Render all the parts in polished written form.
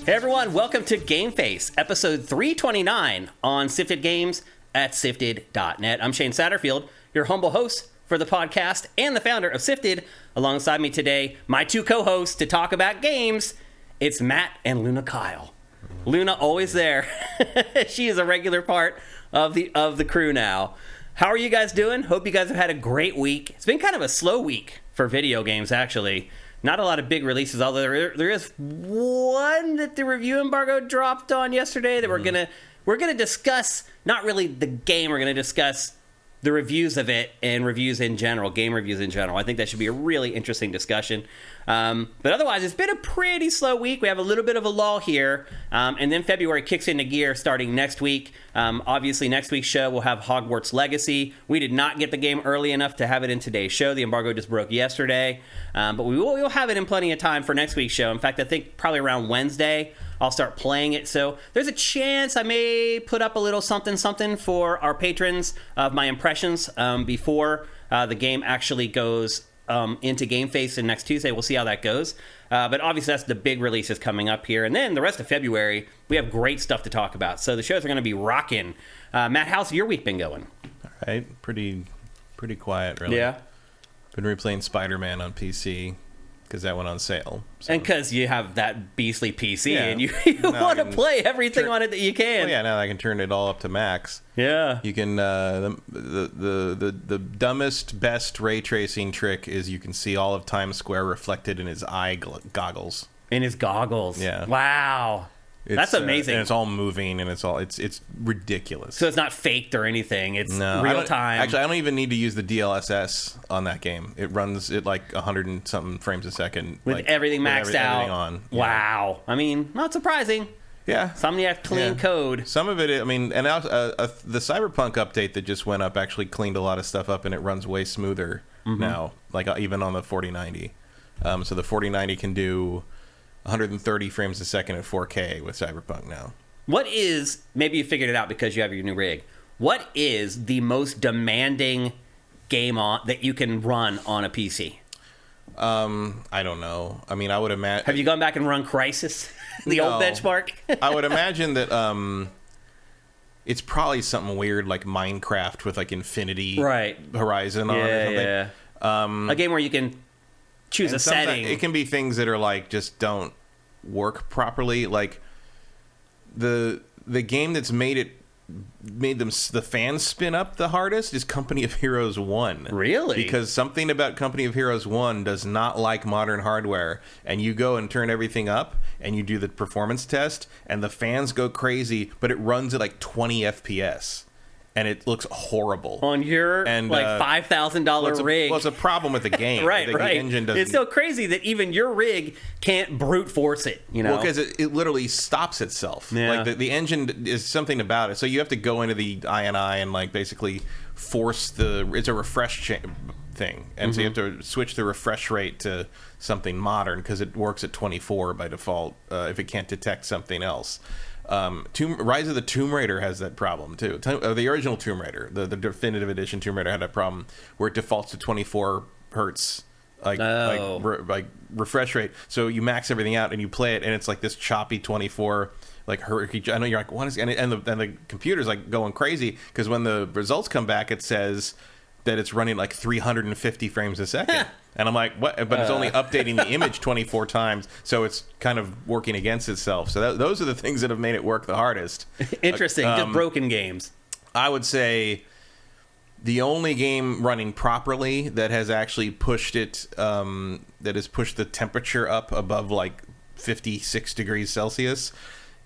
Hey everyone, welcome to GameFace, episode 329 on Sifted Games at Sifted.net. I'm Shane Satterfield, your humble host for the podcast and the founder of Sifted. Alongside me today, my two co-hosts to talk about games. It's Matt and Luna Kyle. Luna always there. She is a regular part of the crew now. How are you guys doing? Hope you guys have had a great week. It's been kind of a slow week for video games, actually. Not a lot of big releases, although there is one that the review embargo dropped on yesterday that we're gonna discuss. Not really the game. We're gonna discuss the reviews of it and reviews in general, game reviews in general. I think that should be a really interesting discussion. But otherwise, it's been a pretty slow week. We have a little bit of a lull here, and then February kicks into gear starting next week. Obviously, next week's show will have Hogwarts Legacy. We did not get the game early enough to have it in today's show. The embargo just broke yesterday, but we'll have it in plenty of time for next week's show. In fact, I think probably around Wednesday, I'll start playing it. So there's a chance I may put up a little something for our patrons of my impressions before the game actually goes into GameFace and next Tuesday. We'll see how that goes. But obviously that's the big releases coming up here. And then the rest of February, we have great stuff to talk about. So the shows are going to be rocking. Matt, how's your week been going? All right. Pretty quiet, really. Yeah. Been replaying Spider-Man on PC because that went on sale. So. And because you have that beastly PC and you Now want to play everything on it that you can. Well, yeah, now I can turn it all up to max. Yeah. You can the dumbest, best ray tracing trick is you can see all of Times Square reflected in his eye goggles. In his goggles. Yeah. Wow. That's amazing. And it's all moving, and it's ridiculous. So it's not faked or anything. It's real time. Actually, I don't even need to use the DLSS on that game. It runs at like 100 and something frames a second. With everything maxed out. Everything on. Wow. Yeah. I mean, not surprising. Yeah. Some you have clean code. Some of it, I mean, and now the Cyberpunk update that just went up actually cleaned a lot of stuff up, and it runs way smoother now, like even on the 4090. So the 4090 can do 130 frames a second at 4K with Cyberpunk now. What is, maybe you figured it out because you have your new rig, what is the most demanding game that you can run on a PC? I don't know. I mean, I would imagine... Have you gone back and run Crysis? The old benchmark? I would imagine that it's probably something weird like Minecraft with like Infinity Horizon on it or something. Yeah. A game where you can choose a setting. It can be things that are like just don't work properly. Like the game that's made the fans spin up the hardest is Company of Heroes 1. Really? Because something about Company of Heroes 1 does not like modern hardware, and you go and turn everything up and you do the performance test and the fans go crazy, but it runs at like 20 FPS. And it looks horrible on your $5,000 rig. Well, it's a problem with the game. right. The engine doesn't. It's so crazy that even your rig can't brute force it. You know, well, because it literally stops itself. Yeah. Like the engine is something about it. So you have to go into the INI and like basically force it's a refresh thing, and so you have to switch the refresh rate to something modern because it works at 24 by default if it can't detect something else. Rise of the Tomb Raider has that problem too. The original Tomb Raider, the definitive edition Tomb Raider, had that problem where it defaults to 24 hertz, like refresh rate. So you max everything out and you play it, and it's like this choppy 24. Like I know you're like, what is? And the computer's like going crazy because when the results come back, it says that it's running like 350 frames a second. And I'm like, what? But it's only updating the image 24 times, so it's kind of working against itself. So those are the things that have made it work the hardest. Interesting. Just broken games. I would say the only game running properly that has actually pushed it, that has pushed the temperature up above like 56 degrees Celsius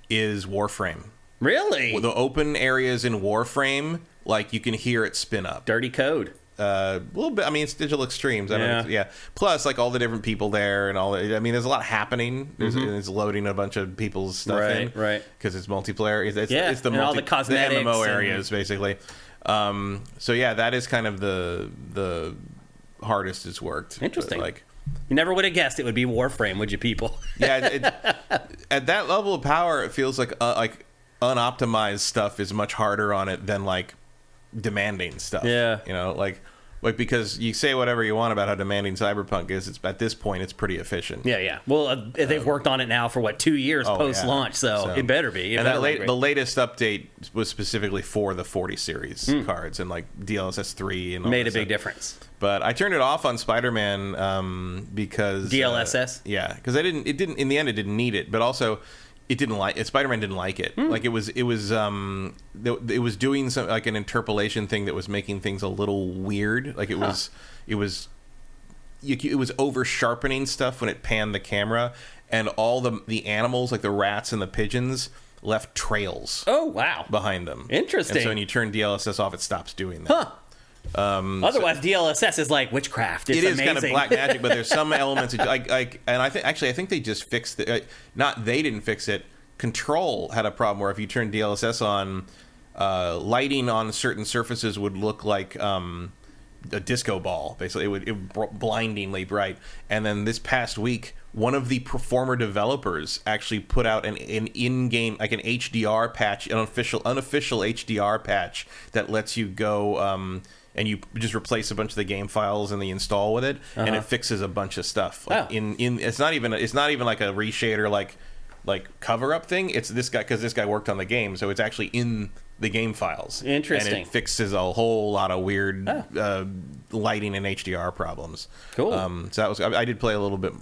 is Warframe. Really? The open areas in Warframe, like you can hear it spin up. Dirty code. A little bit. I mean, it's Digital Extremes. Yeah. Plus, like all the different people there and all. I mean, there's a lot happening. It's loading a bunch of people's stuff in, right? Because it's multiplayer. It's the all the cosmetics, the MMO areas, basically. So yeah, that is kind of the hardest it's worked. Interesting. But, like, you never would have guessed it would be Warframe, would you, people? Yeah. At that level of power, it feels like unoptimized stuff is much harder on it than like demanding stuff. Yeah. You know, like Like, because you say whatever you want about how demanding Cyberpunk is, it's at this point it's pretty efficient. Yeah. Well, they've worked on it now for 2 years post-launch, so it better be. And the latest update was specifically for the 40 series cards and like DLSS 3 and all made that a big stuff. difference. But I turned it off on Spider-Man because DLSS. Because it didn't in the end it didn't need it, but also. It didn't like it. Spider-Man didn't like it. Like it was doing some like an interpolation thing that was making things a little weird. Like it was over sharpening stuff when it panned the camera, and all the animals like the rats and the pigeons left trails. Oh wow! Behind them. Interesting. And so when you turn DLSS off, it stops doing that. Otherwise, DLSS is like witchcraft. It's amazing. Kind of black magic, but there's some elements and I think they just fixed it. Not they didn't fix it. Control had a problem where if you turn DLSS on, lighting on certain surfaces would look like a disco ball. Basically, it would blindingly bright. And then this past week, one of the former developers actually put out an in-game, like an HDR patch, an unofficial HDR patch that lets you go. And you just replace a bunch of the game files in the install with it, and it fixes a bunch of stuff. Like it's not even like a reshader like cover up thing. It's this guy because this guy worked on the game, so it's actually in the game files. Interesting. And it fixes a whole lot of weird lighting and HDR problems. Cool. So that was I did play a little bit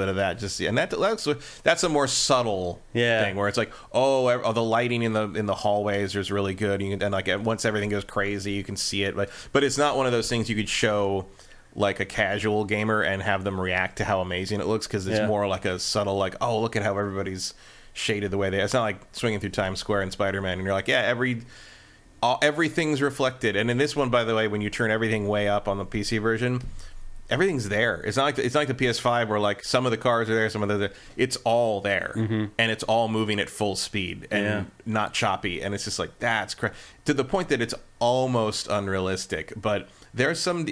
of that and that's a more subtle thing where it's like the lighting in the hallways is really good, and like once everything goes crazy you can see it, but it's not one of those things you could show like a casual gamer and have them react to how amazing it looks, because it's more like a subtle like, oh, look at how everybody's shaded the way they. It's not like swinging through Times Square in Spider-Man and you're like, everything's reflected. And in this one, by the way, when you turn everything way up on the PC version, everything's there. It's not like the PS5 where like some of the cars are there, some of the it's all there, and it's all moving at full speed and not choppy. And it's just like that's to the point that it's almost unrealistic. But there's some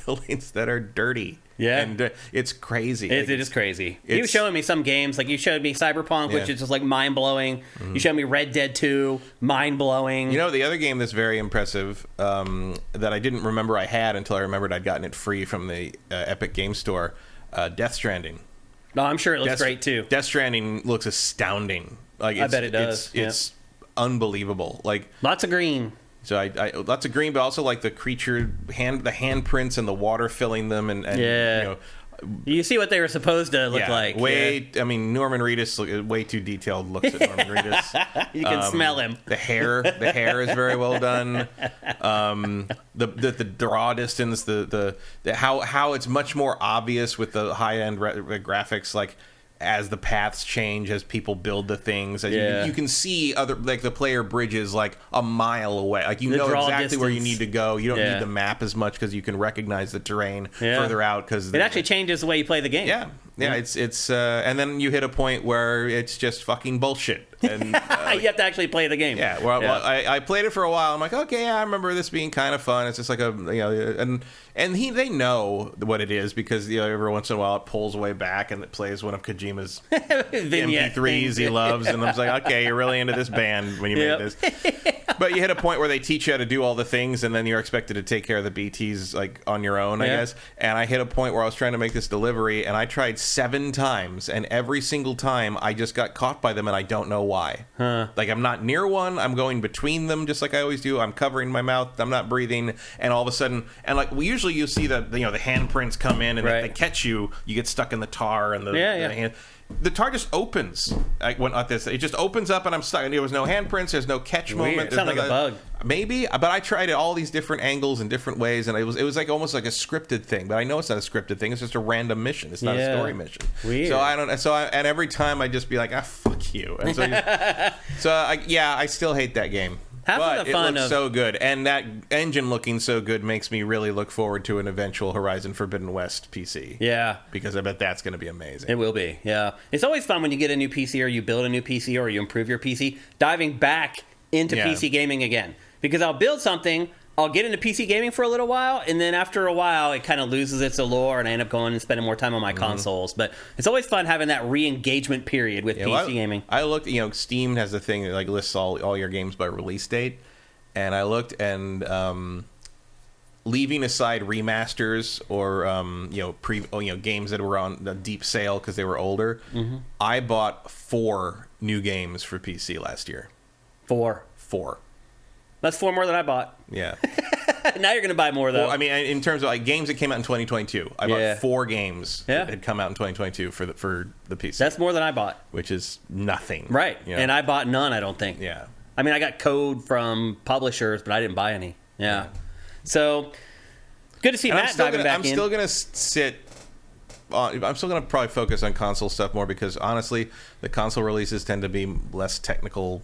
buildings that are dirty. Yeah, and it's crazy. It is crazy. You were showing me some games, like you showed me Cyberpunk, which is just like mind blowing. You showed me Red Dead 2, mind blowing. You know, the other game that's very impressive that I didn't remember I had until I remembered I'd gotten it free from the Epic Game Store, Death Stranding. No, I'm sure it looks great too. Death Stranding looks astounding. Like I bet it does. It's unbelievable. Like lots of green. So I lots of green, but also like the creature the handprints and the water filling them, and you know, you see what they were supposed to look like. I mean, Norman Reedus, way too detailed looks at Norman Reedus. You can smell him. The hair is very well done. The draw distance, the how it's much more obvious with the high end graphics, like. As the paths change, as people build the things, you can see other like the player bridges like a mile away. Like you know exactly where you need to go. You don't need the map as much because you can recognize the terrain further out. Because it actually changes the way you play the game. Yeah. It's and then you hit a point where it's just fucking bullshit. And you have to actually play the game. Yeah. Well, I played it for a while. I'm like, okay, I remember this being kind of fun. It's just like they know what it is because every once in a while it pulls way back and it plays one of Kojima's MP3s he loves, and I'm just like, okay, you're really into this band when you made this. But you hit a point where they teach you how to do all the things, and then you're expected to take care of the BTs like on your own, I guess. And I hit a point where I was trying to make this delivery, and I tried 7 times, and every single time I just got caught by them, and I don't know why. Like I'm not near one, I'm going between them, just like I always do. I'm covering my mouth, I'm not breathing, and all of a sudden, and like usually you see the the handprints come in, and they catch you. You get stuck in the tar, and the hand. The tar just opens. It just opens up, and I'm stuck. And there was no handprints. There's no catch moment. It sounds like a bug. Maybe, but I tried it all these different angles and different ways, and it was like almost like a scripted thing. But I know it's not a scripted thing. It's just a random mission. It's not a story mission. Weird. So I don't. And every time I just be like, fuck you. And so, I still hate that game. But it looks so good, and that engine looking so good makes me really look forward to an eventual Horizon Forbidden West PC. Yeah. Because I bet that's going to be amazing. It will be, yeah. It's always fun when you get a new PC or you build a new PC or you improve your PC, diving back into PC gaming again. Because I'll build something, I'll get into PC gaming for a little while, and then after a while, it kind of loses its allure, and I end up going and spending more time on my consoles. But it's always fun having that re-engagement period with PC gaming. I looked, Steam has a thing that like lists all your games by release date, and I looked, and leaving aside remasters or games that were on the deep sale because they were older, I bought 4 new games for PC last year. 4. That's 4 more than I bought. Yeah. Now you're going to buy more, though. Well, I mean, in terms of like games that came out in 2022, I bought 4 games that had come out in 2022 for the PC. That's more than I bought. Which is nothing. Right. You know? And I bought none, I don't think. Yeah. I mean, I got code from publishers, but I didn't buy any. Yeah. So, good to see Matt diving back in. I'm still going to sit... I'm still going to probably focus on console stuff more because, honestly, the console releases tend to be less technical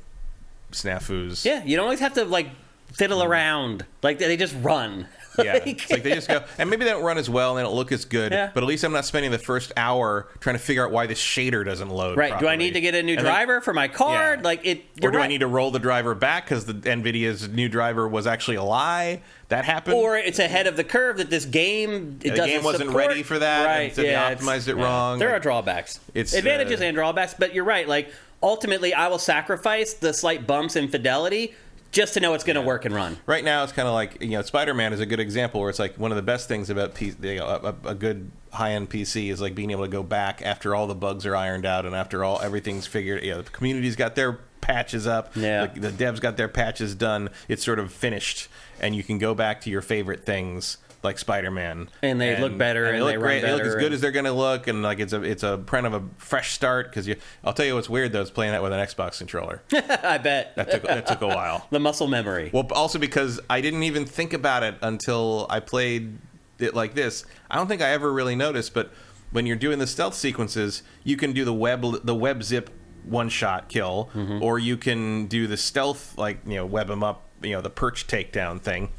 snafus. Yeah, you don't always have to, like, fiddle around. Like, they just run. Yeah, it's like they just go, and maybe they don't run as well and they don't look as good, but at least I'm not spending the first hour trying to figure out why this shader doesn't load properly. Do I need to get a new driver for my card? Yeah. Like or do I need to roll the driver back because the NVIDIA's new driver was actually a lie? That happened? Or it's ahead of the curve that this game the game wasn't ready for that, and so they optimized it wrong. There are drawbacks. It's advantages and drawbacks, but you're right. Like, ultimately, I will sacrifice the slight bumps in fidelity just to know it's going to work and run. Right now, it's kind of like, Spider-Man is a good example where it's like one of the best things about a good high-end PC is like being able to go back after all the bugs are ironed out and after everything's figured. The community's got their patches up. Yeah. The devs got their patches done. It's sort of finished, and you can go back to your favorite things like Spider-Man, and they look better, and they look great. Run better, they look as good as they're going to look, and like it's a kind of a fresh start. Because I'll tell you what's weird though is playing that with an Xbox controller. I bet that took a while. The muscle memory. Well, also because I didn't even think about it until I played it like this. I don't think I ever really noticed, but when you're doing the stealth sequences, you can do the web zip one-shot kill, or you can do the stealth web them up, the perch takedown thing.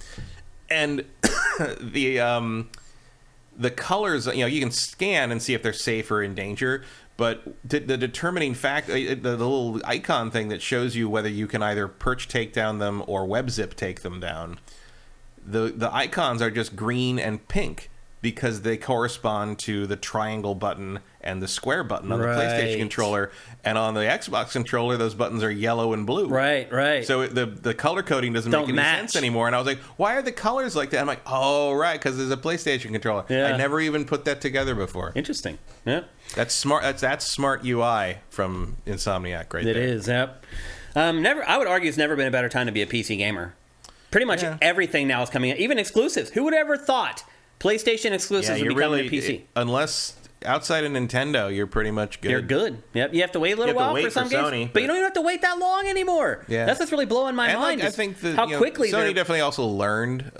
And the colors, you can scan and see if they're safe or in danger, but the determining fact, the little icon thing that shows you whether you can either perch take down them or web zip take them down, the icons are just green and pink because they correspond to the triangle button and the square button on the PlayStation controller. And on the Xbox controller, those buttons are yellow and blue. Right. So the color coding doesn't make any sense anymore. And I was like, why are the colors like that? I'm like, oh, right, because there's a PlayStation controller. Yeah. I never even put that together before. Interesting. Yeah. That's smart. That's smart UI from Insomniac right there. It is, yep. I would argue it's never been a better time to be a PC gamer. Pretty much everything now is coming in, even exclusives. Who would ever thought PlayStation exclusives would be coming to PC? Unless outside of Nintendo, you're pretty much good. You're good. Yep. You have to wait a little while for some games, Sony, but you don't even have to wait that long anymore. Yeah. That's what's really blowing my mind. I think how quickly Sony definitely also learned.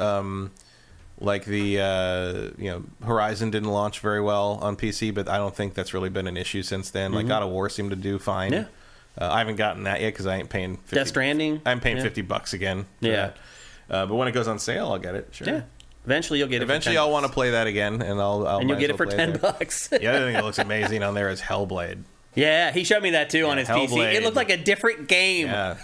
Horizon didn't launch very well on PC, but I don't think that's really been an issue since then. Like God of War seemed to do fine. Yeah. I haven't gotten that yet because I ain't paying Death Stranding. I'm paying $50 again. That. But when it goes on sale, I'll get it. Sure. Yeah. Eventually, you'll get it. Eventually, I'll want to play that again, and and you'll get it for $10. The other thing that looks amazing on there is Hellblade. Yeah, he showed me that too on his Hellblade. PC. It looked like a different game. Yeah.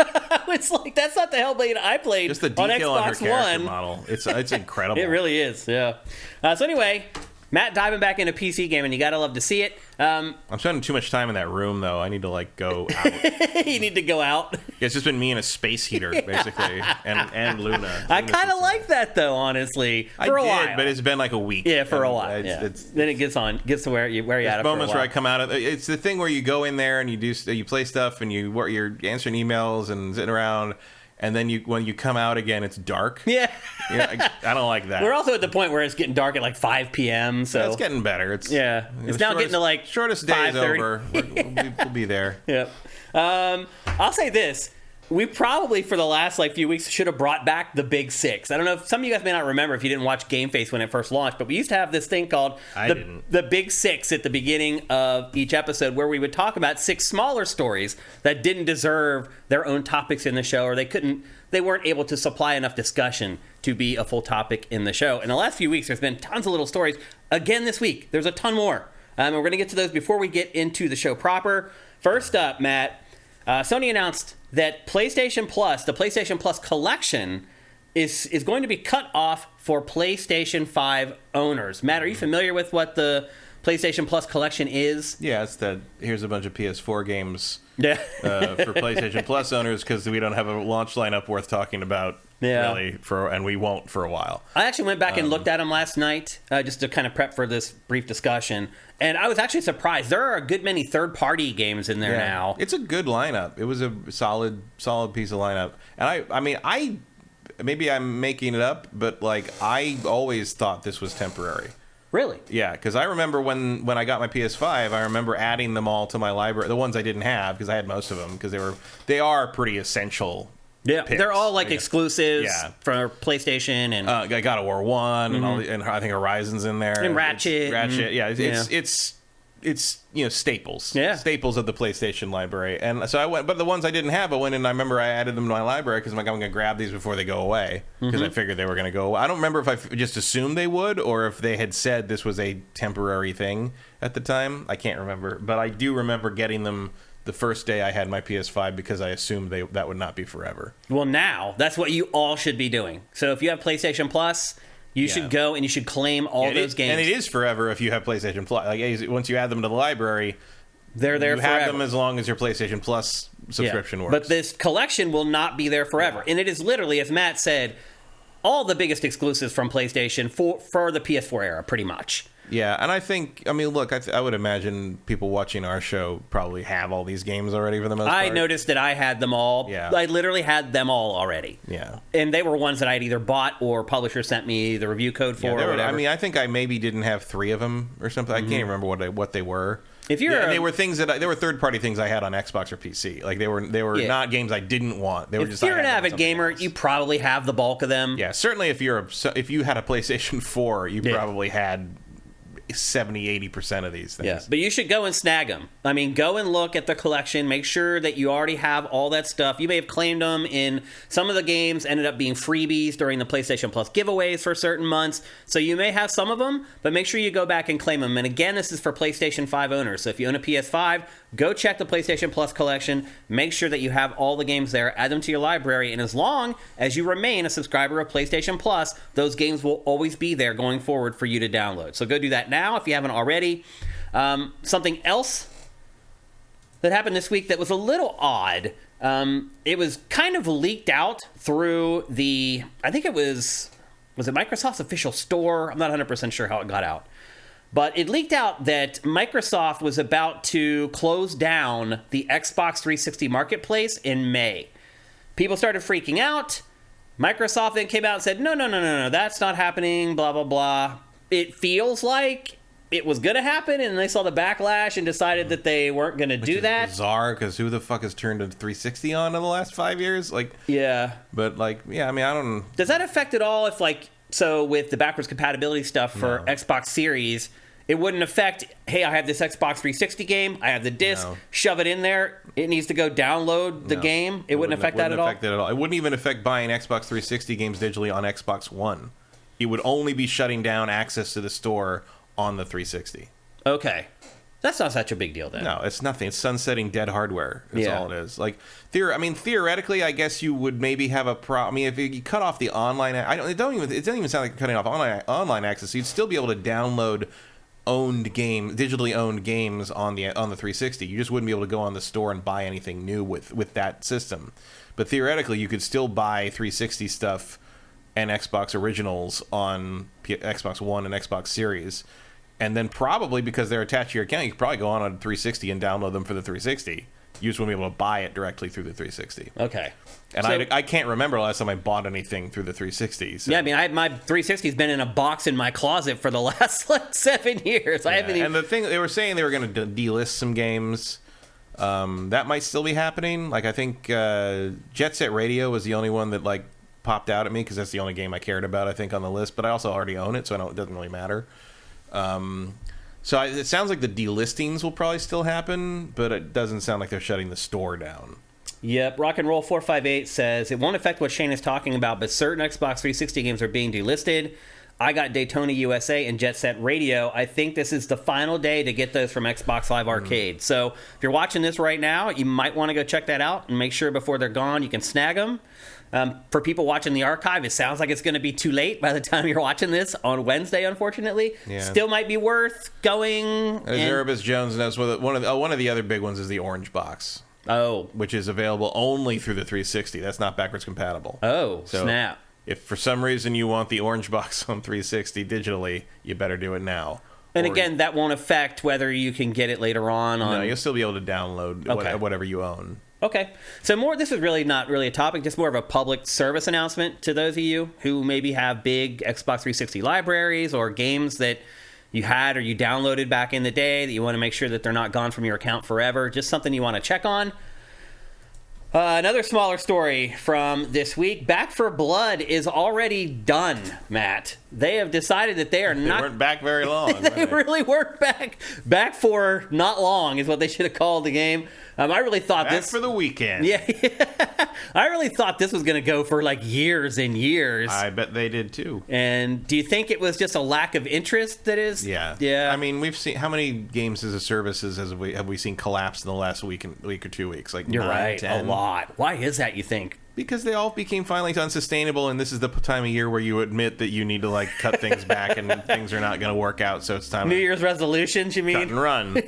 It's like that's not the Hellblade I played Just the detail on Xbox on her character One. model. It's incredible. It really is. Yeah. So anyway, Matt diving back into PC gaming. You gotta love to see it. I'm spending too much time in that room, though. I need to go out. You need to go out. It's just been me and a space heater, basically, and Luna. I kind of like that, though. Honestly, for a while, but it's been like a week. Yeah, for a while. Then it gets to where you're at. Moments where I come out of it's the thing where you go in there and you play stuff and you're answering emails and sitting around. And then when you come out again, it's dark. Yeah. I don't like that. We're also at the point where it's getting dark at like 5 p.m. So it's getting better. It's now getting to like shortest day is over. We'll be there. Yep. I'll say this. We probably, for the last few weeks, should have brought back the Big Six. I don't know if some of you guys may not remember if you didn't watch GameFace when it first launched, but we used to have this thing called the Big Six at the beginning of each episode where we would talk about 6 smaller stories that didn't deserve their own topics in the show, or they weren't able to supply enough discussion to be a full topic in the show. In the last few weeks, there's been tons of little stories. Again this week, there's a ton more. And we're going to get to those before we get into the show proper. First up, Matt, Sony announced that PlayStation Plus, the PlayStation Plus collection, is going to be cut off for PlayStation 5 owners. Matt, are you familiar with what the PlayStation Plus collection is? Yeah, it's that here's a bunch of PS4 games Yeah. for PlayStation Plus owners because we don't have a launch lineup worth talking about, really, and we won't for a while. I actually went back and looked at them last night just to kind of prep for this brief discussion, and I was actually surprised. There are a good many third-party games in there now. It's a good lineup. It was a solid piece of lineup. And I mean, maybe I'm making it up, but like I always thought this was temporary. Really? Yeah, because I remember when I got my PS5, I remember adding them all to my library. The ones I didn't have, because I had most of them, because they are pretty essential. Yeah, picks, they're all like exclusives for PlayStation and I God of War 1 and all and I think Horizon's in there and Ratchet. It's staples. Yeah. Staples of the PlayStation library. And so I went, but the ones I didn't have, I went and I remember I added them to my library because I'm like, I'm going to grab these before they go away because I figured they were going to go away. I don't remember if I just assumed they would or if they had said this was a temporary thing at the time. I can't remember, but I do remember getting them the first day I had my PS5 because I assumed that would not be forever. Well, now that's what you all should be doing. So if you have PlayStation Plus, you should go and you should claim all those games. And it is forever if you have PlayStation Plus. Like once you add them to the library, they're there forever. You have them as long as your PlayStation Plus subscription works. But this collection will not be there forever. And it is literally, as Matt said, all the biggest exclusives from PlayStation for the PS4 era, pretty much. Yeah, and I mean, look, I would imagine people watching our show probably have all these games already for the most part. I noticed that I had them all. Yeah. I literally had them all already. Yeah. And they were ones that I'd either bought or publisher sent me the review code for or whatever. I mean, I think I maybe didn't have 3 of them or something. I can't even remember what they were. If you're they were things that they were third-party things I had on Xbox or PC. Like they were not games I didn't want. They were just. If you're an avid gamer, you probably have the bulk of them. Yeah, certainly if you had a PlayStation 4, you probably had 70-80% of these things. Yeah, but you should go and snag them. I mean, go and look at the collection. Make sure that you already have all that stuff. You may have claimed them in some of the games, ended up being freebies during the PlayStation Plus giveaways for certain months. So you may have some of them, but make sure you go back and claim them. And again, this is for PlayStation 5 owners. So if you own a PS5, go check the PlayStation Plus collection. Make sure that you have all the games there. Add them to your library. And as long as you remain a subscriber of PlayStation Plus, those games will always be there going forward for you to download. So go do that now if you haven't already. Something else that happened this week that was a little odd. It was kind of leaked out through I think it was it Microsoft's official store? I'm not 100% sure how it got out. But it leaked out that Microsoft was about to close down the Xbox 360 marketplace in May. People started freaking out. Microsoft then came out and said, no, that's not happening, blah, blah, blah. It feels like it was going to happen, and they saw the backlash and decided that they weren't going to do that. Bizarre, because who the fuck has turned a 360 on in the last 5 years? Yeah. But, I mean, I don't... Does that affect at all if, so with the backwards compatibility stuff for Xbox Series, it wouldn't affect, hey, I have this Xbox 360 game, I have the disc, shove it in there, it needs to go download the game. It wouldn't affect that at all? It wouldn't even affect buying Xbox 360 games digitally on Xbox One. It would only be shutting down access to the store on the 360. Okay. That's not such a big deal then. No, it's nothing. It's sunsetting dead hardware. That's all it is. Theoretically, I guess you would maybe have a problem. I mean, if you cut off the online, it doesn't even sound like cutting off online access. You'd still be able to download digitally owned games on the 360. You just wouldn't be able to go on the store and buy anything new with that system. But theoretically, you could still buy 360 stuff and Xbox originals on Xbox One and Xbox Series. And then probably because they're attached to your account, you could probably go on a 360 and download them for the 360. You just wouldn't be able to buy it directly through the 360. Okay. And I can't remember last time I bought anything through the 360. So. Yeah, I mean, my 360's been in a box in my closet for the last 7 years. I haven't even... And the thing, they were saying they were going to delist some games. That might still be happening. I think Jet Set Radio was the only one that popped out at me because that's the only game I cared about, I think, on the list. But I also already own it, so it doesn't really matter. So it sounds like the delistings will probably still happen, but it doesn't sound like they're shutting the store down. Yep, Rock and Roll 458 says it won't affect what Shane is talking about, but certain Xbox 360 games are being delisted. I got Daytona USA and Jet Set Radio. I think this is the final day to get those from Xbox Live Arcade. So if you're watching this right now, you might want to go check that out and make sure before they're gone you can snag them. For people watching the archive, it sounds like it's going to be too late by the time you're watching this on Wednesday, unfortunately. Yeah. Still might be worth going. As Erebus Jones knows, one of the other big ones is the Orange Box. Oh. Which is available only through the 360. That's not backwards compatible. Oh, so snap. If for some reason you want the Orange Box on 360 digitally, you better do it now. And again, that won't affect whether you can get it later on. No, you'll still be able to download whatever you own. Okay. So this is really not really a topic, just more of a public service announcement to those of you who maybe have big Xbox 360 libraries or games that you had or you downloaded back in the day that you want to make sure that they're not gone from your account forever. Just something you want to check on. Another smaller story from this week. Back 4 Blood is already done, Matt. They have decided that they weren't back very long. They really weren't back. Back for not long is what they should have called the game. I really thought back for the weekend. Yeah. I really thought this was going to go for like years and years. I bet they did too. And do you think it was just a lack of interest that is? Yeah. Yeah. I mean, we've seen how many games as a services have we seen collapse in the last week or 2 weeks? Like you're 9, right, 10. a lot. Why is that, you think? Because they all became finally unsustainable, and this is the time of year where you admit that you need to like cut things back, and things are not going to work out. So it's time. New Year's resolutions, you mean? Cut and run.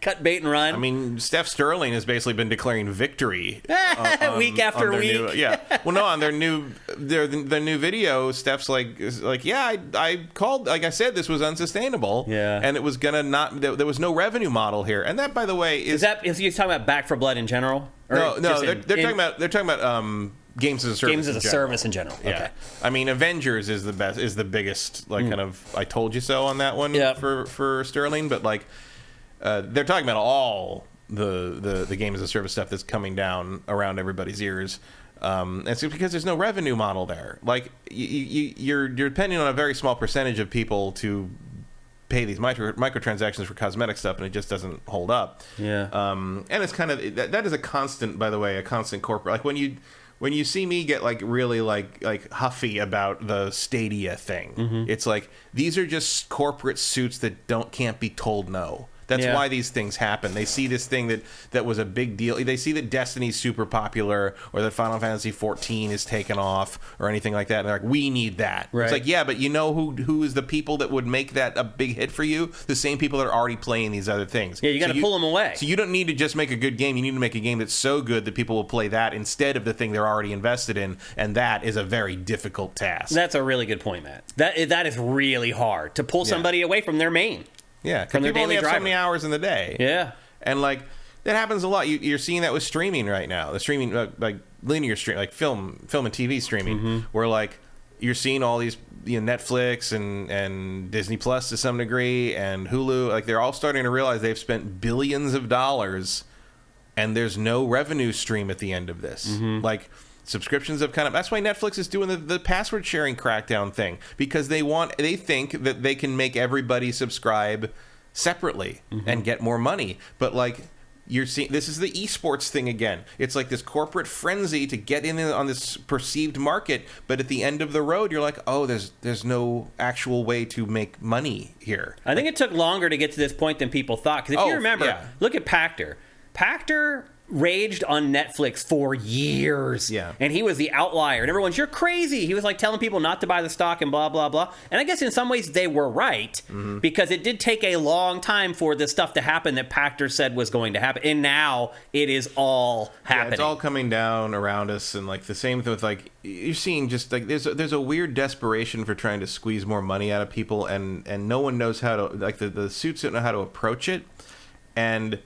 Cut, bait, and run. I mean, Steph Sterling has basically been declaring victory week after week. Well, no, on their new video, Steph's like, yeah, I called, like I said, this was unsustainable. Yeah, and it was gonna not. There was no revenue model here, and that, by the way, is you talking about Back 4 Blood in general? No, they're talking about games as a service. Games as a service in general. Yeah. Okay. I mean, Avengers is the biggest kind of I told you so on that one for Sterling, but like they're talking about all the game as a service stuff that's coming down around everybody's ears. It's because there's no revenue model there. Like you're depending on a very small percentage of people to pay these microtransactions for cosmetic stuff, and it just doesn't hold up. Yeah. And it's kind of that is a constant, by the way, a constant corporate. Like when you see me get like really like huffy about the Stadia thing, it's like these are just corporate suits that can't be told no. That's why these things happen. They see this thing that was a big deal. They see that Destiny's super popular or that Final Fantasy 14 is taken off or anything like that. And they're like, we need that. Right. It's like, yeah, but you know who is the people that would make that a big hit for you? The same people that are already playing these other things. Yeah, you got to pull them away. So you don't need to just make a good game. You need to make a game that's so good that people will play that instead of the thing they're already invested in. And that is a very difficult task. That's a really good point, Matt. That is really hard to pull somebody away from their main. Yeah, because people only have so many hours in the day. Yeah. And, like, that happens a lot. You're seeing that with streaming right now. The streaming, like, linear stream, like film and TV streaming, where, like, you're seeing all these, Netflix and Disney Plus to some degree and Hulu. Like, they're all starting to realize they've spent billions of dollars and there's no revenue stream at the end of this. Like, subscriptions have that's why Netflix is doing the password sharing crackdown thing, because they think that they can make everybody subscribe separately and get more money. But like you're seeing, this is the esports thing again. It's like this corporate frenzy to get in on this perceived market, but at the end of the road, you're like, oh, there's no actual way to make money here. I think it took longer to get to this point than people thought. Because if you remember, look at Pactor. Pactor raged on Netflix for years. Yeah. And he was the outlier. And everyone's, you're crazy. He was like telling people not to buy the stock and blah, blah, blah. And I guess in some ways they were right, because it did take a long time for the stuff to happen that Pactor said was going to happen. And now it is all happening. Yeah, it's all coming down around us. And like the same thing with like, you're seeing just like there's a weird desperation for trying to squeeze more money out of people. And no one knows how to, like the suits don't know how to approach it. And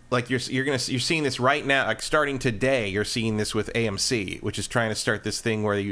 like you're seeing this right now, like starting today. You're seeing this with AMC, which is trying to start this thing where the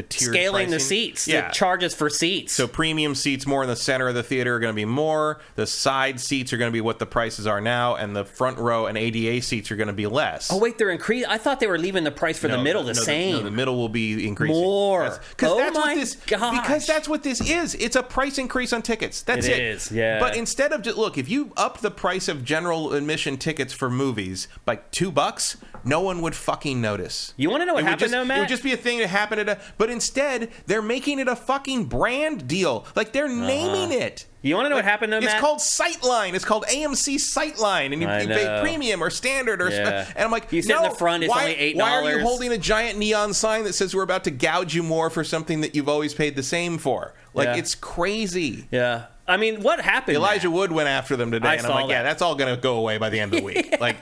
tiered scaling pricing. the seats, the charges for seats. So premium seats more in the center of the theater are going to be more. The side seats are going to be what the prices are now, and the front row and ADA seats are going to be less. Oh wait, they're increasing. I thought they were leaving the price for the middle the same. The middle will be increasing more. Because that's what this is. It's a price increase on tickets. That's it. It is. Yeah. But instead of just look, if you up the price of general admission tickets tickets for movies, like $2, no one would fucking notice. You want to know what happened, though, Matt? It would just be a thing that happened but instead, they're making it a fucking brand deal. Like, they're naming it. You want to know what happened, though, Matt? It's called Sightline. It's called AMC Sightline. And you pay premium or standard. And I'm like, you sit in the front, it's only $8. Why are you holding a giant neon sign that says we're about to gouge you more for something that you've always paid the same for? Like, it's crazy. Yeah. I mean, what happened? Elijah Wood went after them today, and I'm like, that's all going to go away by the end of the week. Like,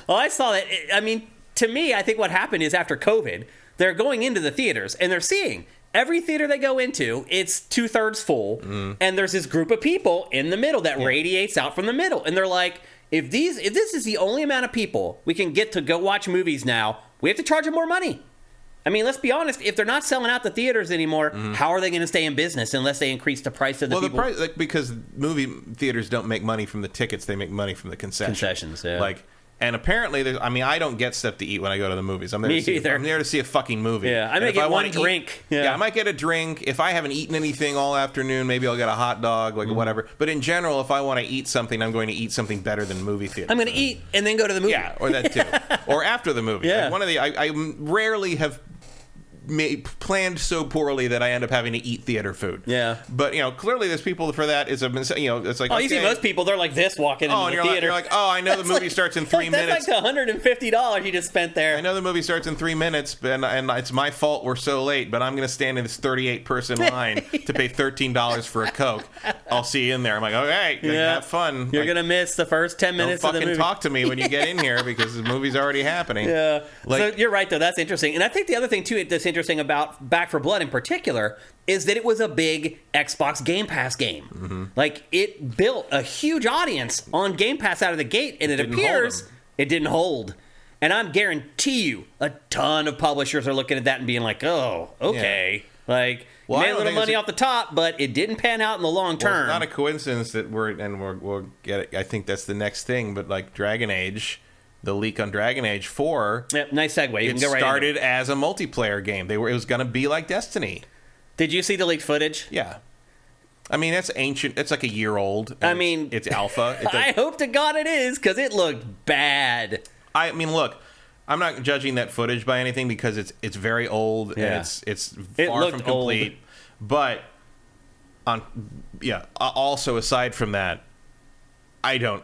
well, I saw that. I mean, to me, I think what happened is after COVID, they're going into the theaters, and they're seeing every theater they go into, it's 2/3 full, and there's this group of people in the middle that radiates out from the middle, and they're like, if this is the only amount of people we can get to go watch movies now, we have to charge them more money. I mean, let's be honest. If they're not selling out the theaters anymore, how are they going to stay in business unless they increase the price of the people? Well, the price, because movie theaters don't make money from the tickets; they make money from the concessions. Yeah. Like, and apparently, I don't get stuff to eat when I go to the movies. I'm there I'm there to see a fucking movie. Yeah, I may get one drink. I might get a drink. If I haven't eaten anything all afternoon, maybe I'll get a hot dog, like whatever. But in general, if I want to eat something, I'm going to eat something better than movie theater. I'm going to eat and then go to the movie. Yeah, or that too, or after the movie. Yeah, like I rarely have planned so poorly that I end up having to eat theater food. Yeah. But, clearly there's people for that. It's like, you see most people, they're like this walking into the theater. You're like, I know the movie starts in 3 minutes. That's like $150 you just spent there. I know the movie starts in 3 minutes, and it's my fault we're so late, but I'm going to stand in this 38-person line to pay $13 for a Coke. I'll see you in there. I'm like, okay, have fun. You're going to miss the first 10 minutes of the movie. Don't fucking talk to me when you get in here because the movie's already happening. Yeah. So you're right, though. That's interesting. And I think the other thing, too, that's interesting about Back 4 Blood in particular is that it was a big Xbox Game Pass game. Like, it built a huge audience on Game Pass out of the gate, and it appears it didn't hold. And I guarantee you a ton of publishers are looking at that and being like, oh, okay. Yeah. Like, you made a little money off the top, but it didn't pan out in the long term. It's not a coincidence that we'll get it. I think that's the next thing, but like Dragon Age... The leak on Dragon Age 4. Yep, nice segue. You can go right started as a multiplayer game. It was going to be like Destiny. Did you see the leaked footage? Yeah. I mean, it's ancient. It's like a year old. I mean... It's alpha. I hope to God it is, because it looked bad. I mean, look, I'm not judging that footage by anything because it's very old and it's far from complete. Old. But, also aside from that, I don't...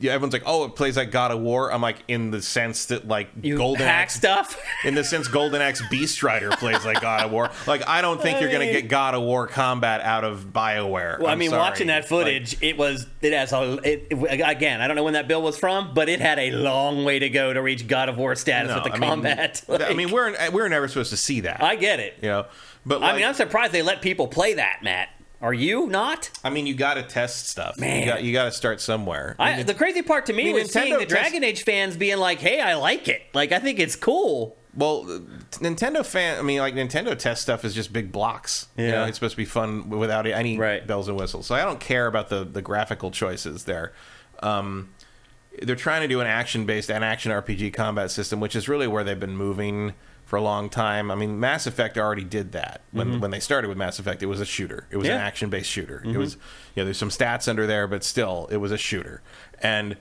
Yeah, everyone's like, oh, it plays like God of War. I'm like, in the sense that, like, Golden Axe stuff? In the sense Golden Axe Beast Rider plays like God of War. Like, I don't think you're going to get God of War combat out of BioWare. Well, watching that footage, again, I don't know when that bill was from, but it had a long way to go to reach God of War status with the combat. We're never supposed to see that. I get it. But I'm surprised they let people play that, Matt. Are you not? I mean, you got to test stuff. Man. You got to start somewhere. The crazy part to me was seeing the Dragon Age fans being like, hey, I like it. Like, I think it's cool. Well, Nintendo test stuff is just big blocks. Yeah. It's supposed to be fun without any bells and whistles. So I don't care about the graphical choices there. They're trying to do an action RPG combat system, which is really where they've been moving for a long time. I mean, Mass Effect already did that. When they started with Mass Effect, it was a shooter. It was an action-based shooter. It was, there's some stats under there, but still, it was a shooter. And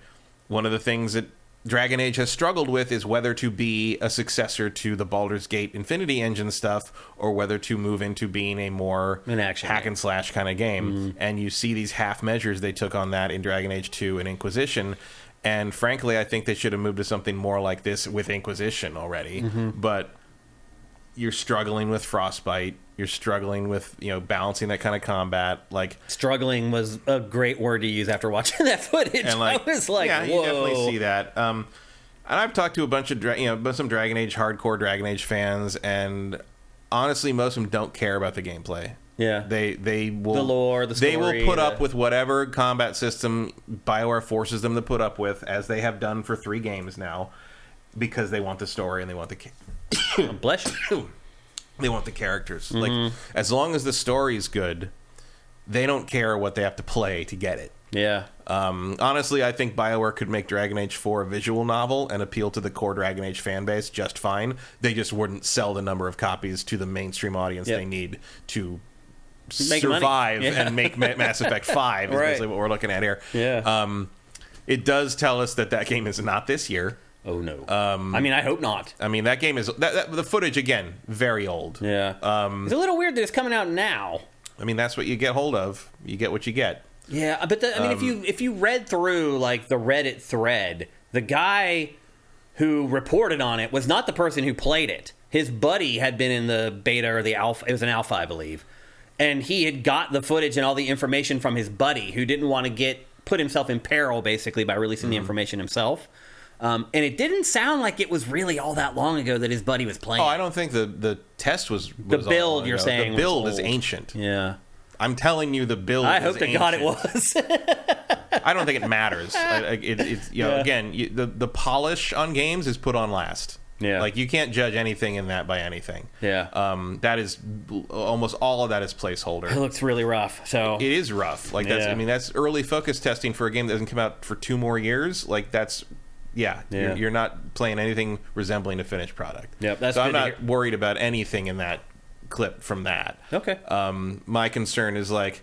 one of the things that Dragon Age has struggled with is whether to be a successor to the Baldur's Gate Infinity Engine stuff or whether to move into being a more hack-and-slash kind of game. And you see these half measures they took on that in Dragon Age 2 and Inquisition. And frankly, I think they should have moved to something more like this with Inquisition already. But you're struggling with Frostbite. You're struggling with, balancing that kind of combat. Like, struggling was a great word to use after watching that footage. And I was like, yeah, whoa. You definitely see that. And I've talked to a bunch of, some Dragon Age, hardcore Dragon Age fans, and honestly, most of them don't care about the gameplay. Yeah, they will the lore, the story. They will put up with whatever combat system BioWare forces them to put up with, as they have done for 3 games now, because they want the story and they want the bless you. They want the characters. Like, as long as the story's good, they don't care what they have to play to get it. Yeah. Honestly, I think BioWare could make Dragon Age 4 a visual novel and appeal to the core Dragon Age fan base just fine. They just wouldn't sell the number of copies to the mainstream audience they need to survive and make Mass Effect 5 is basically what we're looking at here. Yeah. It does tell us that game is not this year. Oh, no. I mean, I hope not. I mean, that game is... the footage, again, very old. Yeah. It's a little weird that it's coming out now. I mean, that's what you get hold of. You get what you get. Yeah, but I mean, if you read through, like, the Reddit thread, the guy who reported on it was not the person who played it. His buddy had been in the beta or the alpha. It was an alpha, I believe. And he had got the footage and all the information from his buddy, who didn't want to put himself in peril, basically, by releasing the information himself. And it didn't sound like it was really all that long ago that his buddy was playing. Oh, I don't think the test was the build. You're saying the build was is ancient. Yeah, I'm telling you, the build. I hope to God it was. I don't think it matters. It's again, the polish on games is put on last. Yeah, like you can't judge anything in that by anything. Yeah, that is almost all of that is placeholder. It looks really rough. So it is rough. Like that's. I mean, that's early focus testing for a game that doesn't come out for 2 more years. Like that's. Yeah. You're not playing anything resembling a finished product. Yep, that's so I'm not worried about anything in that clip from that. Okay. My concern is like,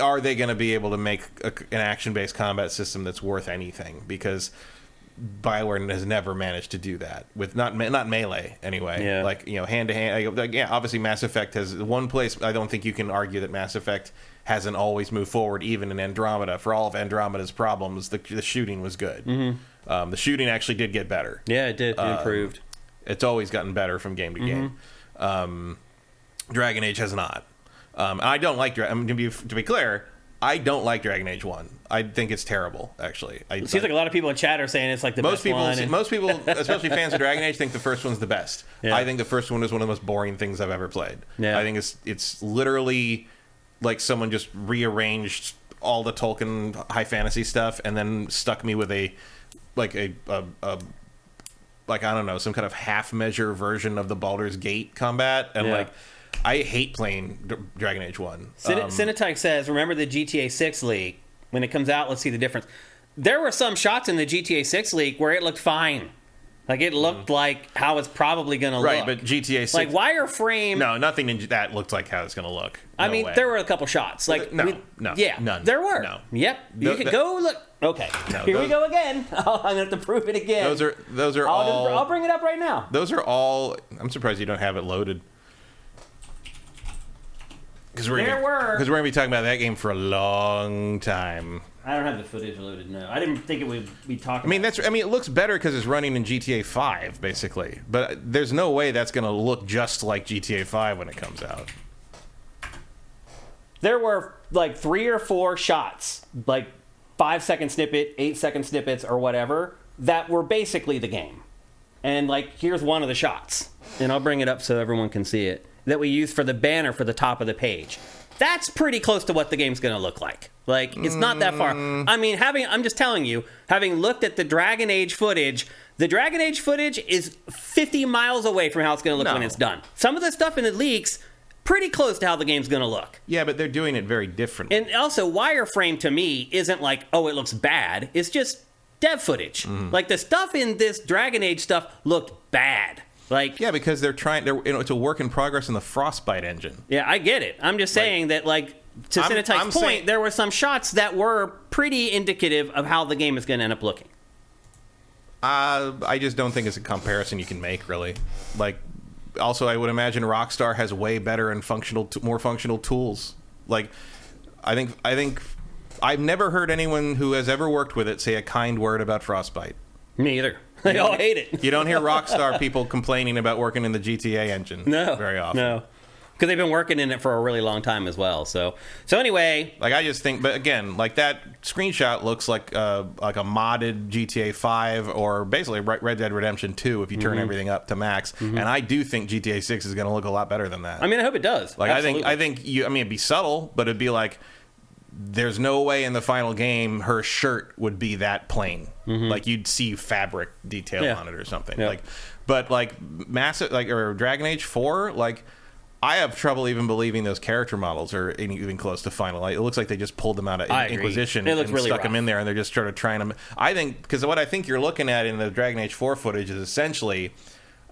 are they going to be able to make an action-based combat system that's worth anything? Because BioWare has never managed to do that with not Melee anyway. Yeah. Like hand to hand. Like, yeah, obviously Mass Effect has one place. I don't think you can argue that Mass Effect hasn't always moved forward, even in Andromeda. For all of Andromeda's problems, the shooting was good. The shooting actually did get better. Yeah, it did. It improved. It's always gotten better from game to game. Dragon Age has not. And I don't like Dragon. To be clear, I don't like Dragon Age 1. I think it's terrible, actually. It seems like a lot of people in chat are saying it's like the best one. Most people, especially fans of Dragon Age, think the first one's the best. Yeah. I think the first one is one of the most boring things I've ever played. Yeah. I think it's literally like someone just rearranged all the Tolkien high fantasy stuff and then stuck me with a I don't know, some kind of half measure version of the Baldur's Gate combat, and I hate playing Dragon Age 1. Cinetyke says, remember the GTA 6 leak? When it comes out, let's see the difference. There were some shots in the GTA 6 leak where it looked fine. Like, it looked like how it's probably going to look. Right, but GTA 6... Like, wireframe... No, nothing in that looked like how it's going to look. No I mean, way. There were a couple shots. Like, no, yeah, none. There were. No. Yep. You can go look... Okay, here we go again. I'm going to have to prove it again. Those are all... I'll bring it up right now. Those are all... I'm surprised you don't have it loaded. Because we're going to be talking about that game for a long time. I don't have the footage loaded, no. I didn't think it would be talking it looks better because it's running in GTA 5, basically. But there's no way that's going to look just like GTA 5 when it comes out. There were, like, 3 or 4 shots, like 5-second snippet, 8-second snippets, or whatever, that were basically the game. And, like, here's one of the shots. And I'll bring it up so everyone can see it. That we used for the banner for the top of the page. That's pretty close to what the game's going to look like. Like, it's not that far. I mean, I'm just telling you, having looked at the Dragon Age footage, the Dragon Age footage is 50 miles away from how it's going to look when it's done. Some of the stuff in the leaks, pretty close to how the game's going to look. Yeah, but they're doing it very differently. And also, wireframe to me isn't like, oh, it looks bad. It's just dev footage. Like, the stuff in this Dragon Age stuff looked bad. Like, yeah, because it's a work in progress in the Frostbite engine. Yeah, I get it. I'm just saying that, like, to Cinetyke's point, there were some shots that were pretty indicative of how the game is going to end up looking. I just don't think it's a comparison you can make, really. Like, also, I would imagine Rockstar has way better and more functional tools. Like, I think I've never heard anyone who has ever worked with it say a kind word about Frostbite. Me either. They all hate it. You don't hear Rockstar people complaining about working in the GTA engine very often. No. Because they've been working in it for a really long time as well. So anyway... Like, I just think... But again, like, that screenshot looks like a modded GTA 5 or basically Red Dead Redemption 2 if you turn everything up to max. And I do think GTA 6 is going to look a lot better than that. I mean, I hope it does. Like, I think it'd be subtle, but it'd be like... There's no way in the final game her shirt would be that plain. Like, you'd see fabric detail on it or something. Like, but like or Dragon Age 4, like, I have trouble even believing those character models are even close to final. Like, it looks like they just pulled them out of Inquisition and really stuck them in there, and they're just sort of trying to. I think because what I think you're looking at in the Dragon Age 4 footage is essentially.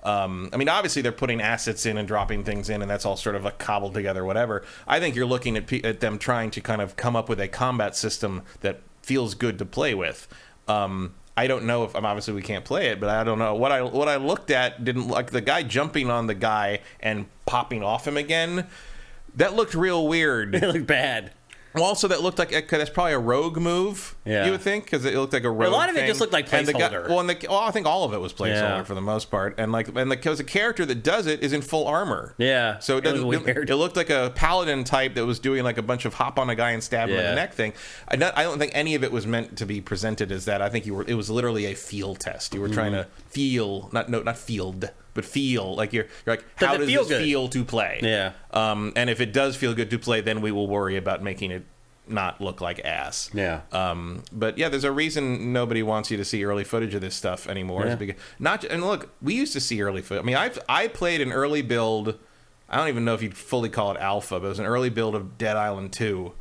I mean, obviously they're putting assets in and dropping things in, and that's all sort of like cobbled together, whatever. I think you're looking at them trying to kind of come up with a combat system that feels good to play with. I don't know if obviously we can't play it, but I don't know what I looked at didn't like the guy jumping on the guy and popping off him again. That looked real weird. It looked bad. Also, that looked like that's probably a rogue move. Yeah. You would think, because it looked like a rogue. A lot of thing. it just looked like placeholder. I think all of it was placeholder for the most part, and because the character that does it is in full armor. Yeah, so it doesn't. Weird. It looked like a paladin type that was doing like a bunch of hop on a guy and stab him in the neck thing. I don't think any of it was meant to be presented as that. I think it was literally a feel test. You were trying to feel, not field. But feel like you're like, how does this feel to play? Yeah. And if it does feel good to play, then we will worry about making it not look like ass. Yeah. But yeah, there's a reason nobody wants you to see early footage of this stuff anymore. Yeah. And look, we used to see early footage. I mean, I played an early build. I don't even know if you'd fully call it alpha, but it was an early build of Dead Island 2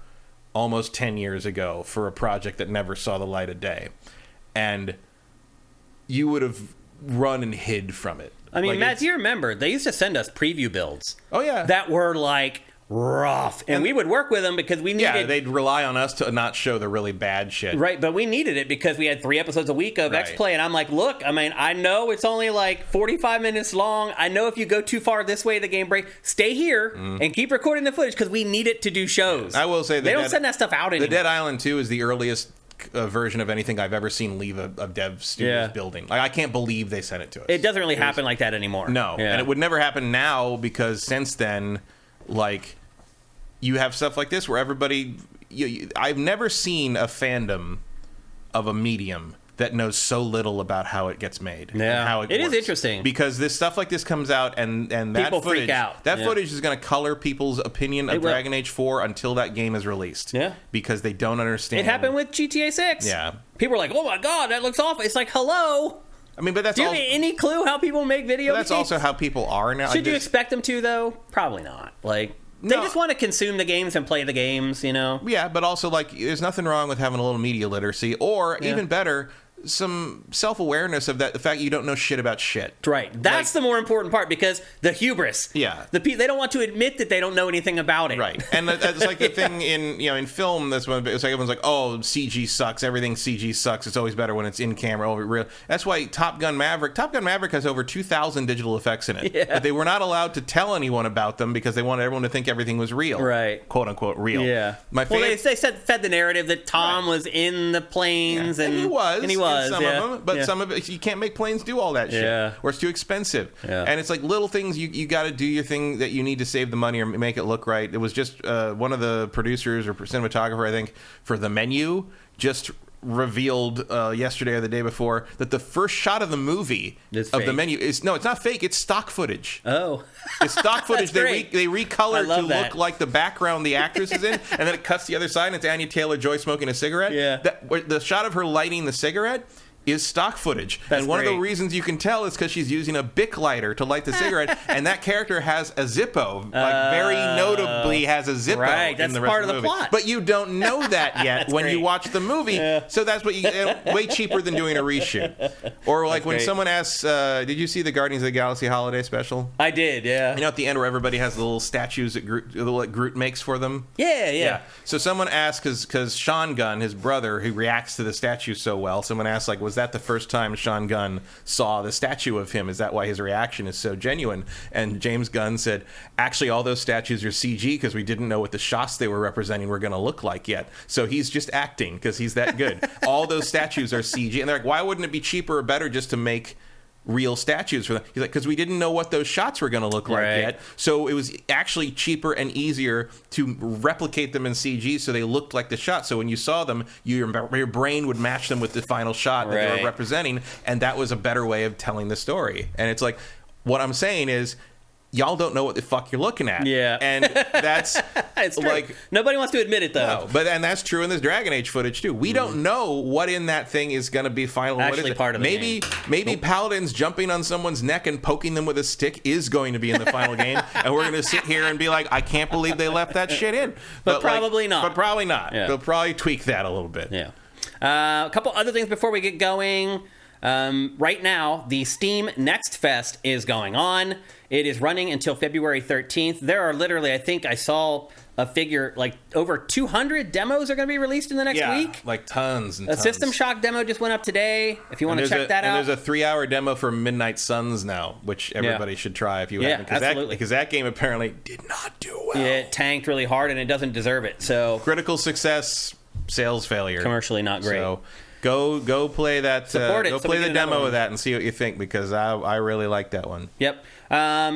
almost 10 years ago for a project that never saw the light of day. And you would have run and hid from it. I mean, Matt, do you remember they used to send us preview builds? Oh yeah, that were like rough, and we would work with them because we needed. Yeah, they'd rely on us to not show the really bad shit. Right, but we needed it because we had 3 episodes a week of X-Play, and I'm like, look, I mean, I know it's only like 45 minutes long. I know if you go too far this way, the game break. Stay here and keep recording the footage because we need it to do shows. I will say they don't send that stuff out anymore. The Dead Island 2 is the earliest version of anything I've ever seen leave a dev studio's building. Like, I can't believe they sent it to us. It doesn't really happen like that anymore. No, and it would never happen now because since then, like, you have stuff like this where everybody... I've never seen a fandom of a medium that knows so little about how it gets made. Yeah, and how it is works. Interesting. Because this stuff like this comes out and that people footage, freak out. That footage is going to color people's opinion of Dragon Age 4 until that game is released. Yeah. Because they don't understand. It happened with GTA 6. Yeah. People are like, oh my God, that looks awful. It's like, hello. I mean, but that's Do you have any clue how people make video games? That's also how people are now. Should you expect them to, though? Probably not. Like... They just want to consume the games and play the games, you know? Yeah, but also, like, there's nothing wrong with having a little media literacy, or even better, some self-awareness of the fact you don't know shit about shit. Right. That's the more important part, because the hubris. Yeah. They don't want to admit that they don't know anything about it. Right. And that's like the thing in film, that's when it's like everyone's like, oh, CG sucks. Everything CG sucks. It's always better when it's in camera. Over real. That's why Top Gun Maverick has over 2,000 digital effects in it. Yeah. But they were not allowed to tell anyone about them because they wanted everyone to think everything was real. Right. Quote unquote real. Yeah. They fed the narrative that Tom was in the planes and he was. And he was. In some of them. But some of it, you can't make planes do all that shit. Yeah. Or it's too expensive. Yeah. And it's like little things you got to do your thing that you need to save the money or make it look right. It was just one of the producers or cinematographer, I think, for The Menu just revealed yesterday or the day before that the first shot of the movie The Menu is it's not fake. It's stock footage. Oh, it's stock footage. they recolored to that. look like the background the actress is in, and then it cuts the other side and it's Anya Taylor-Joy smoking a cigarette. Yeah, the shot of her lighting the cigarette is stock footage. And one of the reasons you can tell is because she's using a Bic lighter to light the cigarette, and that character has a Zippo. Very notably has a Zippo right, that's in the rest part of the movie. plot. But you don't know that yet when you watch the movie, so that's what you way cheaper than doing a reshoot. Or like when someone asks, did you see the Guardians of the Galaxy holiday special? I did, yeah. You know at the end where everybody has the little statues that Groot makes for them? Yeah. So someone asked, because Sean Gunn, his brother, who reacts to the statue so well, someone asked, like, was that the first time Sean Gunn saw the statue of him? Is that why his reaction is so genuine? And James Gunn said, actually, all those statues are CG because we didn't know what the shots they were representing were going to look like yet. So he's just acting because he's that good. All those statues are CG. And they're like, why wouldn't it be cheaper or better just to make real statues for them? He's like, because we didn't know what those shots were going to look like yet. So it was actually cheaper and easier to replicate them in CG so they looked like the shot. So when you saw them, your brain would match them with the final shot that they were representing. And that was a better way of telling the story. And it's like, what I'm saying is, y'all don't know what the fuck you're looking at. Yeah. And that's it's true. Like, nobody wants to admit it, though. No, and that's true in this Dragon Age footage too. We don't know what in that thing is going to be final. Actually, what is it? part of the game. Maybe Paladins jumping on someone's neck and poking them with a stick is going to be in the final game, and we're going to sit here and be like, I can't believe they left that shit in. But probably not. But probably not. Yeah. They'll probably tweak that a little bit. Yeah. A couple other things before we get going. Right now, the Steam Next Fest is going on. It is running until February 13th. There are literally, I think I saw figure, like over 200 demos are going to be released in the next week. Like tons and a tons. System Shock demo just went up today. If you want to check that out. And there's a 3-hour demo for Midnight Suns now, which everybody should try if you haven't. Absolutely. Because that game apparently did not do well. It tanked really hard, and it doesn't deserve it. So critical success, sales failure. Commercially not great. So go play that. Go play the demo of that and see what you think, because I really like that one. Yep.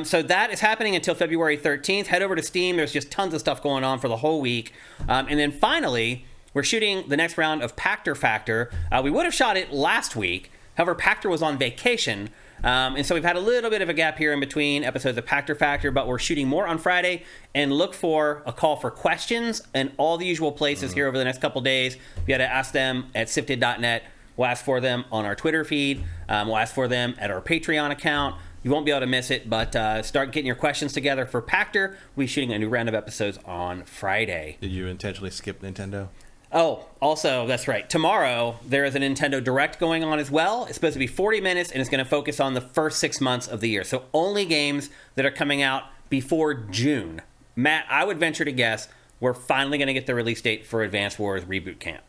So that is happening until February 13th. Head over to Steam. There's just tons of stuff going on for the whole week. And then finally, we're shooting the next round of Pactor Factor. We would have shot it last week. However, Pactor was on vacation. And so we've had a little bit of a gap here in between episodes of Pactor Factor, but we're shooting more on Friday. And look for a call for questions in all the usual places here over the next couple days. If you had to ask them at sifted.net, we'll ask for them on our Twitter feed. We'll ask for them at our Patreon account. You won't be able to miss it, but start getting your questions together for Pactor. We'll be shooting a new round of episodes on Friday. Did you intentionally skip Nintendo? Oh, also, that's right. Tomorrow, there is a Nintendo Direct going on as well. It's supposed to be 40 minutes, and it's going to focus on the first 6 months of the year. So only games that are coming out before June. Matt, I would venture to guess we're finally going to get the release date for Advance Wars Reboot Camp.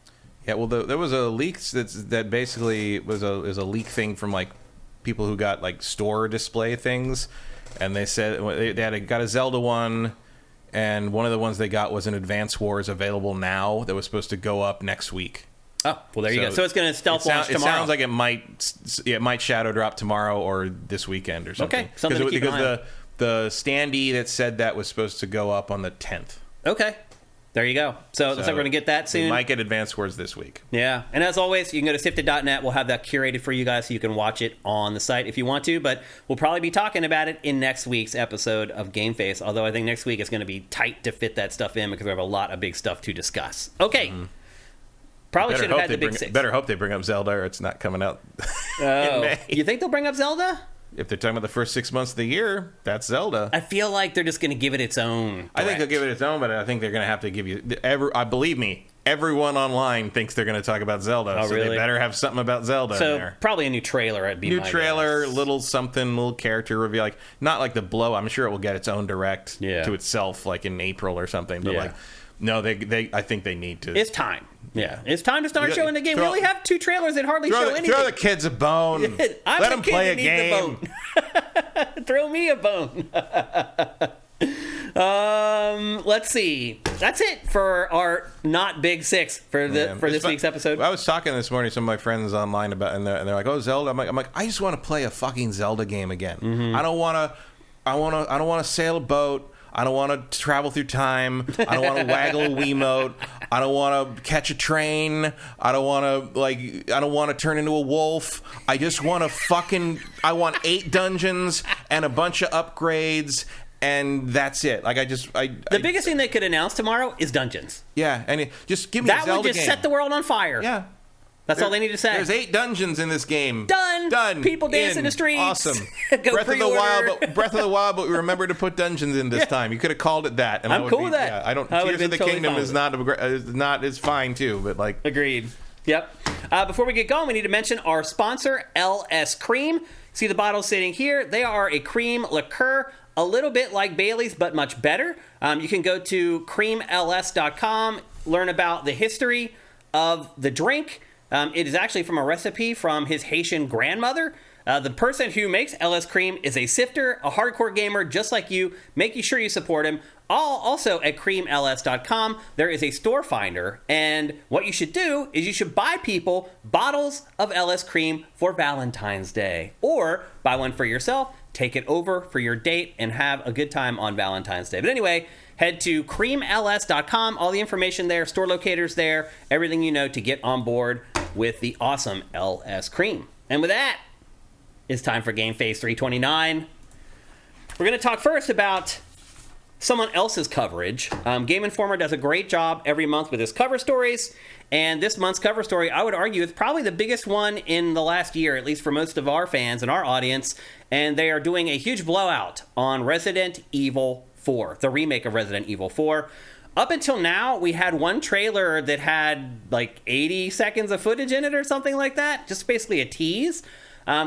Yeah, well, there was a leak that basically was a leak thing from, like, people who got, like, store display things, and they said they got a Zelda one, and one of the ones they got was an Advance Wars available now that was supposed to go up next week. Oh, well, there you go. So it's going to stealth launch tomorrow. It sounds like it might shadow drop tomorrow or this weekend or something. Okay, something to keep an eye on. The standee that said that was supposed to go up on the 10th. Okay. There you go. So looks like we're going to get that soon. We might get Advance Wars this week. Yeah. And as always, you can go to sifted.net. We'll have that curated for you guys so you can watch it on the site if you want to. But we'll probably be talking about it in next week's episode of GameFace. Although I think next week is going to be tight to fit that stuff in because we have a lot of big stuff to discuss. Okay. Mm-hmm. Probably should have had the big six. Better hope they bring up Zelda or it's not coming out in May. You think they'll bring up Zelda? If they're talking about the first 6 months of the year, that's Zelda. I feel like they're just going to give it its own direct. I think they'll give it its own, but I think they're going to have to give you... believe me, everyone online thinks they're going to talk about Zelda. Oh, so really? They better have something about Zelda in there. Probably a new trailer, I'd be New trailer, little something, little character reveal. Like, not like the blow. I'm sure it will get its own direct to itself, like in April or something. But like, no, I think they need to. It's time. Yeah, it's time to start showing the game. We only have 2 trailers that hardly show anything. Throw the kids a bone. Let them play a game. Throw me a bone. Let's see. That's it for our not big 6 for this week's episode. I was talking this morning to some of my friends online about, and they're like, "Oh, Zelda." I'm like, I just want to play a fucking Zelda game again. Mm-hmm. I don't want to sail a boat. I don't want to travel through time. I don't want to waggle a Wiimote. I don't want to catch a train. I don't want to turn into a wolf. I just want I want 8 dungeons and a bunch of upgrades, and that's it. Like, the biggest thing they could announce tomorrow is dungeons. Yeah, and just give me a Zelda game. That would just set the world on fire. Yeah. That's all they need to say. There's 8 dungeons in this game. Done. People dance in the streets. Awesome. Breath of the Wild, but we remember to put dungeons in this time. You could have called it that. And I'm cool with that. Yeah, I don't. Tears of the Kingdom is fine too, but like. Agreed. Yep. Before we get going, we need to mention our sponsor, LS Cream. See the bottles sitting here. They are a cream liqueur, a little bit like Bailey's, but much better. You can go to creamls.com, learn about the history of the drink. It is actually from a recipe from his Haitian grandmother. The person who makes LS Cream is a sifter, a hardcore gamer just like you. Making sure you support him. Also at creamls.com, there is a store finder. And what you should do is you should buy people bottles of LS Cream for Valentine's Day. Or buy one for yourself, take it over for your date, and have a good time on Valentine's Day. But anyway, head to creamls.com. All the information there, store locators there, everything you know to get on board with the awesome LS Cream. And with that, it's time for GameFace 329. We're going to talk first about someone else's coverage. Game Informer does a great job every month with his cover stories. And this month's cover story, I would argue, is probably the biggest one in the last year, at least for most of our fans and our audience. And they are doing a huge blowout on Resident Evil 4, the remake of Resident Evil 4. Up until now, we had one trailer that had like 80 seconds of footage in it or something like that. Just basically a tease.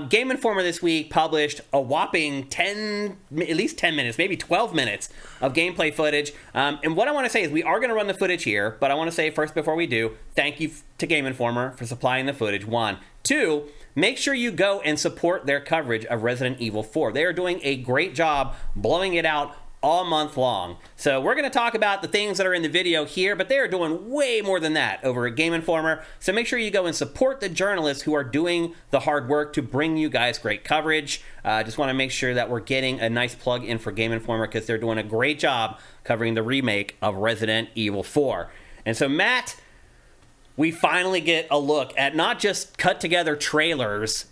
Game Informer this week published a whopping at least 10 minutes, maybe 12 minutes of gameplay footage. And what I want to say is we are going to run the footage here, but I want to say first before we do, thank you to Game Informer for supplying the footage, 1. 2, make sure you go and support their coverage of Resident Evil 4. They are doing a great job blowing it out all month long. So we're going to talk about the things that are in the video here, but they are doing way more than that over at Game Informer. So make sure you go and support the journalists who are doing the hard work to bring you guys great coverage. Just want to make sure that we're getting a nice plug in for Game Informer because they're doing a great job covering the remake of Resident Evil 4. And so, Matt, we finally get a look at not just cut together trailers,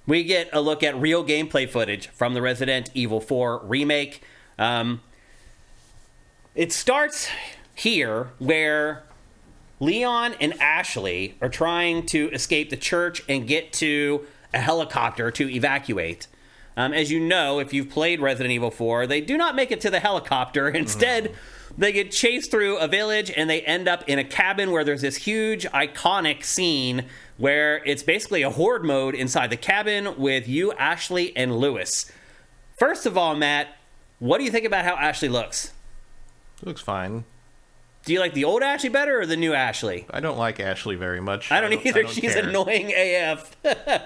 we get a look at real gameplay footage from the Resident Evil 4 remake. It starts here where Leon and Ashley are trying to escape the church and get to a helicopter to evacuate. As you know, if you've played Resident Evil 4, they do not make it to the helicopter. Instead, they get chased through a village and they end up in a cabin where there's this huge, iconic scene where it's basically a horde mode inside the cabin with you, Ashley, and Lewis. First of all, Matt, what do you think about how Ashley looks? It looks fine. Do you like the old Ashley better or the new Ashley? I don't like Ashley very much. I don't either. She's care. Annoying AF.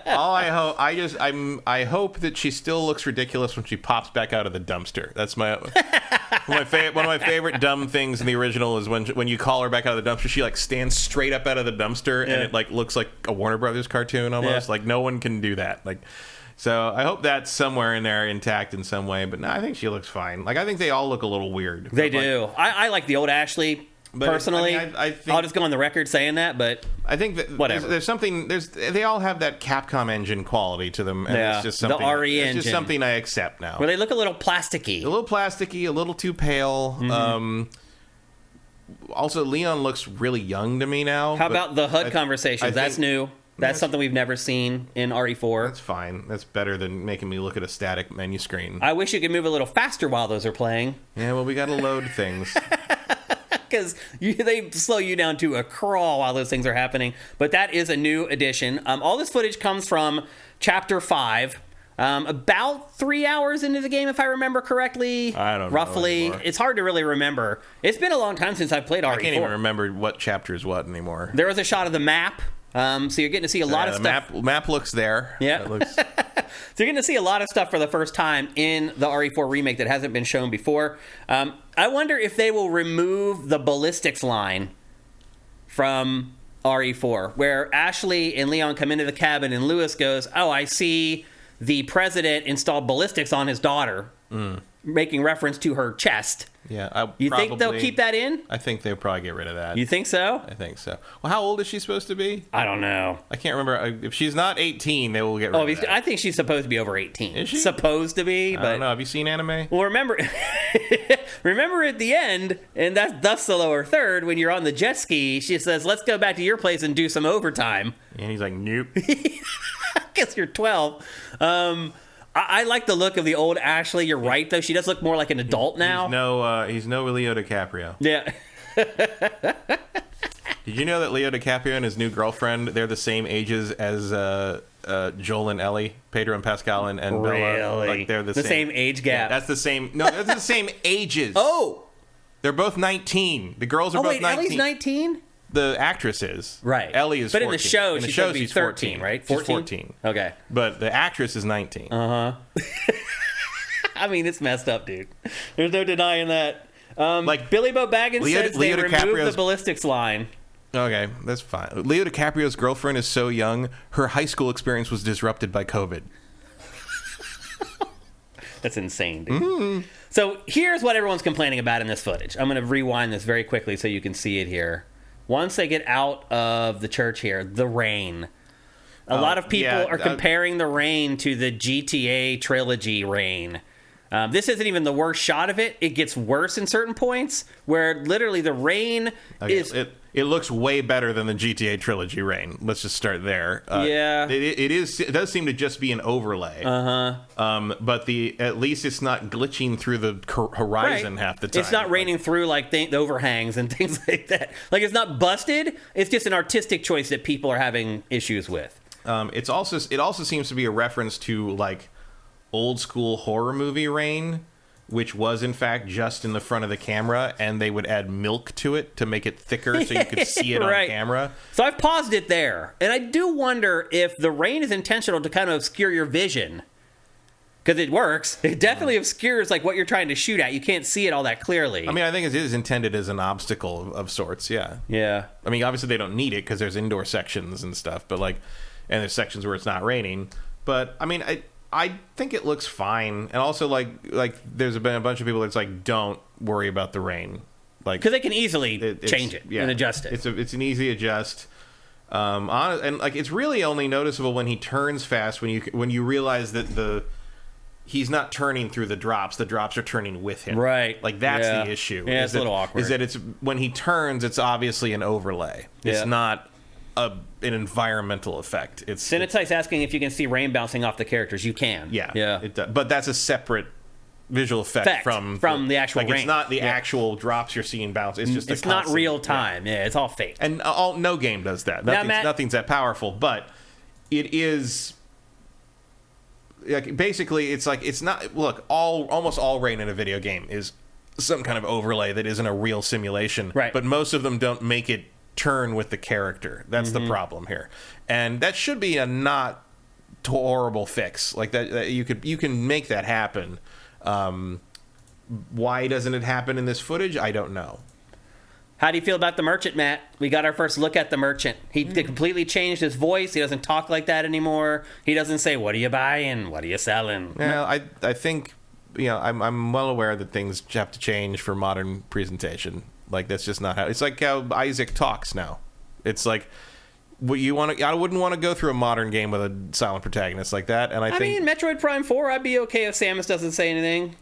I hope that she still looks ridiculous when she pops back out of the dumpster. That's one of my favorite dumb things in the original is when you call her back out of the dumpster, she like stands straight up out of the dumpster and it like looks like a Warner Brothers cartoon almost. Like no one can do that. Like. So I hope that's somewhere in there intact in some way. But no, I think she looks fine. Like I think they all look a little weird. They do. I like the old Ashley personally. I think, I'll just go on the record saying that. But I think that whatever. There's something. They all have that Capcom engine quality to them. And it's just something. The RE engine. It's just something I accept now. Where they look a little plasticky. A little too pale. Mm-hmm. Also, Leon looks really young to me now. How about the HUD conversations? That's new. That's something we've never seen in RE4. That's fine. That's better than making me look at a static menu screen. I wish you could move a little faster while those are playing. Yeah, well, we got to load things. Because they slow you down to a crawl while those things are happening. But that is a new addition. All this footage comes from Chapter 5. About 3 hours into the game, if I remember correctly. I don't know. Roughly. Anymore. It's hard to really remember. It's been a long time since I've played RE4. I can't even remember what chapter is what anymore. There was a shot of the map. So you're getting to see a lot of stuff. Map looks there. Yeah. So you're getting to see a lot of stuff for the first time in the RE4 remake that hasn't been shown before. I wonder if they will remove the ballistics line from RE4, where Ashley and Leon come into the cabin and Lewis goes, "Oh, I see the president installed ballistics on his daughter," making reference to her chest. Yeah, you think they'll keep that in? I think they'll probably get rid of that. You think so? I think so. Well, how old is she supposed to be? I don't know. I can't remember. If she's not 18, they will get rid of that. I think she's supposed to be over 18. Is she? Supposed to be, but... I don't know. Have you seen anime? Well, remember at the end, and that's the lower third, when you're on the jet ski, she says, "Let's go back to your place and do some overtime." And he's like, "Nope." I guess you're 12. I like the look of the old Ashley. You're right, though. She does look more like an adult now. He's no Leo DiCaprio. Yeah. Did you know that Leo DiCaprio and his new girlfriend, they're the same ages as Joel and Ellie, Pedro and Pascal and Bella? Really? Like they're the same age gap. Yeah, that's the same. No, that's the same ages. Oh! They're both 19. The girls are both 19. Ellie's 19? The actress is. Right. Ellie is 14. But in the show, she's 13, right? 14? She's 14. Okay. But the actress is 19. Uh-huh. I mean, it's messed up, dude. There's no denying that. Like Billy Bo Baggins says they removed the ballistics line. Okay, that's fine. Leo DiCaprio's girlfriend is so young, her high school experience was disrupted by COVID. That's insane, dude. Mm-hmm. So here's what everyone's complaining about in this footage. I'm going to rewind this very quickly so you can see it here. Once they get out of the church here, the rain. A lot of people are comparing the rain to the GTA trilogy rain. This isn't even the worst shot of it. It gets worse in certain points where literally the rain is... It looks way better than the GTA trilogy rain. Let's just start there. Yeah. It does seem to just be an overlay. Uh-huh. But at least it's not glitching through the horizon half the time. It's not raining through like the overhangs and things like that. Like it's not busted. It's just an artistic choice that people are having issues with. it also seems to be a reference to like old school horror movie rain, which was in fact just in the front of the camera, and they would add milk to it to make it thicker so you could see it right. on camera. So I've paused it there, and I do wonder if the rain is intentional to kind of obscure your vision. Because it works. It definitely obscures like what you're trying to shoot at. You can't see it all that clearly. I mean, I think it is intended as an obstacle of sorts, yeah. Yeah. I mean, obviously they don't need it because there's indoor sections and stuff, but like, and there's sections where it's not raining. But I mean, I think it looks fine. And also like there's been a bunch of people that's like, don't worry about the rain. Like, because they can easily change it and adjust it. It's an easy adjust. And like, it's really only noticeable when he turns fast, when you realize that he's not turning through the drops are turning with him. Right. Like, that's the issue. Yeah, it's a little awkward. Is that it's when he turns, it's obviously an overlay. It's not an environmental effect. Cinetite's asking if you can see rain bouncing off the characters. You can. Yeah. It does. But that's a separate visual effect from the actual rain. It's not the actual drops you're seeing bounce. It's just it's not real time. Yeah, it's all fake. And no game does that. Nothing's that powerful. But it is. Like, basically, it's not. Look, almost all rain in a video game is some kind of overlay that isn't a real simulation. Right. But most of them don't make it turn with the character. That's the problem here, and that should be a not horrible fix. Like that you can make that happen. Why doesn't it happen in this footage? I don't know. How do you feel about the merchant, Matt? We got our first look at the merchant. He completely changed his voice. He doesn't talk like that anymore. He doesn't say, "What are you buying? What are you selling?" Yeah, I think, I'm well aware that things have to change for modern presentation. Like, that's just not how. It's like how Isaac talks now. It's like, I wouldn't want to go through a modern game with a silent protagonist like that. And I think, mean, Metroid Prime 4, I'd be okay if Samus doesn't say anything.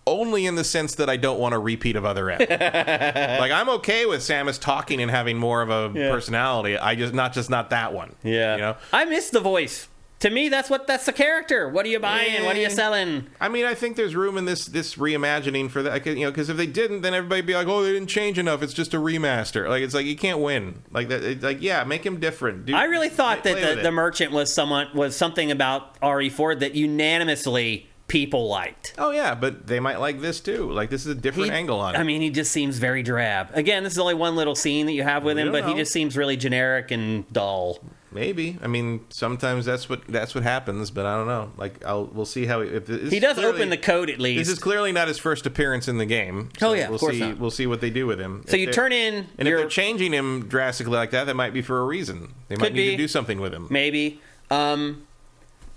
Only in the sense that I don't want a repeat of Other M. Like, I'm okay with Samus talking and having more of a personality. I just not that one. Yeah. I miss the voice. To me, that's the character. What are you buying? What are you selling? I mean, I think there's room in this reimagining for that. Because if they didn't, then everybody'd be like, "Oh, they didn't change enough. It's just a remaster." Like, it's like you can't win. Like that. Make him different. I really thought that the merchant was something about RE4 that unanimously people liked. Oh yeah, but they might like this too. Like, this is a different angle on it. I mean, he just seems very drab. Again, this is only one little scene that you have with him, but he just seems really generic and dull. Maybe. I mean, sometimes that's what happens, but I don't know. Like, we'll see how he does open the code at least. This is clearly not his first appearance in the game. So of course not. We'll see what they do with him. So you turn in, and if they're changing him drastically like that, that might be for a reason. They might need to do something with him. Maybe.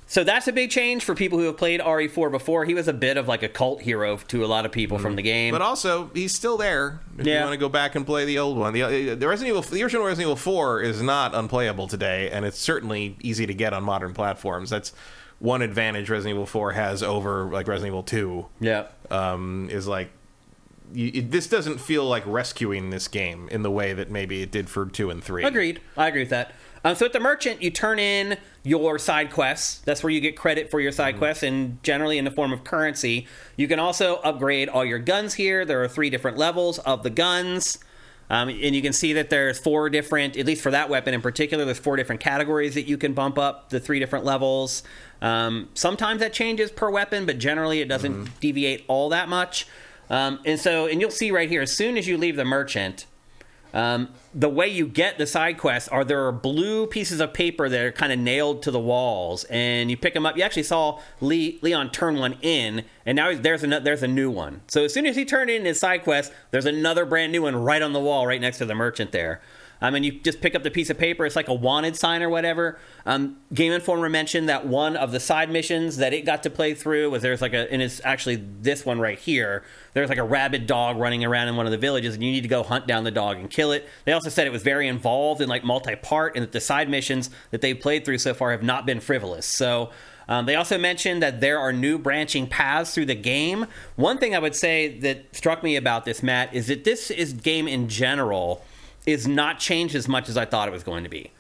So that's a big change for people who have played RE4 before. He was a bit of like a cult hero to a lot of people from the game. But also, he's still there if you want to go back and play the old one. The original Resident Evil 4 is not unplayable today, and it's certainly easy to get on modern platforms. That's one advantage Resident Evil 4 has over like Resident Evil 2. Yeah. Is like, this doesn't feel like rescuing this game in the way that maybe it did for 2 and 3. Agreed. I agree with that. So at the merchant, you turn in your side quests. That's where you get credit for your side quests, and generally in the form of currency. You can also upgrade all your guns here. There are 3 different levels of the guns. And you can see that there's 4 different, at least for that weapon in particular, there's 4 different categories that you can bump up the 3 different levels. Sometimes that changes per weapon, but generally it doesn't deviate all that much. And you'll see right here, as soon as you leave the merchant, the way you get the side quests there are blue pieces of paper that are kind of nailed to the walls, and you pick them up. You actually saw Leon turn one in, and now there's a new one. So as soon as he turned in his side quest, there's another brand new one right on the wall, right next to the merchant there. And you just pick up the piece of paper. It's like a wanted sign or whatever. Game Informer mentioned that one of the side missions that it got to play through was and it's actually this one right here. There's like a rabid dog running around in one of the villages, and you need to go hunt down the dog and kill it. They also said it was very involved in like multi-part, and that the side missions that they've played through so far have not been frivolous. So they also mentioned that there are new branching paths through the game. One thing I would say that struck me about this, Matt, is that this game in general is not changed as much as I thought it was going to be.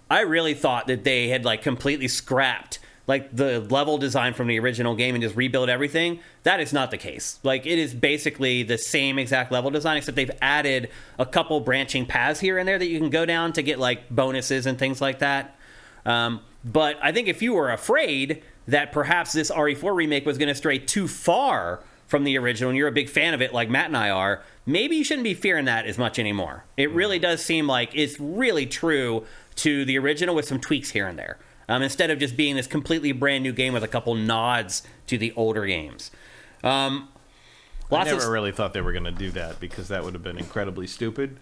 I really thought that they had like completely scrapped like the level design from the original game and just rebuild everything. That is not the case. Like, it is basically the same exact level design, except they've added a couple branching paths here and there that you can go down to get like bonuses and things like that. But I think if you were afraid that perhaps this RE4 remake was going to stray too far from the original, and you're a big fan of it like Matt and I are, maybe you shouldn't be fearing that as much anymore. It really does seem like it's really true to the original with some tweaks here and there. Instead of just being this completely brand new game with a couple nods to the older games. I never really thought they were going to do that because that would have been incredibly stupid.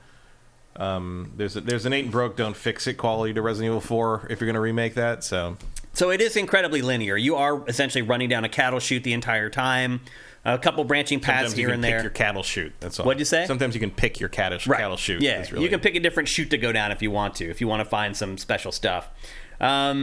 There's an ain't broke, don't fix it quality to Resident Evil 4 if you're going to remake that. So it is incredibly linear. You are essentially running down a cattle chute the entire time. A couple branching paths here and there. Pick your cattle chute. That's all. What'd you say? Sometimes you can pick your cattle chute. Yeah, you can pick a different chute to go down if you want to find some special stuff. A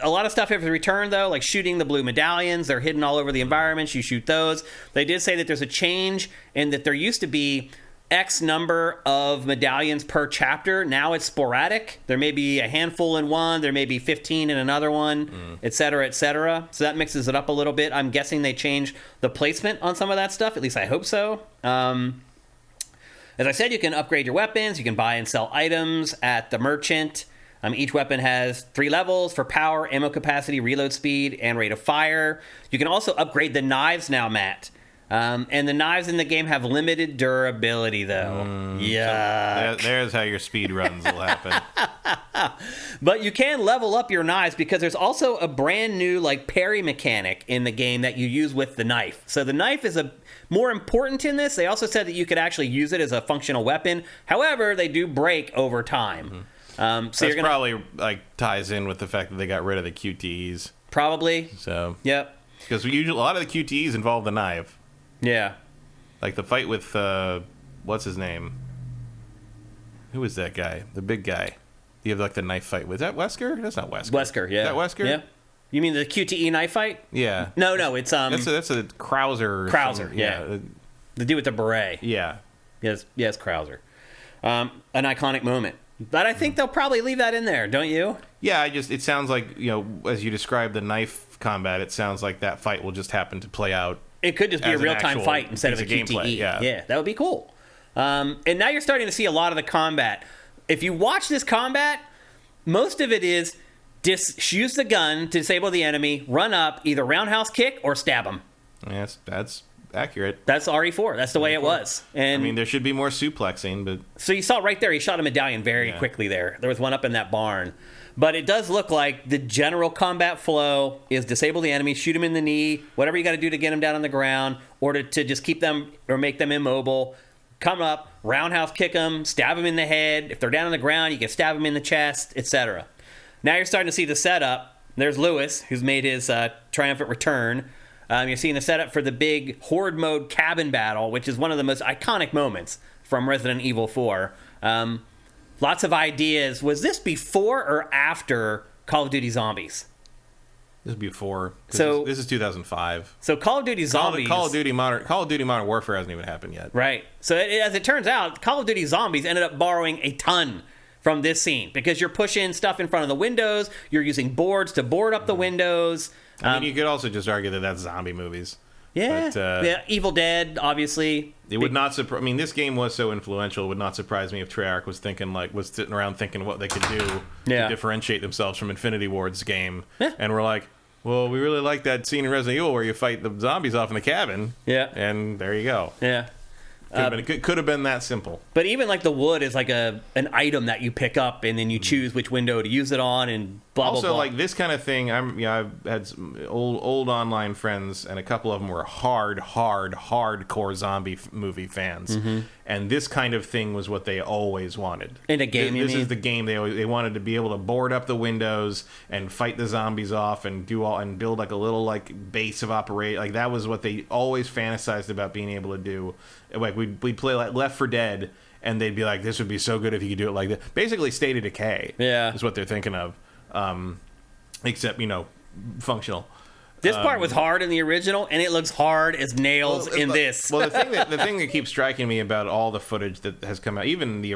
lot of stuff has returned, though, like shooting the blue medallions. They're hidden all over the environments. You shoot those. They did say that there's a change in that there used to be X number of medallions per chapter. Now it's sporadic. There may be a handful in one. There may be 15 in another one, et cetera, et cetera. So that mixes it up a little bit. I'm guessing they changed the placement on some of that stuff. At least I hope so. As I said, you can upgrade your weapons. You can buy and sell items at the merchant. Each weapon has 3 levels for power, ammo capacity, reload speed, and rate of fire. You can also upgrade the knives now, Matt. And the knives in the game have limited durability, though. Yeah. So there's how your speed runs will happen. But you can level up your knives because there's also a brand new parry mechanic in the game that you use with the knife. So the knife is more important in this. They also said that you could actually use it as a functional weapon. However, they do break over time. So that's probably ties in with the fact that they got rid of the QTEs. Probably. So yep. Because a lot of the QTEs involve the knife. Yeah. Like the fight with what's his name? Who is that guy? The big guy. You have the knife fight with. Is that Wesker? That's not Wesker. Wesker, yeah. Is that Wesker? Yeah. You mean the QTE knife fight? Yeah. No, it's That's a Krauser. Krauser, yeah. The dude with the beret. Yeah. Yes, Krauser. An iconic moment. But I think they'll probably leave that in there, don't you? Yeah, it sounds like, as you describe the knife combat, it sounds like that fight will just happen to play out. It could just be a real-time fight instead of a QTE. Gameplay, yeah, that would be cool. And now you're starting to see a lot of the combat. If you watch this combat, most of it is use the gun to disable the enemy, run up, either roundhouse kick or stab him. Yes, that's accurate. That's RE4. That's the way it was. And there should be more suplexing, but so you saw right there, he shot a medallion very quickly there. There was one up in that barn. But it does look like the general combat flow is disable the enemy, shoot him in the knee, whatever you got to do to get him down on the ground, or to just keep them or make them immobile. Come up, roundhouse kick them, stab them in the head. If they're down on the ground, you can stab them in the chest, etc. Now you're starting to see the setup. There's Lewis, who's made his triumphant return. You're seeing the setup for the big Horde mode cabin battle, which is one of the most iconic moments from Resident Evil 4. Lots of ideas. Was this before or after Call of Duty Zombies? This is before. So this is 2005. So Call of Duty Zombies. Call of Duty Modern Warfare hasn't even happened yet. Right. So as it turns out, Call of Duty Zombies ended up borrowing a ton from this scene because you're pushing stuff in front of the windows. You're using boards to board up the windows. You could also just argue that that's zombie movies. Yeah, but, Evil Dead, obviously. It would not surprise. This game was so influential. It would not surprise me if Treyarch was sitting around thinking what they could do to differentiate themselves from Infinity Ward's game. Yeah. And we're like, well, we really like that scene in Resident Evil where you fight the zombies off in the cabin. Yeah. And there you go. Yeah. Could have been that simple. But even the wood is an item that you pick up and then you choose which window to use it on and blah, blah, blah. Also, this kind of thing, I've had some old online friends, and a couple of them were hardcore zombie movie fans. Mm-hmm. And this kind of thing was what they always wanted. In a game, This is the game they wanted to be able to board up the windows and fight the zombies off and build a little base of operation. That was what they always fantasized about being able to do. We'd play Left 4 Dead, and they'd be like, this would be so good if you could do it like that. Basically, State of Decay is what they're thinking of. Except, functional. This part was hard in the original, and it looks hard as nails in this. Well, the thing that keeps striking me about all the footage that has come out, even the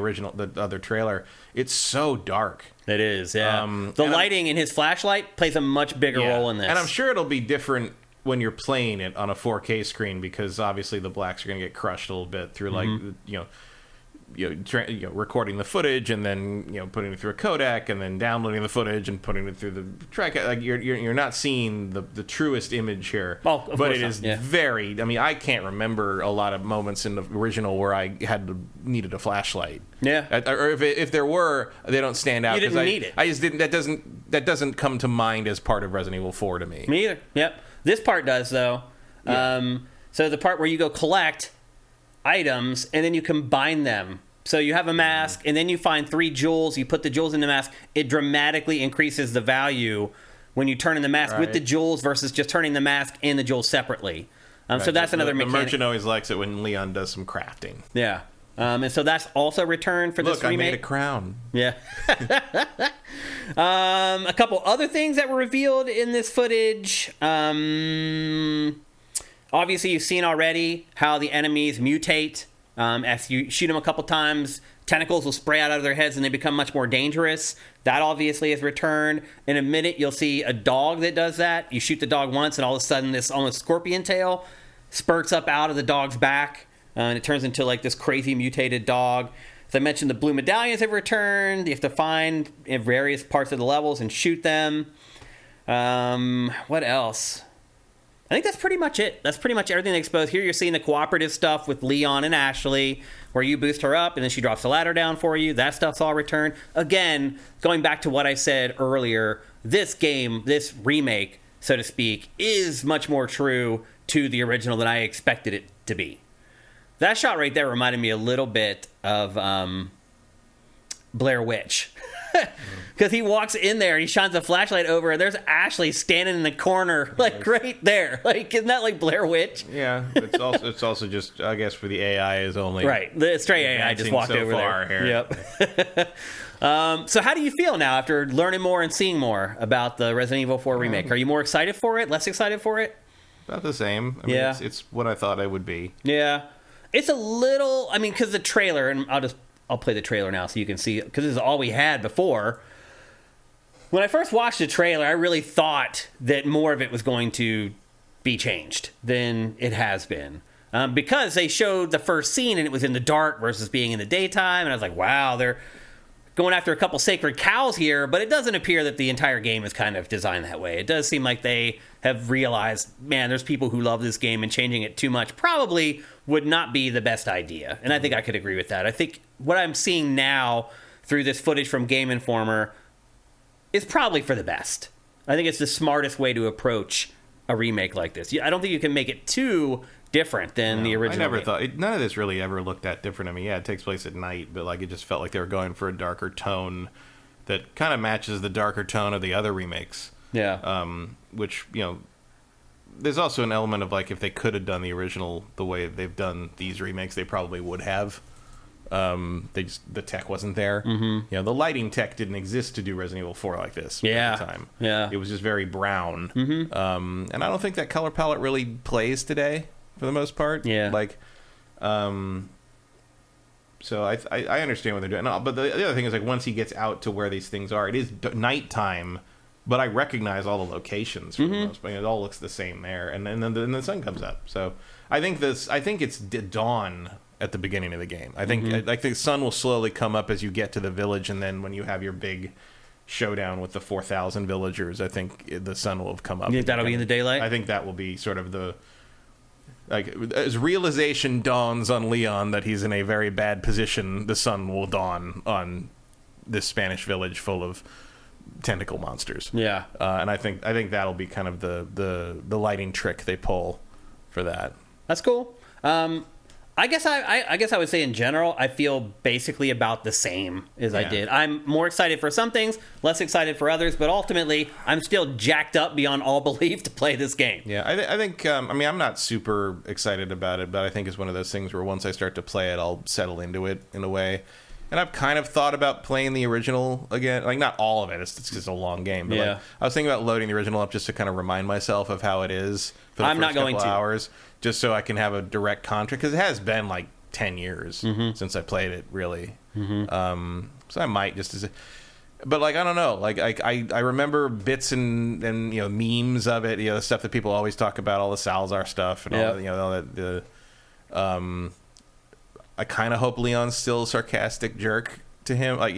other trailer, it's so dark. It is, yeah. The lighting in his flashlight plays a much bigger role in this. And I'm sure it'll be different when you're playing it on a 4K screen, because obviously the blacks are going to get crushed a little bit through recording the footage and then putting it through a codec and then downloading the footage and putting it through the track. Like you're not seeing the truest image here. Well, but it is very. I mean, I can't remember a lot of moments in the original where I needed a flashlight. Yeah. Or if there were, they don't stand out. You didn't need it. I just didn't. That doesn't come to mind as part of Resident Evil 4 to me. Me either. Yep. This part does though. Yeah. So the part where you go collect items and then you combine them. So you have a mask, and then you find 3 jewels. You put the jewels in the mask. It dramatically increases the value when you turn in the mask with the jewels versus just turning the mask and the jewels separately. So that's another mechanic. The merchant always likes it when Leon does some crafting. Yeah. And so that's also returned for this remake. Look, I made a crown. Yeah. A couple other things that were revealed in this footage. Obviously, you've seen already how the enemies mutate. As you shoot them a couple times, tentacles will spray out of their heads and they become much more dangerous. That obviously is returned. In a minute, you'll see a dog that does that. You shoot the dog once and all of a sudden this almost scorpion tail spurts up out of the dog's back. And it turns into like this crazy mutated dog. As I mentioned, the blue medallions have returned. You have to find in various parts of the levels and shoot them. What else? I think that's pretty much it. That's pretty much everything they exposed. Here you're seeing the cooperative stuff with Leon and Ashley, where you boost her up and then she drops the ladder down for you. That stuff's all returned. Again, going back to what I said earlier, this game, this remake, so to speak, is much more true to the original than I expected it to be. That shot right there reminded me a little bit of Blair Witch. Because he walks in there, he shines a flashlight over, and there's Ashley standing in the corner, like right there. Like, isn't that like Blair Witch? Yeah, it's also just, I guess, for the AI is only right. The stray AI just walked over there. Here. Yep. So how do you feel now after learning more and seeing more about the Resident Evil 4 remake? Are you more excited for it? Less excited for it? About the same. I mean, it's what I thought I would be. Yeah, it's a little. I mean, because the trailer, and I'll play the trailer now so you can see, because this is all we had before. When I first watched the trailer, I really thought that more of it was going to be changed than it has been. Because they showed the first scene and it was in the dark versus being in the daytime. And I was like, wow, they're going after a couple sacred cows here. But it doesn't appear that the entire game is kind of designed that way. It does seem like they have realized, man, there's people who love this game, and changing it too much probably would not be the best idea. And I think I could agree with that. I think what I'm seeing now through this footage from Game Informer is probably for the best. I think it's the smartest way to approach a remake like this. I don't think you can make it too different than the original. I never thought none of this really ever looked that different. I mean, yeah, it takes place at night, but like it just felt like they were going for a darker tone that kind of matches the darker tone of the other remakes. Yeah. Which, there's also an element of like if they could have done the original the way they've done these remakes, they probably would have. The tech wasn't there. Mm-hmm. The lighting tech didn't exist to do Resident Evil 4 like this at the time. Yeah. It was just very brown. Mm-hmm. And I don't think that color palette really plays today for the most part. Yeah. Like, so I understand what they're doing. No, but the other thing is like once he gets out to where these things are, it is nighttime, but I recognize all the locations for the most part. It all looks the same there. And then the sun comes up. So I think it's dawn at the beginning of the game. I think the sun will slowly come up as you get to the village, and then when you have your big showdown with the 4,000 villagers, I think the sun will have come up. You think that'll be in the daylight? I think that will be sort of as realization dawns on Leon that he's in a very bad position, the sun will dawn on this Spanish village full of tentacle monsters. Yeah. And I think that'll be kind of the lighting trick they pull for that. That's cool. I guess I would say in general, I feel basically about the same as I did. I'm more excited for some things, less excited for others, but ultimately, I'm still jacked up beyond all belief to play this game. Yeah, I think, I'm not super excited about it, but I think it's one of those things where once I start to play it, I'll settle into it in a way. And I've kind of thought about playing the original again. Like, not all of it. It's just a long game. But like, I was thinking about loading the original up just to kind of remind myself of how it is for the first couple hours. Just so I can have a direct contrast. Because it has been like 10 years since I played it, really. So I might just... But, like, I don't know. Like, I remember bits and memes of it. The stuff that people always talk about, all the Salazar stuff and all that, I kind of hope Leon's still a sarcastic jerk to him. Like,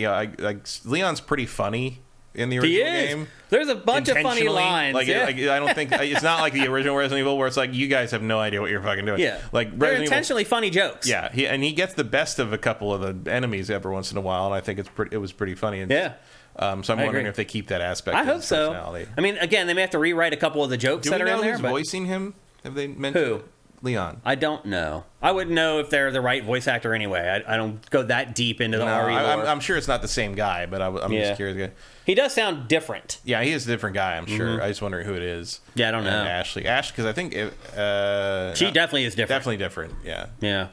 Leon's pretty funny in the original game. There's a bunch of funny lines. Like, I don't think it's not like the original Resident Evil where it's like you guys have no idea what you're fucking doing. Yeah, like they're intentionally funny jokes. Yeah, he gets the best of a couple of the enemies every once in a while, and I think it was pretty funny. And, yeah. So I'm wondering if they keep that aspect. I hope so. I mean, again, they may have to rewrite a couple of the jokes that are in there. Who's voicing him? Have they mentioned who? Leon. I don't know. I wouldn't know if they're the right voice actor anyway. I don't go that deep into the RE lore. I'm sure it's not the same guy, but I'm just curious. He does sound different. Yeah, he is a different guy, I'm sure. I just wondering who it is. Yeah, I don't know. Ashley, because I think she definitely is different. Definitely different. Yeah. Yeah.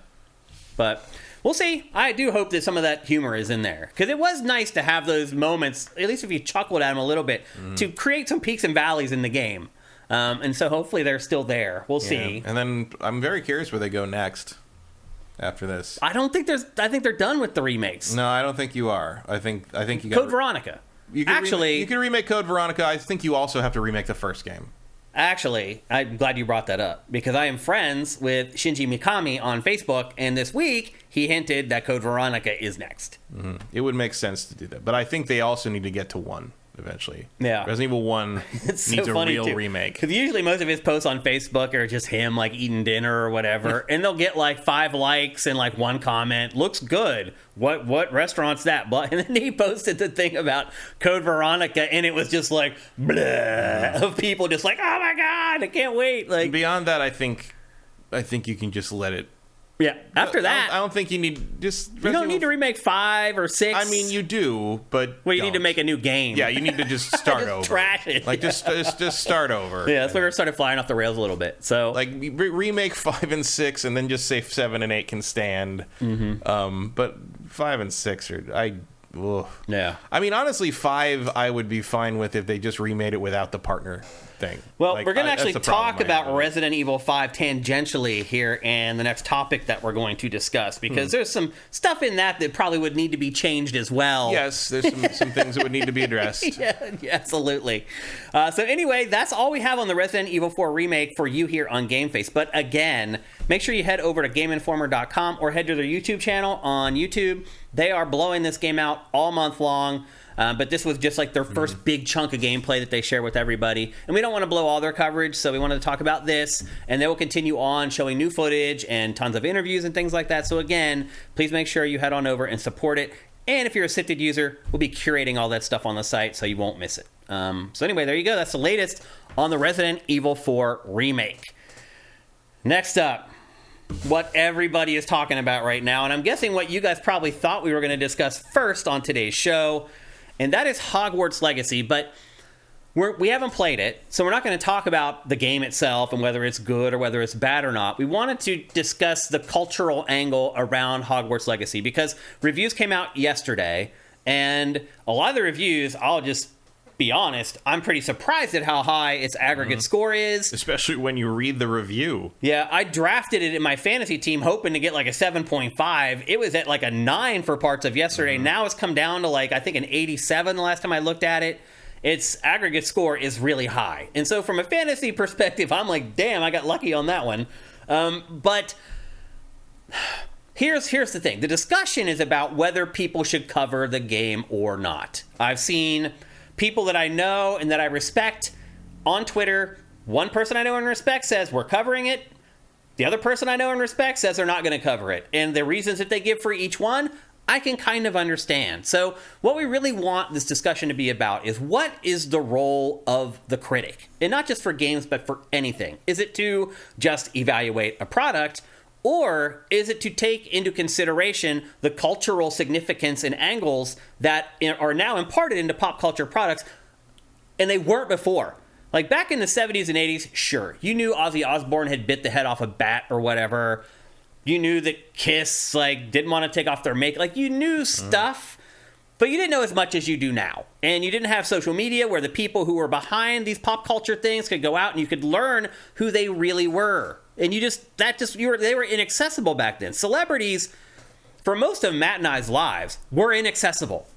But we'll see. I do hope that some of that humor is in there, because it was nice to have those moments, at least if you chuckled at them a little bit, to create some peaks and valleys in the game. And so hopefully they're still there. We'll see. And then I'm very curious where they go next after this. I think they're done with the remakes. No, I don't think you are. I think you got Code Veronica. You can remake Code Veronica. I think you also have to remake the first game. Actually, I'm glad you brought that up, because I am friends with Shinji Mikami on Facebook, and this week he hinted that Code Veronica is next. Mm-hmm. It would make sense to do that, but I think they also need to get to 1 eventually. Yeah. Resident Evil 1 needs a real remake. Because usually most of his posts on Facebook are just him, like, eating dinner or whatever, and they'll get, like, 5 likes and, like, 1 comment. Looks good. What restaurant's that? And then he posted the thing about Code Veronica, and it was just, like, blah, of people just like, oh, my God, I can't wait. Like, beyond that, I think you can just let it. Yeah. After that, I don't think you need you don't need to remake 5 or 6. I mean, you do, but you need to make a new game. Yeah, you need to just start just over. Trash it. Like just start over. Yeah, that's where we started flying off the rails a little bit. So like remake 5 and 6, and then just say 7 and 8 can stand. Mm-hmm. But 5 and 6 are yeah. I mean, honestly, 5 I would be fine with if they just remade it without the partner thing. Well, we're going to actually talk about Resident Evil 5 tangentially here in the next topic that we're going to discuss, because there's some stuff in that probably would need to be changed as well. Yes, there's some things that would need to be addressed. Yeah, absolutely. So anyway, that's all we have on the Resident Evil 4 remake for you here on GameFace. But again, make sure you head over to GameInformer.com or head to their YouTube channel on YouTube. They are blowing this game out all month long. But this was just like their first big chunk of gameplay that they share with everybody. And we don't want to blow all their coverage, so we wanted to talk about this. And they will continue on showing new footage and tons of interviews and things like that. So again, please make sure you head on over and support it. And if you're a Sifted user, we'll be curating all that stuff on the site so you won't miss it. So anyway, there you go. That's the latest on the Resident Evil 4 remake. Next up, what everybody is talking about right now, and I'm guessing what you guys probably thought we were going to discuss first on today's show, and that is Hogwarts Legacy. But we haven't played it, so we're not going to talk about the game itself and whether it's good or whether it's bad or not. We wanted to discuss the cultural angle around Hogwarts Legacy, because reviews came out yesterday, and a lot of the reviews, I'll just be honest, I'm pretty surprised at how high its aggregate score is. Especially when you read the review. Yeah, I drafted it in my fantasy team hoping to get like a 7.5. It was at like a 9 for parts of yesterday. Now it's come down to like, I think, an 87 the last time I looked at it. Its aggregate score is really high. And so from a fantasy perspective, I'm like, damn, I got lucky on that one. But here's the thing. The discussion is about whether people should cover the game or not. I've seen people that I know and that I respect on Twitter. One person I know and respect says we're covering it. The other person I know and respect says they're not going to cover it. And the reasons that they give for each one, I can kind of understand. So what we really want this discussion to be about is, what is the role of the critic? And not just for games, but for anything. Is it to just evaluate a product, or is it to take into consideration the cultural significance and angles that are now imparted into pop culture products, and they weren't before? Like back in the 70s and 80s, sure, you knew Ozzy Osbourne had bit the head off a bat or whatever. You knew that Kiss didn't want to take off their makeup. Like, you knew stuff, but you didn't know as much as you do now. And you didn't have social media where the people who were behind these pop culture things could go out and you could learn who they really were. And they were inaccessible back then. Celebrities, for most of Matt and I's lives, were inaccessible.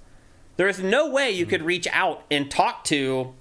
There is no way you could reach out and talk to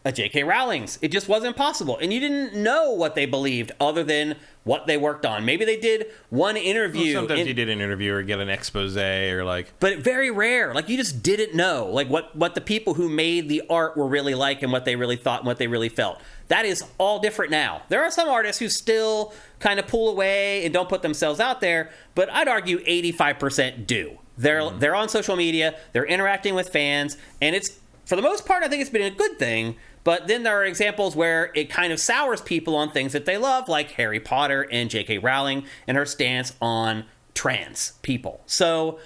a J.K. Rowling's. It just wasn't possible. And you didn't know what they believed other than what they worked on. Maybe they did one interview. Well, sometimes you did an interview or get an expose or like... But very rare. Like, you just didn't know, like, what the people who made the art were really like and what they really thought and what they really felt. That is all different now. There are some artists who still kind of pull away and don't put themselves out there, but I'd argue 85% do. They're on social media, they're interacting with fans, and it's, for the most part, I think it's been a good thing. But then there are examples where it kind of sours people on things that they love, like Harry Potter and J.K. Rowling and her stance on trans people. So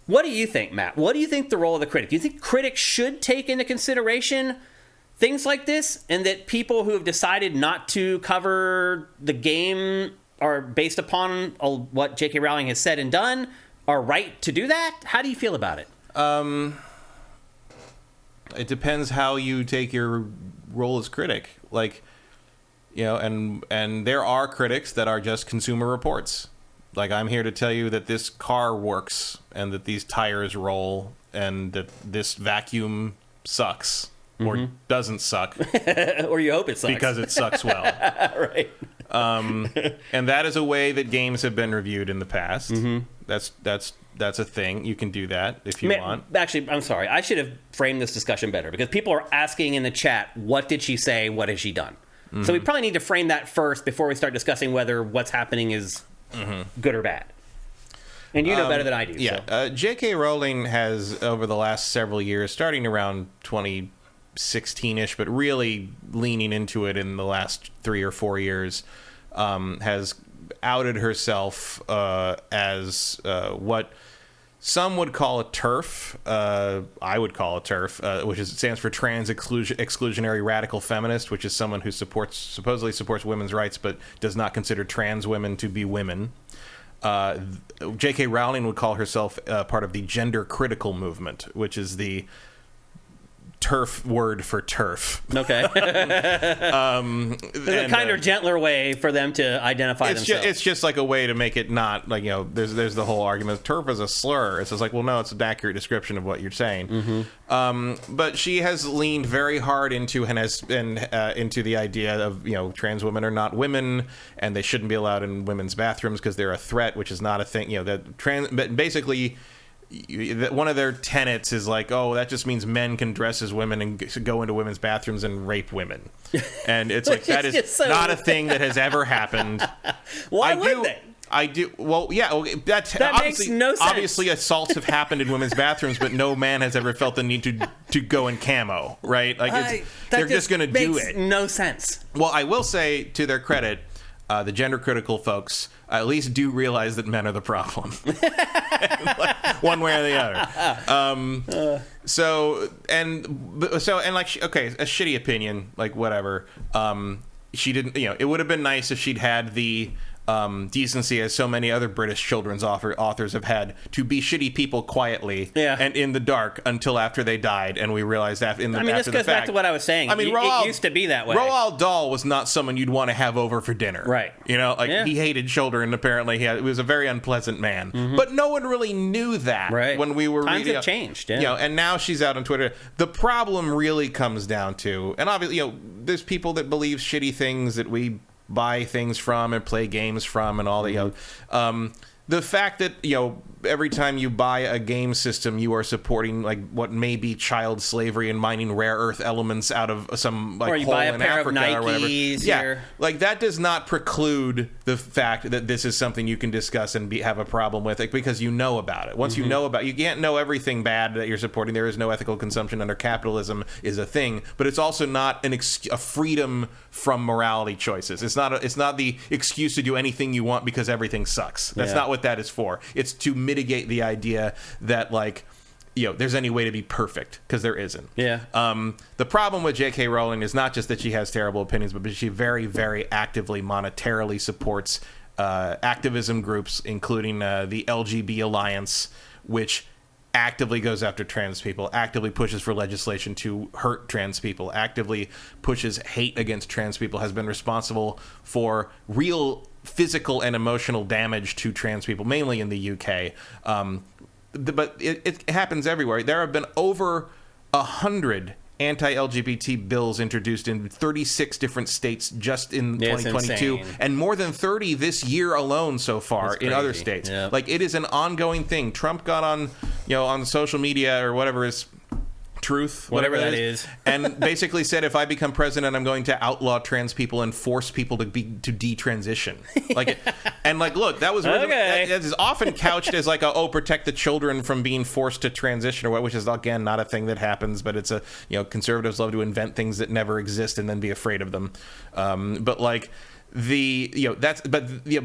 what do you think, Matt? What do you think the role of the critic? Do you think critics should take into consideration things like this, and that people who have decided not to cover the game are based upon what J.K. Rowling has said and done are right to do that? How do you feel about it? It depends how you take your role as critic. Like, you know, and there are critics that are just Consumer Reports. Like, I'm here to tell you that this car works and that these tires roll and that this vacuum sucks or doesn't suck. Or you hope it sucks. Because it sucks well. Right. And that is a way that games have been reviewed in the past. That's a thing. You can do that if you want. Actually, I'm sorry. I should have framed this discussion better, because people are asking in the chat, what did she say? What has she done? So we probably need to frame that first before we start discussing whether what's happening is good or bad. And you know better than I do. Yeah. So. J.K. Rowling has, over the last several years, starting around 2016-ish, but really leaning into it in the last 3 or 4 years, has outed herself as what some would call a TERF. I would call a TERF, which stands for Trans Exclusionary Radical Feminist, which is someone who supposedly supports women's rights but does not consider trans women to be women. J.K. Rowling would call herself part of the gender critical movement, which is the TERF word for turf. Okay. There's a kinder, gentler way for them to identify themselves. It's just like a way to make it not, like, you know, there's the whole argument, turf is a slur. It's just like, well, no, it's an accurate description of what you're saying. But she has leaned very hard into into the idea of, you know, trans women are not women and they shouldn't be allowed in women's bathrooms because they're a threat, which is not a thing. You know, but basically, one of their tenets is like, oh, that just means men can dress as women and go into women's bathrooms and rape women. And it's like, that is not a thing that has ever happened. Why would they? I do. Well, yeah, that makes no sense. Obviously, assaults have happened in women's bathrooms, but no man has ever felt the need to go in camo, right? Like, they're just going to do it. No sense. Well, I will say, to their credit, the gender critical folks at least do realize that men are the problem, one way or the other. So like, okay, a shitty opinion, like, whatever. She didn't, you know, it would have been nice if she'd had the decency, as so many other British children's authors have had, to be shitty people quietly and in the dark until after they died, and we realized that after the fact. This goes back to what I was saying. I mean, it used to be that way. Roald Dahl was not someone you'd want to have over for dinner. Right. You know, like, he hated children, apparently. He was a very unpleasant man. But no one really knew that when we were reading. Times have changed, You know, and now she's out on Twitter. The problem really comes down to, and obviously, you know, there's people that believe shitty things that we buy things from and play games from and all that. You know, the fact that, you know, every time you buy a game system, you are supporting, like, what may be child slavery and mining rare earth elements out of some, like, hole in Africa or whatever. Yeah, like, that does not preclude the fact that this is something you can discuss and have a problem with it, because you know about it. Once you know about it, you can't know everything bad that you're supporting. There is no ethical consumption under capitalism is a thing, but it's also not a freedom from morality choices. It's not the excuse to do anything you want because everything sucks. That's not what that is for. It's to mitigate the idea that, like, you know, there's any way to be perfect, because there isn't. Yeah. The problem with J.K. Rowling is not just that she has terrible opinions, but she very, very actively, monetarily supports activism groups, including the LGB Alliance, which actively goes after trans people, actively pushes for legislation to hurt trans people, actively pushes hate against trans people, has been responsible for real physical and emotional damage to trans people, mainly in the UK. But it happens everywhere. There have been over 100 anti-LGBT bills introduced in 36 different states just in 2022, and more than 30 this year alone so far in other states. Yep. Like, it is an ongoing thing. Trump got on, on social media or whatever is Truth, whatever that is, and basically said, if I become president, I'm going to outlaw trans people and force people to detransition. Look, that was that is often couched as like protect the children from being forced to transition, or what, which is again not a thing that happens, but it's conservatives love to invent things that never exist and then be afraid of them.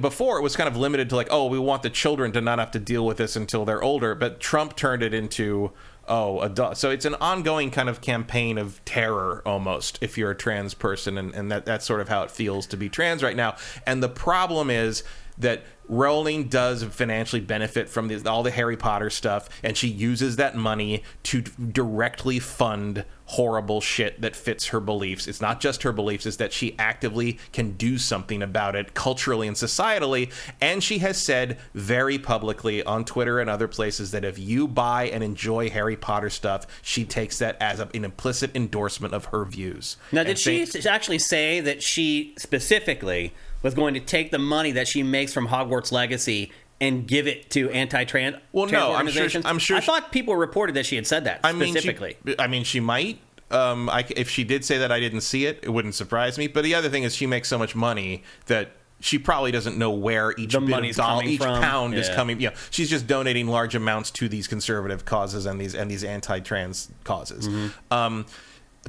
Before it was kind of limited to we want the children to not have to deal with this until they're older, but Trump turned it into adult. So it's an ongoing kind of campaign of terror almost if you're a trans person, and that's sort of how it feels to be trans right now. And the problem is that Rowling does financially benefit from all the Harry Potter stuff, and she uses that money to directly fund horrible shit that fits her beliefs. It's not just her beliefs, it's that she actively can do something about it culturally and societally, and she has said very publicly on Twitter and other places that if you buy and enjoy Harry Potter stuff, she takes that as an implicit endorsement of her views. Now, did she actually say that she specifically was going to take the money that she makes from Hogwarts Legacy and give it to anti-trans organizations? I'm sure. I thought people reported that she had said that specifically. She might. If she did say that, I didn't see it. It wouldn't surprise me. But the other thing is, she makes so much money that she probably doesn't know where each pound is coming. She's just donating large amounts to these conservative causes and these anti-trans causes. Mm-hmm.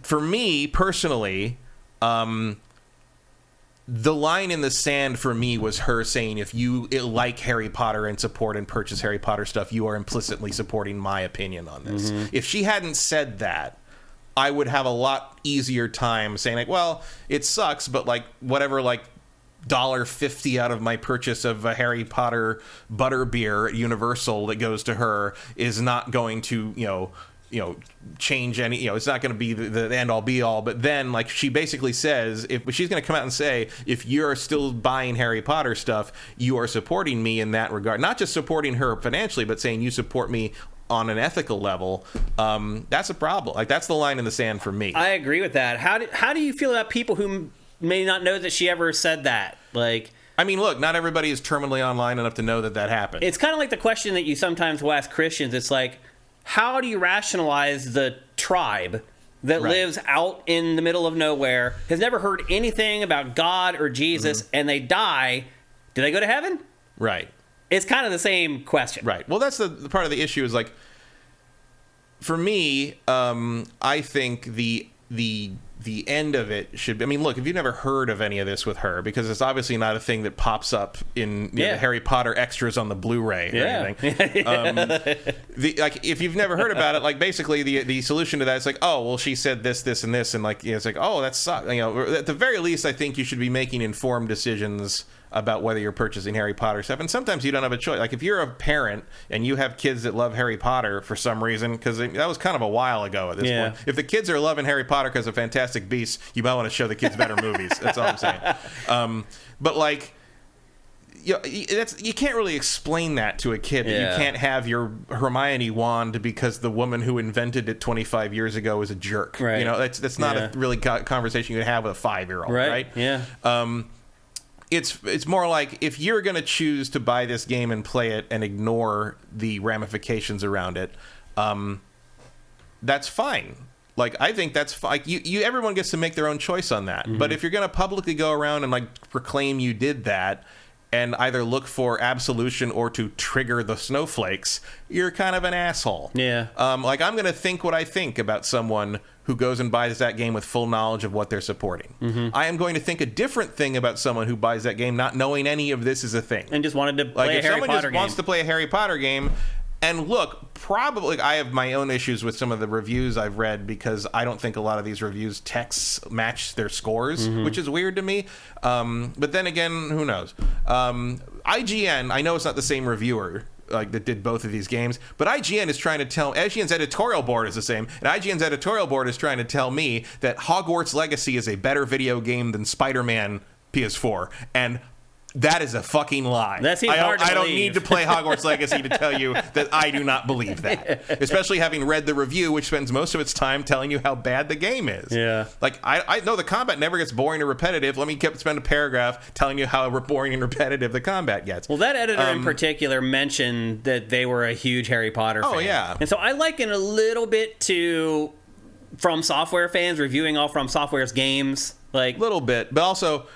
For me personally, the line in the sand for me was her saying, if you like Harry Potter and support and purchase Harry Potter stuff, you are implicitly supporting my opinion on this. Mm-hmm. If she hadn't said that, I would have a lot easier time saying it sucks, but whatever, $1.50 out of my purchase of a Harry Potter butterbeer at Universal that goes to her is not going to, change any, it's not going to be the end all be all. But then she basically says, if she's going to come out and say, if you're still buying Harry Potter stuff, you are supporting me in that regard, not just supporting her financially, but saying you support me on an ethical level, that's a problem. That's the line in the sand for me. I agree with that. How do you feel about people who may not know that she ever said that? Look, not everybody is terminally online enough to know that happened. It's kind of like the question that you sometimes will ask Christians. It's how do you rationalize the tribe that lives out in the middle of nowhere, has never heard anything about God or Jesus, mm-hmm. and they die? Do they go to heaven? Right. It's kind of the same question. Right. Well, that's the part of the issue is for me, I think the end of it should be, look, if you've never heard of any of this with her, because it's obviously not a thing that pops up in the Harry Potter extras on the Blu-ray or anything. If you've never heard about it, basically the solution to that is she said this, and this, and it's that sucks. At the very least, I think you should be making informed decisions about whether you're purchasing Harry Potter stuff. And sometimes you don't have a choice. If you're a parent and you have kids that love Harry Potter for some reason, because that was kind of a while ago at this point. If the kids are loving Harry Potter because of Fantastic Beasts, you might want to show the kids better movies. That's all I'm saying. You can't really explain that to a kid, that you can't have your Hermione wand because the woman who invented it 25 years ago is a jerk. Right. That's not a really conversation you would have with a 5-year-old, right? Yeah. It's more if you're going to choose to buy this game and play it and ignore the ramifications around it, that's fine. I think that's fine. Everyone gets to make their own choice on that. Mm-hmm. But if you're going to publicly go around and proclaim you did that and either look for absolution or to trigger the snowflakes, you're kind of an asshole. Yeah. I'm going to think what I think about someone who goes and buys that game with full knowledge of what they're supporting. Mm-hmm. I am going to think a different thing about someone who buys that game not knowing any of this is a thing. And just wanted to play a Harry Potter game. If someone just wants to play a Harry Potter game, and look, probably I have my own issues with some of the reviews I've read because I don't think a lot of these reviews texts match their scores, mm-hmm. which is weird to me. But then again, who knows? IGN, I know it's not the same reviewer that did both of these games, but IGN's editorial board is the same, and IGN's editorial board is trying to tell me that Hogwarts Legacy is a better video game than Spider-Man PS4, and That is a fucking lie. That seems hard to I don't believe. need to play Hogwarts Legacy to tell you that I do not believe that. Especially having read the review, which spends most of its time telling you how bad the game is. Yeah. Like, I know the combat never gets boring or repetitive. Let me spend a paragraph telling you how boring and repetitive the combat gets. Well, that editor in particular mentioned that they were a huge Harry Potter fan. Oh, yeah. And so I liken a little bit to From Software fans reviewing all From Software's games. Like, A little bit. But also,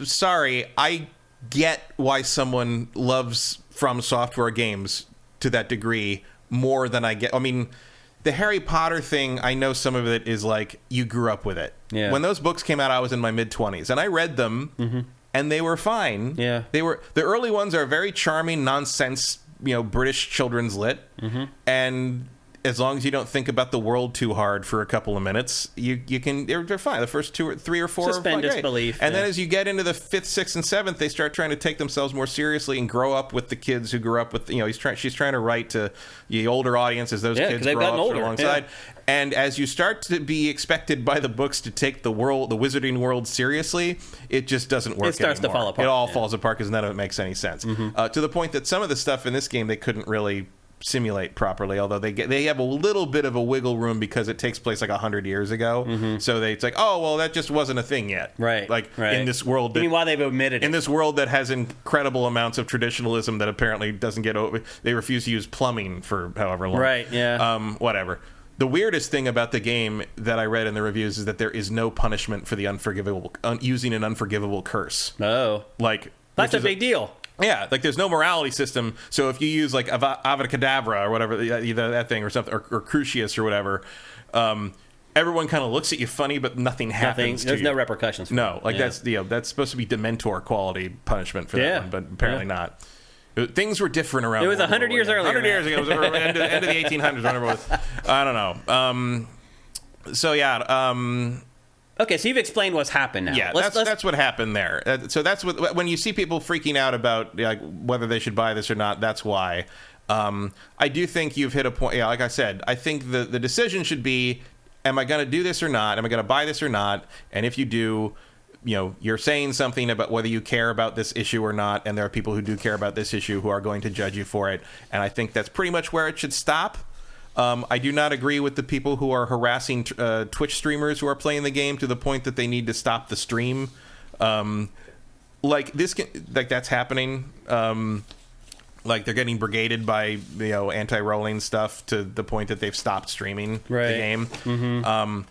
sorry, I get why someone loves From Software games to that degree more than I get. I mean, the Harry Potter thing, I know some of it is like you grew up with it. Yeah. When those books came out, I was in my mid-20s, and I read them, and they were fine. Yeah. The early ones are very charming, nonsense, British children's lit, and as long as you don't think about the world too hard for a couple of minutes, they're fine. The first 2 or 3 or 4 Suspend are great. disbelief. And then as you get into the 5th, 6th, and 7th, they start trying to take themselves more seriously and grow up with the kids who grew up with. She's trying to write to the older audience as those kids 'cause they've grow gotten up older. alongside. Yeah. And as you start to be expected by the books to take the wizarding world seriously, it just doesn't work. It starts to anymore. fall apart. It all falls apart because none of it makes any sense. To the point that some of the stuff in this game they couldn't really simulate properly, although they have a little bit of a wiggle room because it takes place like 100 years ago. So it's like, oh well, that just wasn't a thing yet, Right. in this world you mean why they've omitted it? in this world that has incredible amounts of traditionalism that apparently doesn't get over. They refuse to use plumbing for however long. Right, yeah. Whatever. The weirdest thing about the game that I read in the reviews is that there is no punishment for the unforgivable using an unforgivable curse. Oh. Like, That's a big deal. yeah, like there's no morality system. So if you use like Avada Kedavra or whatever, either that thing or something, or Crucius or whatever, everyone kind of looks at you funny, but nothing happens. There's to no you. repercussions. For No, it. like Yeah. that's supposed to be Dementor quality punishment for that one, but apparently not. Things were different around. It was World 100 War years I. earlier. 100 years ago. It was end of the 1800s. Whatever it was. I don't know. So yeah. Okay, so you've explained what's happened now. Yeah, that's what happened there. So that's what when you see people freaking out about like whether they should buy this or not. That's why. I do think you've hit a point. Yeah, like I said, I think the decision should be: am I going to do this or not? Am I going to buy this or not? And if you do, you're saying something about whether you care about this issue or not. And there are people who do care about this issue who are going to judge you for it. And I think that's pretty much where it should stop. I do not agree with the people who are harassing Twitch streamers who are playing the game to the point that they need to stop the stream. Like that's happening. Like they're getting brigaded by anti-rolling stuff to the point that they've stopped streaming the game.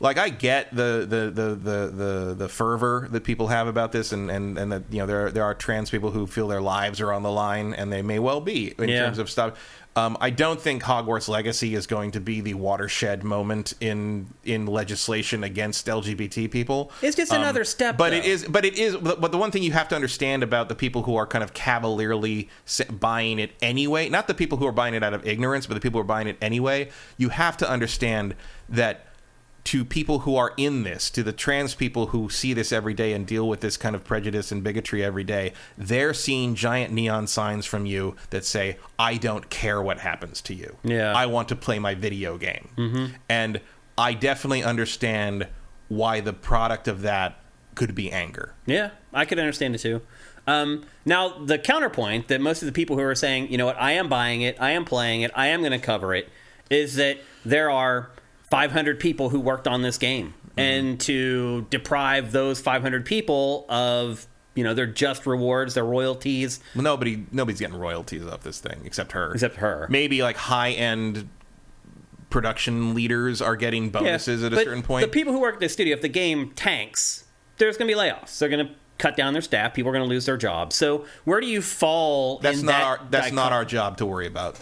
Like I get the fervor that people have about this, and that there are trans people who feel their lives are on the line, and they may well be in terms of stuff. I don't think Hogwarts Legacy is going to be the watershed moment in legislation against LGBT people. It's just another step, but though. it is. But the one thing you have to understand about the people who are kind of cavalierly buying it anyway, not the people who are buying it out of ignorance, but the people who are buying it anyway, you have to understand that. To people who are in this, to the trans people who see this every day and deal with this kind of prejudice and bigotry every day, they're seeing giant neon signs from you that say, I don't care what happens to you. Yeah. I want to play my video game. And I definitely understand why the product of that could be anger. Yeah, I could understand it too. Now, the counterpoint that most of the people who are saying, you know what, I am buying it, I am playing it, I am going to cover it, is that there are 500 people who worked on this game, and to deprive those 500 people of their just rewards, their royalties. Well, nobody's getting royalties off this thing except her. Maybe like high-end production leaders are getting bonuses at a certain point. The people who work at the studio, if the game tanks, there's going to be layoffs. They're going to cut down their staff. People are going to lose their jobs. So where do you fall? That's not our job to worry about.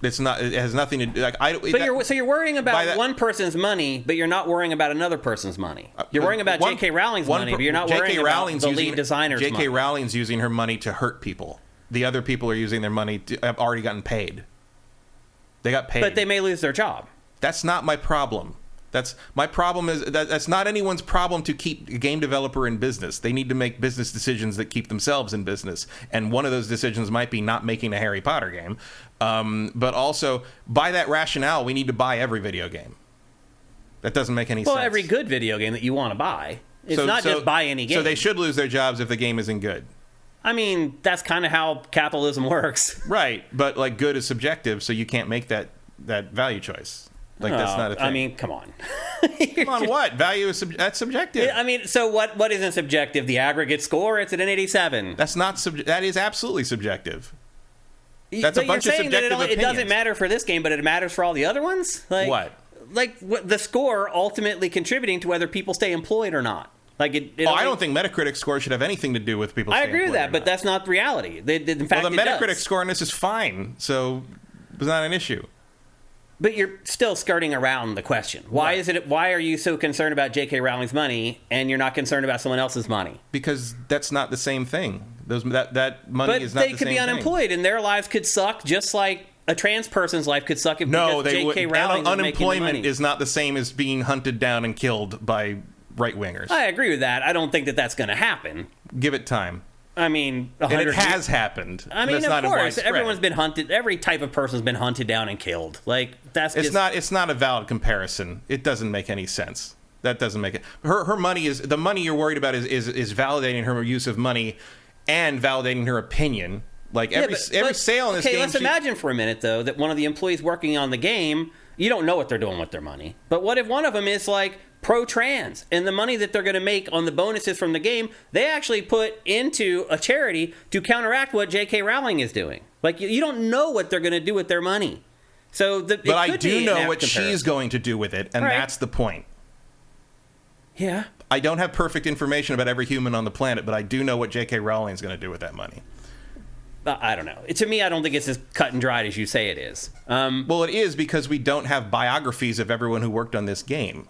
It's not. It has nothing to do. Like you're worrying about one person's money, but you're not worrying about another person's money. You're worrying about J.K. Rowling's money, but you're not worrying about the lead designer's money. J.K. Rowling's using her money to hurt people. The other people are using their money to have already gotten paid. They got paid, but they may lose their job. That's not my problem. That's my problem. That's not anyone's problem to keep a game developer in business. They need to make business decisions that keep themselves in business, and one of those decisions might be not making a Harry Potter game. But also, by that rationale, we need to buy every video game. That doesn't make any sense. Well, every good video game that you want to buy. It's not just buy any game. So they should lose their jobs if the game isn't good. I mean, that's kind of how capitalism works. Right, but like good is subjective, so you can't make that value choice. Like that's not a thing. I mean, come on. Come on, what? Value is that's subjective. I mean, so what isn't subjective? The aggregate score? It's at an 87. That's not that is absolutely subjective. That's but a bunch you're of saying subjective that opinions. it doesn't matter for this game, but it matters for all the other ones? Like, what? Like the score ultimately contributing to whether people stay employed or not. Like I don't think Metacritic score should have anything to do with people. I agree with that, but that's not reality. In fact, the Metacritic score on this is fine, so it's not an issue. But you're still skirting around the question. Why are you so concerned about J.K. Rowling's money and you're not concerned about someone else's money? Because that's not the same thing. That money is not the same thing. But they could be unemployed and their lives could suck just like a trans person's life could suck if J.K. Rowling was making the money. Unemployment is not the same as being hunted down and killed by right-wingers. I agree with that. I don't think that that's going to happen. Give it time. I mean, and it has happened. I mean, of course, everyone's been hunted. Every type of person's been hunted down and killed. Like that's it's not a valid comparison. It doesn't make any sense. That doesn't make it. Her money is the money you're worried about is validating her use of money and validating her opinion. Like every sale in this game. Okay, let's imagine for a minute though that one of the employees working on the game, you don't know what they're doing with their money. But what if one of them is like pro-trans, and the money that they're going to make on the bonuses from the game, they actually put into a charity to counteract what J.K. Rowling is doing. Like, you don't know what they're going to do with their money. But I do know what she's going to do with it, and that's the point. Yeah. I don't have perfect information about every human on the planet, but I do know what J.K. Rowling is going to do with that money. I don't know. To me, I don't think it's as cut and dried as you say it is. Well, it is because we don't have biographies of everyone who worked on this game.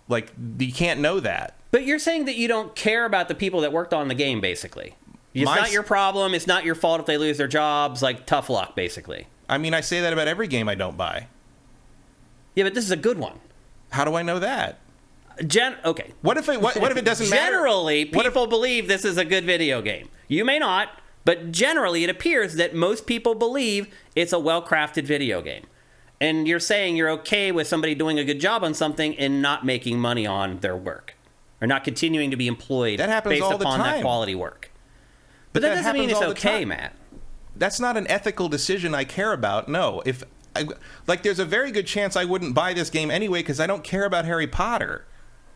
Like, you can't know that. But you're saying that you don't care about the people that worked on the game, basically. It's not your problem. It's not your fault if they lose their jobs. Like, tough luck, basically. I mean, I say that about every game I don't buy. Yeah, but this is a good one. How do I know that? Okay. What if it doesn't matter? Generally, people believe this is a good video game. You may not, but generally it appears that most people believe it's a well-crafted video game. And you're saying you're okay with somebody doing a good job on something and not making money on their work, or not continuing to be employed based upon that quality work. But that doesn't mean it's okay, Matt. That's not an ethical decision I care about. No, there's a very good chance I wouldn't buy this game anyway because I don't care about Harry Potter.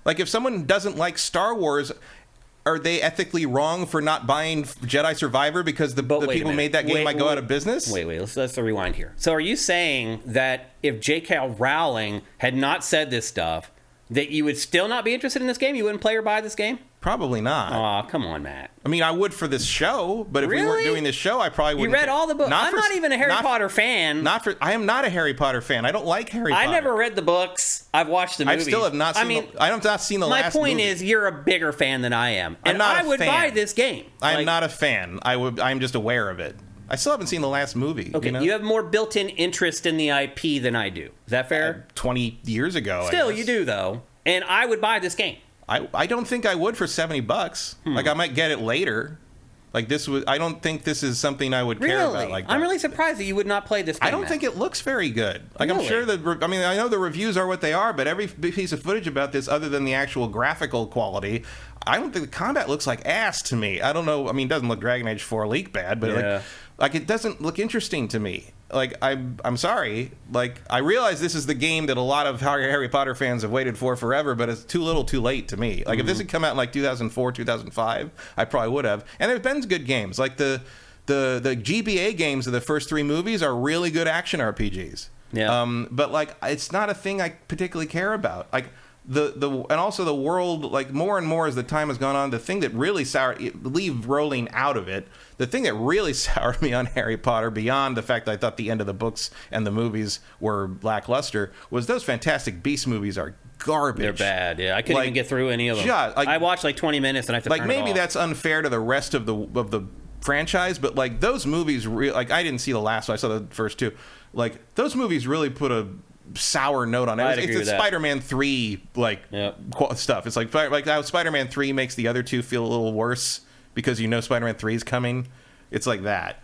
Like, if someone doesn't like Star Wars, are they ethically wrong for not buying Jedi Survivor because the people who made that game might go out of business? Wait, let's rewind here. So are you saying that if J.K. Rowling had not said this stuff, that you would still not be interested in this game? You wouldn't play or buy this game? Probably not. Aw, come on, Matt. I mean, I would for this show, but if we weren't doing this show, I probably wouldn't. You read all the books. I'm not even a Harry Potter fan. I am not a Harry Potter fan. I don't like Harry Potter. I never read the books. I've watched the movies. I still have not seen I have not seen the last movie. My point is, you're a bigger fan than I am. And I would buy this game. I'm not a fan. I'm just aware of it. I still haven't seen the last movie. Okay, you have more built-in interest in the IP than I do. Is that fair? 20 years ago, Still, you do, though. And I would buy this game. I don't think I would for $70. Like, I might get it later. Like, I don't think this is something I would care about like that. I'm really surprised that you would not play this game. I don't think it looks very good. Like, really? I'm sure I know the reviews are what they are, but every piece of footage about this, other than the actual graphical quality, I don't think the combat looks like ass to me. I don't know. I mean, it doesn't look Dragon Age 4 Elite bad, but like it doesn't look interesting to me. Like, I'm sorry. Like, I realize this is the game that a lot of Harry Potter fans have waited for forever, but it's too little too late to me. Like, if this had come out in like 2004, 2005, I probably would have. And there's been good games. Like, the GBA games of the first 3 movies are really good action RPGs. Yeah. But, like, it's not a thing I particularly care about. Like, and also the world, like, more and more as the time has gone on, the thing that really leave Rowling out of it, the thing that really soured me on Harry Potter, beyond the fact that I thought the end of the books and the movies were lackluster, was those Fantastic Beasts movies are garbage. They're bad. Yeah, I couldn't even get through any of them. I watched like 20 minutes and I have to turn it off. Maybe that's unfair to the rest of the franchise, but like those movies, like, I didn't see the last one. I saw the first 2. Like, those movies really put a sour note on it. It's Spider-Man 3 stuff. It's like how Spider-Man 3 makes the other 2 feel a little worse because Spider-Man 3 is coming. It's like that.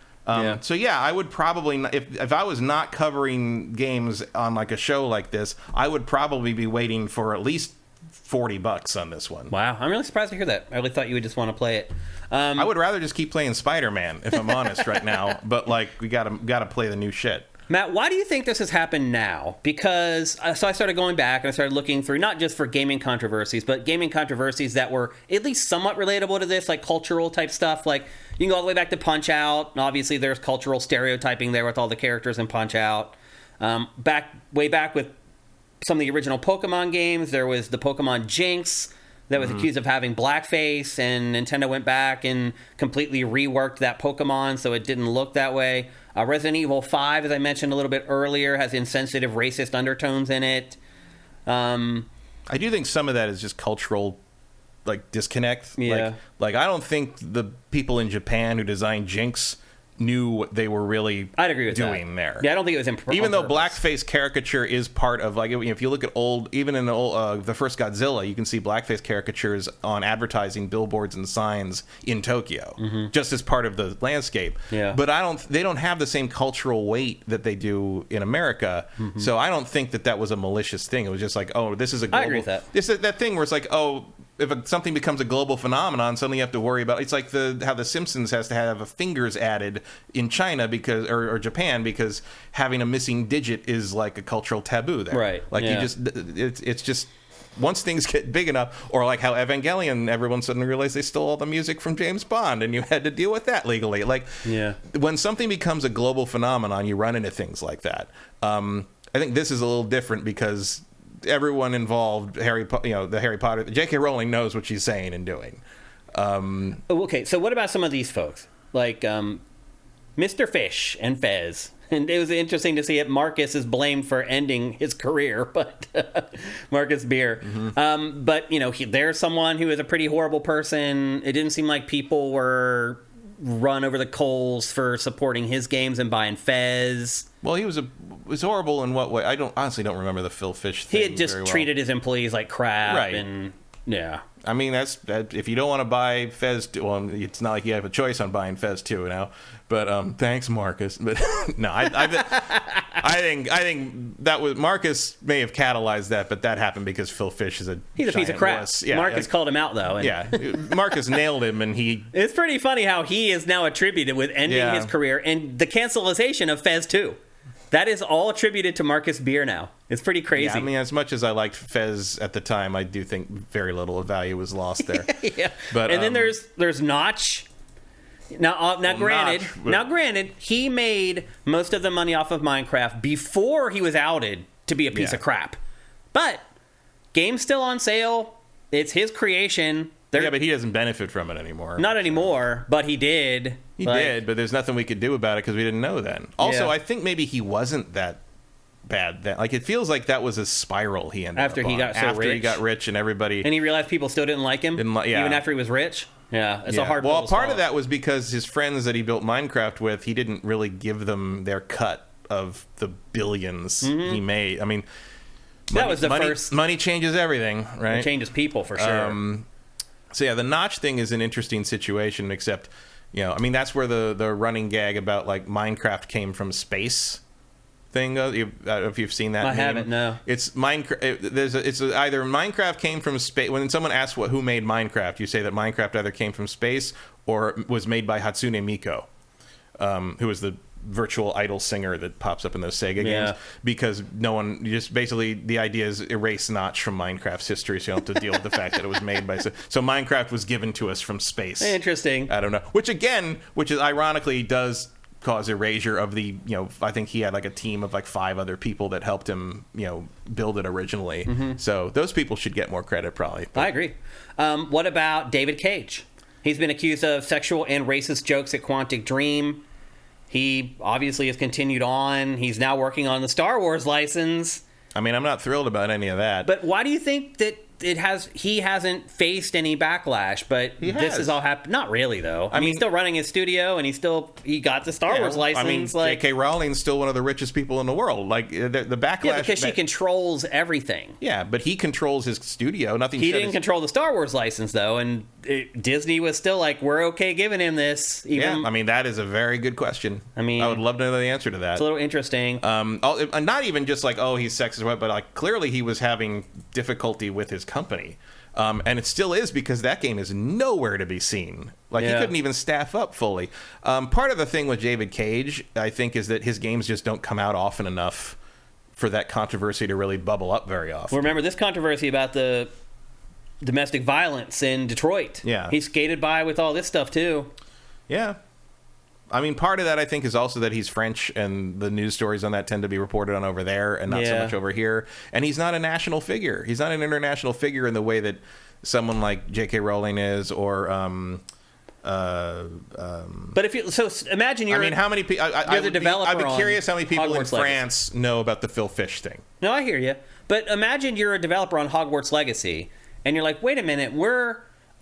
So yeah, I would probably, if I was not covering games on like a show like this, I would probably be waiting for at least $40 on this one. Wow, I'm really surprised to hear that. I really thought you would just want to play it. I would rather just keep playing Spider-Man, if I'm honest, right now. But like, we gotta play the new shit. Matt, why do you think this has happened now? Because, so I started going back and I started looking through, not just for gaming controversies, but gaming controversies that were at least somewhat relatable to this, like cultural type stuff. Like, you can go all the way back to Punch-Out! And obviously, there's cultural stereotyping there with all the characters in Punch-Out! Way back with some of the original Pokemon games, there was the Pokemon Jinx that was accused of having blackface, and Nintendo went back and completely reworked that Pokemon so it didn't look that way. Resident Evil 5, as I mentioned a little bit earlier, has insensitive racist undertones in it. I do think some of that is just cultural, like, disconnect. Yeah. Like I don't think the people in Japan who designed Jinx knew what they were really I'd agree with doing there. Yeah, I don't think it was even though purpose. blackface caricature is part of, like, if you look at the first Godzilla, you can see blackface caricatures on advertising billboards and signs in Tokyo, just as part of the landscape. Yeah. But they don't have the same cultural weight that they do in America. So I don't think that was a malicious thing. It was just like, oh, this is a global, I agree with that. It's that thing where it's like, oh, if something becomes a global phenomenon, suddenly you have to worry about. It's like how the Simpsons has to have fingers added in China or Japan because having a missing digit is like a cultural taboo there. Right. Like it's just once things get big enough, or like how Evangelion, everyone suddenly realized they stole all the music from James Bond, and you had to deal with that legally. Like, when something becomes a global phenomenon, you run into things like that. I think this is a little different because everyone involved, the Harry Potter, J.K. Rowling knows what she's saying and doing. Okay, so what about some of these folks? Like Mr. Fish and Fez. And it was interesting to see it. Marcus is blamed for ending his career, but Marcus Beer. But, there's someone who is a pretty horrible person. It didn't seem like people were run over the coals for supporting his games and buying Fez. Well, he was horrible in what way? I honestly don't remember the Phil Fish thing. He had just treated his employees like crap. Right. And yeah. I mean, if you don't want to buy Fez, well, it's not like you have a choice on buying Fez 2 now. But thanks, Marcus. But no, I think that was Marcus may have catalyzed that, but that happened because Phil Fish is he's a piece of crap. Yeah, Marcus called him out though. And Marcus nailed him, and he. It's pretty funny how he is now attributed with ending his career and the cancelization of Fez 2. That is all attributed to Marcus Beer now. It's pretty crazy. Yeah, I mean, as much as I liked Fez at the time, I do think very little of value was lost there. Yeah. But and then there's Notch. Now, granted, he made most of the money off of Minecraft before he was outed to be a piece of crap. But game's still on sale. It's his creation. But he doesn't benefit from it anymore. Not anymore, but he did. He did, but there's nothing we could do about it because we didn't know then. Also, I think maybe he wasn't that bad then. Like, it feels like that was a spiral he ended after up he on. got so rich. After he got rich and everybody... And he realized people still didn't like him? Even after he was rich? Yeah, it's a hard pill to part swallow. of that was because his friends that he built Minecraft with, he didn't really give them their cut of the billions he made. I mean... That was the first... Money changes everything, right? It changes people, for sure. So yeah, the Notch thing is an interesting situation, except, I mean, that's where the running gag about, like, Minecraft came from space thing goes. I don't know if you've seen that. I haven't, no. It's Minecraft. It's either Minecraft came from space. When someone asks who made Minecraft, you say that Minecraft either came from space or was made by Hatsune Miku, who was the virtual idol singer that pops up in those Sega games, because basically the idea is erase Notch from Minecraft's history, so you don't have to deal with the fact that it was made by... So Minecraft was given to us from space. Interesting. I don't know. Which is ironically does cause erasure of the, I think he had like a team of like 5 other people that helped him, build it originally. So those people should get more credit probably. I agree. What about David Cage? He's been accused of sexual and racist jokes at Quantic Dream. He obviously has continued on. He's now working on the Star Wars license. I mean, I'm not thrilled about any of that. But why do you think that he hasn't faced any backlash? But this has all happened. Not really, though. I mean, he's still running his studio, and he got the Star Wars license. I mean, J.K. Rowling's still one of the richest people in the world. Like, the backlash... Yeah, because she controls everything. Yeah, but he controls his studio. He didn't control the Star Wars license, though, and Disney was still like, we're okay giving him this. Even, I mean, that is a very good question. I mean, I would love to know the answer to that. It's a little interesting. Not even just like, oh, he's sexist, but like clearly he was having difficulty with his company. And it still is, because that game is nowhere to be seen. Like, he couldn't even staff up fully. Part of the thing with David Cage, I think, is that his games just don't come out often enough for that controversy to really bubble up very often. Well, remember this controversy about the domestic violence in Detroit. Yeah. He skated by with all this stuff, too. Yeah. I mean, part of that, I think, is also that he's French, and the news stories on that tend to be reported on over there and not so much over here. And he's not a national figure. He's not an international figure in the way that someone like J.K. Rowling is, or... but if you... So imagine you're... I mean, how many people... You're the developer. I'd be curious how many people Hogwarts in France know about the Phil Fish thing. No, I hear you. But imagine you're a developer on Hogwarts Legacy, and you're like, wait a minute,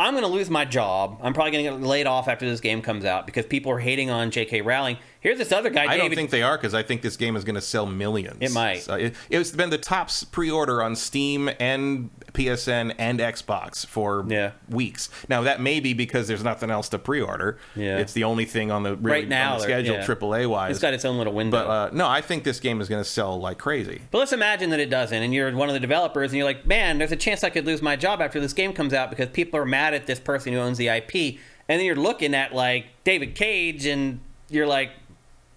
I'm going to lose my job. I'm probably going to get laid off after this game comes out because people are hating on J.K. Rowling. Here's this other guy, I don't think they are, because I think this game is going to sell millions. It might. So it's been the top pre-order on Steam and PSN and Xbox for weeks. Now, that may be because there's nothing else to pre-order. Yeah. It's the only thing on the right now on the schedule, AAA-wise. It's got its own little window. But no, I think this game is going to sell like crazy. But let's imagine that it doesn't, and you're one of the developers, and you're like, man, there's a chance I could lose my job after this game comes out because people are mad at this person who owns the IP. And then you're looking at, like, David Cage, and you're like,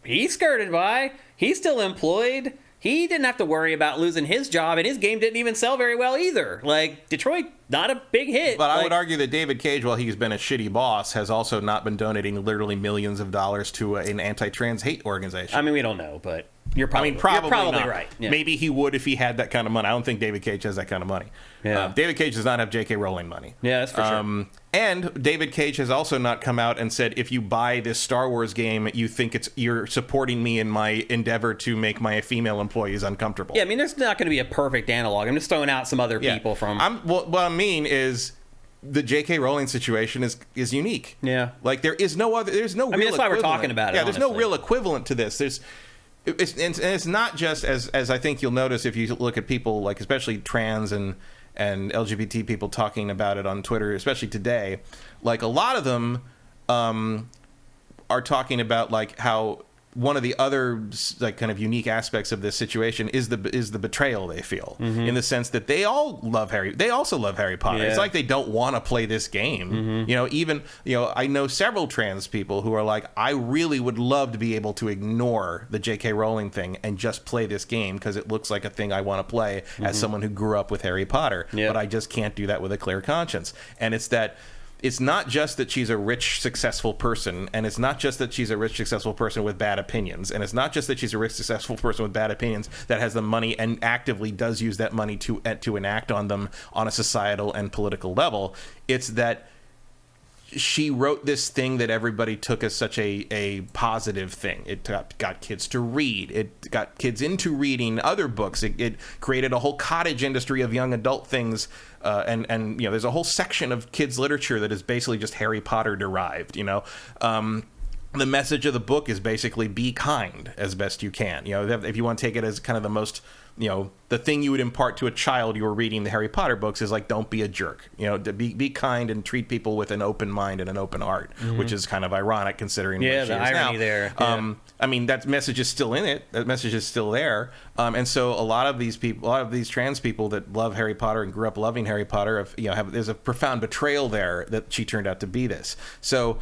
he skirted by. He's still employed. He didn't have to worry about losing his job, and his game didn't even sell very well either. Like, Detroit, not a big hit. But I would argue that David Cage, while he's been a shitty boss, has also not been donating literally millions of dollars to an anti-trans hate organization. I mean, we don't know, but you're probably, probably not. Right. Yeah. Maybe he would if he had that kind of money. I don't think David Cage has that kind of money. Yeah. David Cage does not have J.K. Rowling money. Yeah, that's for sure. And David Cage has also not come out and said, if you buy this Star Wars game, you think you're supporting me in my endeavor to make my female employees uncomfortable. Yeah, I mean, there's not going to be a perfect analog. I'm just throwing out some other people from... What I mean is... the J.K. Rowling situation is unique. Yeah. Like, there's no other... There's no real that's why we're talking about it, Yeah, there's no real equivalent to this. It's not just, as I think you'll notice if you look at people, like, especially trans and LGBT people talking about it on Twitter, especially today, like, a lot of them are talking about, like, how one of the other, like, kind of unique aspects of this situation is the betrayal they feel, in the sense that they also love Harry Potter. It's like they don't want to play this game. I know several trans people who are like, I really would love to be able to ignore the J.K. Rowling thing and just play this game because it looks like a thing I want to play as someone who grew up with Harry Potter, but I just can't do that with a clear conscience. And it's not just that she's a rich, successful person, and it's not just that she's a rich, successful person with bad opinions, and it's not just that she's a rich, successful person with bad opinions that has the money and actively does use that money to enact on them on a societal and political level. It's that she wrote this thing that everybody took as such a positive thing. It got kids to read. It got kids into reading other books. It created a whole cottage industry of young adult things. And there's a whole section of kids literature that is basically just Harry Potter derived. The message of the book is basically be kind as best you can. If you want to take it as kind of the most, the thing you would impart to a child you were reading the Harry Potter books is like, don't be a jerk. To be kind and treat people with an open mind and an open heart, which is kind of ironic considering what she is irony now. There. Yeah. I mean, that message is still in it. That message is still there. And so a lot of these trans people that love Harry Potter and grew up loving Harry Potter, there's a profound betrayal there that she turned out to be this. So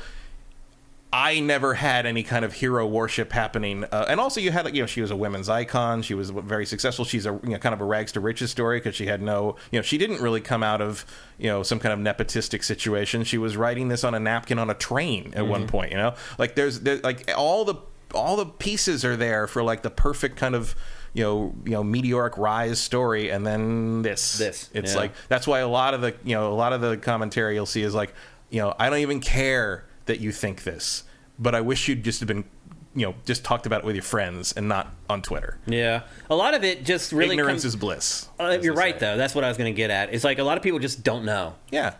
I never had any kind of hero worship happening. And also you had, she was a women's icon. She was very successful. She's a kind of a rags to riches story because she had she didn't really come out of, some kind of nepotistic situation. She was writing this on a napkin on a train at one point, like there's like all the pieces are there for like the perfect kind of, meteoric rise story. And then it's like, that's why a lot of the commentary you'll see is like, I don't even care that you think this, but I wish you'd just have been, just talked about it with your friends and not on Twitter. Yeah. A lot of it just really ignorance is bliss. You're right, though. That's what I was going to get at. It's like a lot of people just don't know. Yeah.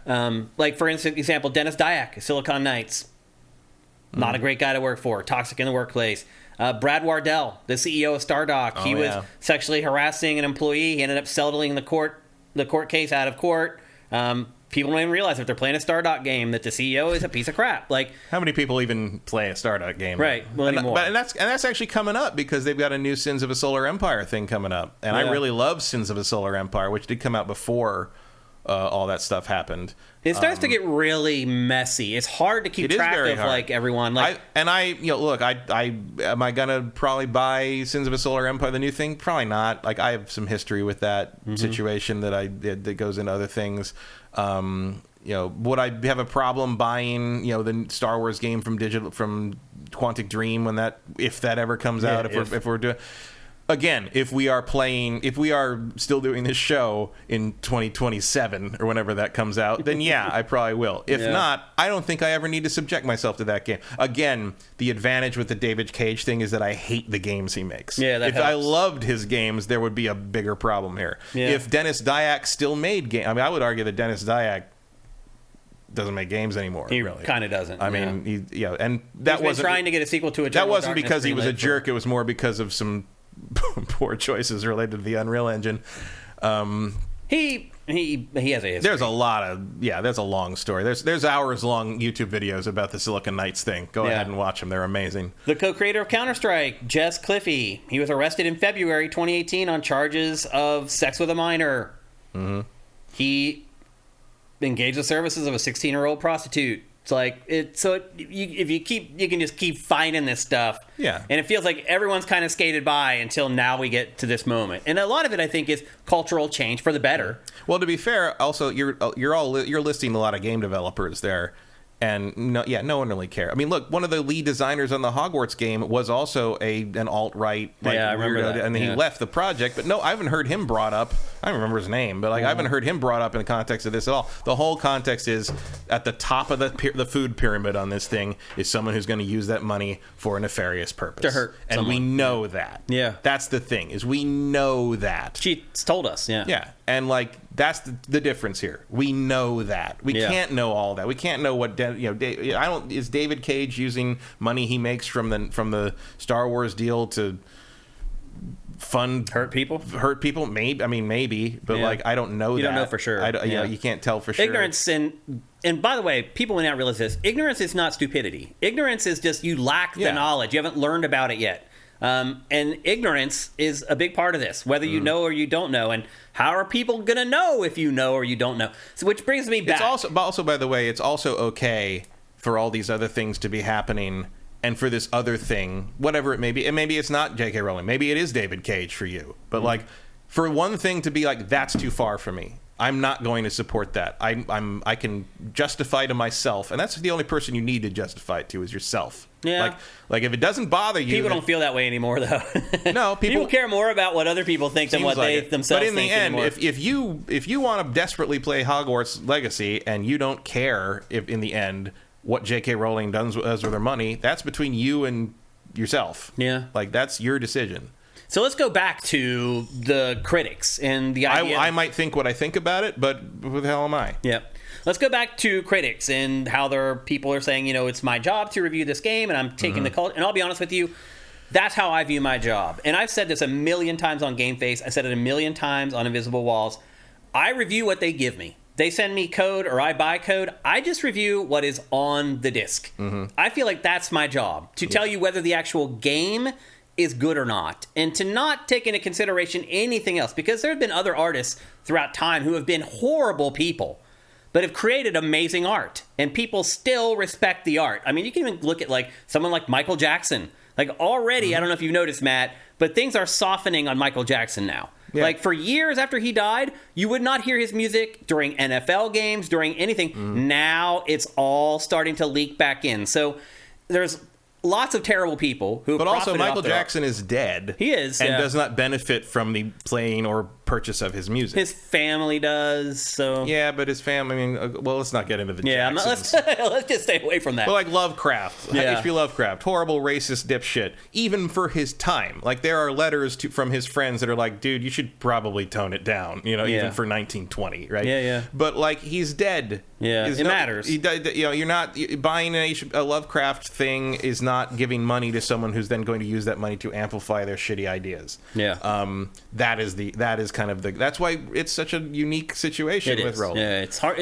Like, for example, Dennis Dyack, Silicon Knights. Not a great guy to work for. Toxic in the workplace. Brad Wardell, the CEO of Stardock. He was sexually harassing an employee. He ended up settling the court case out of court. people don't even realize if they're playing a Stardock game that the CEO is a piece of crap. Like, how many people even play a Stardock game? Right. Well, anymore. And that's actually coming up because they've got a new Sins of a Solar Empire thing coming up, and I really love Sins of a Solar Empire, which did come out before all that stuff happened. It starts to get really messy. It's hard to keep track of hard. Like everyone. Like, am I gonna probably buy Sins of a Solar Empire, the new thing? Probably not. Like, I have some history with that situation that I did that goes into other things. Would I have a problem buying the Star Wars game from Quantic Dream if that ever comes out? If we're doing. Again, if we are still doing this show in 2027 or whenever that comes out, then yeah, I probably will. If not, I don't think I ever need to subject myself to that game. Again, the advantage with the David Cage thing is that I hate the games he makes. Yeah, that if helps. I loved his games, there would be a bigger problem here. Yeah. If Dennis Dyack still made games, I would argue that Dennis Dyack doesn't make games anymore. He really kind of doesn't. I mean, and that wasn't trying to get a sequel to that wasn't because he was a jerk. It was more because of some poor choices related to the Unreal Engine. He has a history. There's a long story. There's hours long YouTube videos about the Silicon Knights thing. Go ahead and watch them. They're amazing. The co-creator of Counter-Strike, Jess Cliffy, he was arrested in February 2018 on charges of sex with a minor. Mm-hmm. He engaged the services of a 16-year-old prostitute. It's like you can just keep finding this stuff. Yeah. And it feels like everyone's kind of skated by until now we get to this moment. And a lot of it, I think, is cultural change for the better. Well, to be fair, also you're listing a lot of game developers there. And no one really cared. I mean, look, one of the lead designers on the Hogwarts game was also an alt-right, I remember that. And then he left the project. But no, I haven't heard him brought up. I don't remember his name, but I haven't heard him brought up in the context of this at all. The whole context is at the top of the food pyramid on this thing is someone who's going to use that money for a nefarious purpose to hurt someone. We know that. Yeah, that's the thing is we know that. She's told us. Yeah. And that's the difference here. We know that. We can't know all that. We can't know what is David Cage using money he makes from the Star Wars deal to hurt people? Maybe, but I don't know. You don't know for sure. You can't tell for sure. Ignorance and by the way, people may not realize this. Ignorance is not stupidity. Ignorance is just you lack the knowledge. You haven't learned about it yet. And ignorance is a big part of this, whether you know or you don't know. And how are people going to know if you know or you don't know? So, which brings me back. It's also, by the way, it's also okay for all these other things to be happening and for this other thing, whatever it may be. And maybe it's not J.K. Rowling. Maybe it is David Cage for you. But, for one thing to be that's too far for me. I'm not going to support that. I can justify to myself, and that's the only person you need to justify it to is yourself. Yeah. Like if it doesn't bother you, people don't feel that way anymore, though. No, people care more about what other people think than what they themselves think. But in the end, anymore. if you want to desperately play Hogwarts Legacy and you don't care if in the end what J.K. Rowling does with her money, that's between you and yourself. Yeah, that's your decision. So let's go back to the critics and the idea. I might think what I think about it, but who the hell am I? Yep. Let's go back to critics and how people are saying, it's my job to review this game, and I'm taking the culture. And I'll be honest with you, that's how I view my job. And I've said this a million times on GameFace. I said it a million times on Invisible Walls. I review what they give me. They send me code or I buy code. I just review what is on the disc. I feel like that's my job, to tell you whether the actual game is good or not, and to not take into consideration anything else, because there have been other artists throughout time who have been horrible people but have created amazing art, and people still respect the art. I mean, you can even look at someone like Michael Jackson. Already, I don't know if you've noticed, Matt, but things are softening on Michael Jackson now. Yeah. For years after he died, you would not hear his music during NFL games, during anything. Now it's all starting to leak back in. So there's lots of terrible people who. But also, Michael Jackson is dead. He is, and does not benefit from the playing or purchase of his music. His family does. So yeah, but his family. I mean, let's not get into the Jacksons. Let's just stay away from that. But Lovecraft, H.P. Lovecraft, horrible racist dipshit. Even for his time, there are letters from his friends that are like, dude, you should probably tone it down. Even for 1920, right? Yeah. But he's dead. Yeah, it matters. You're not buying a Lovecraft thing is not giving money to someone who's then going to use that money to amplify their shitty ideas. Yeah. That is kind of that's why it's such a unique situation with Roland. Yeah, it's hard.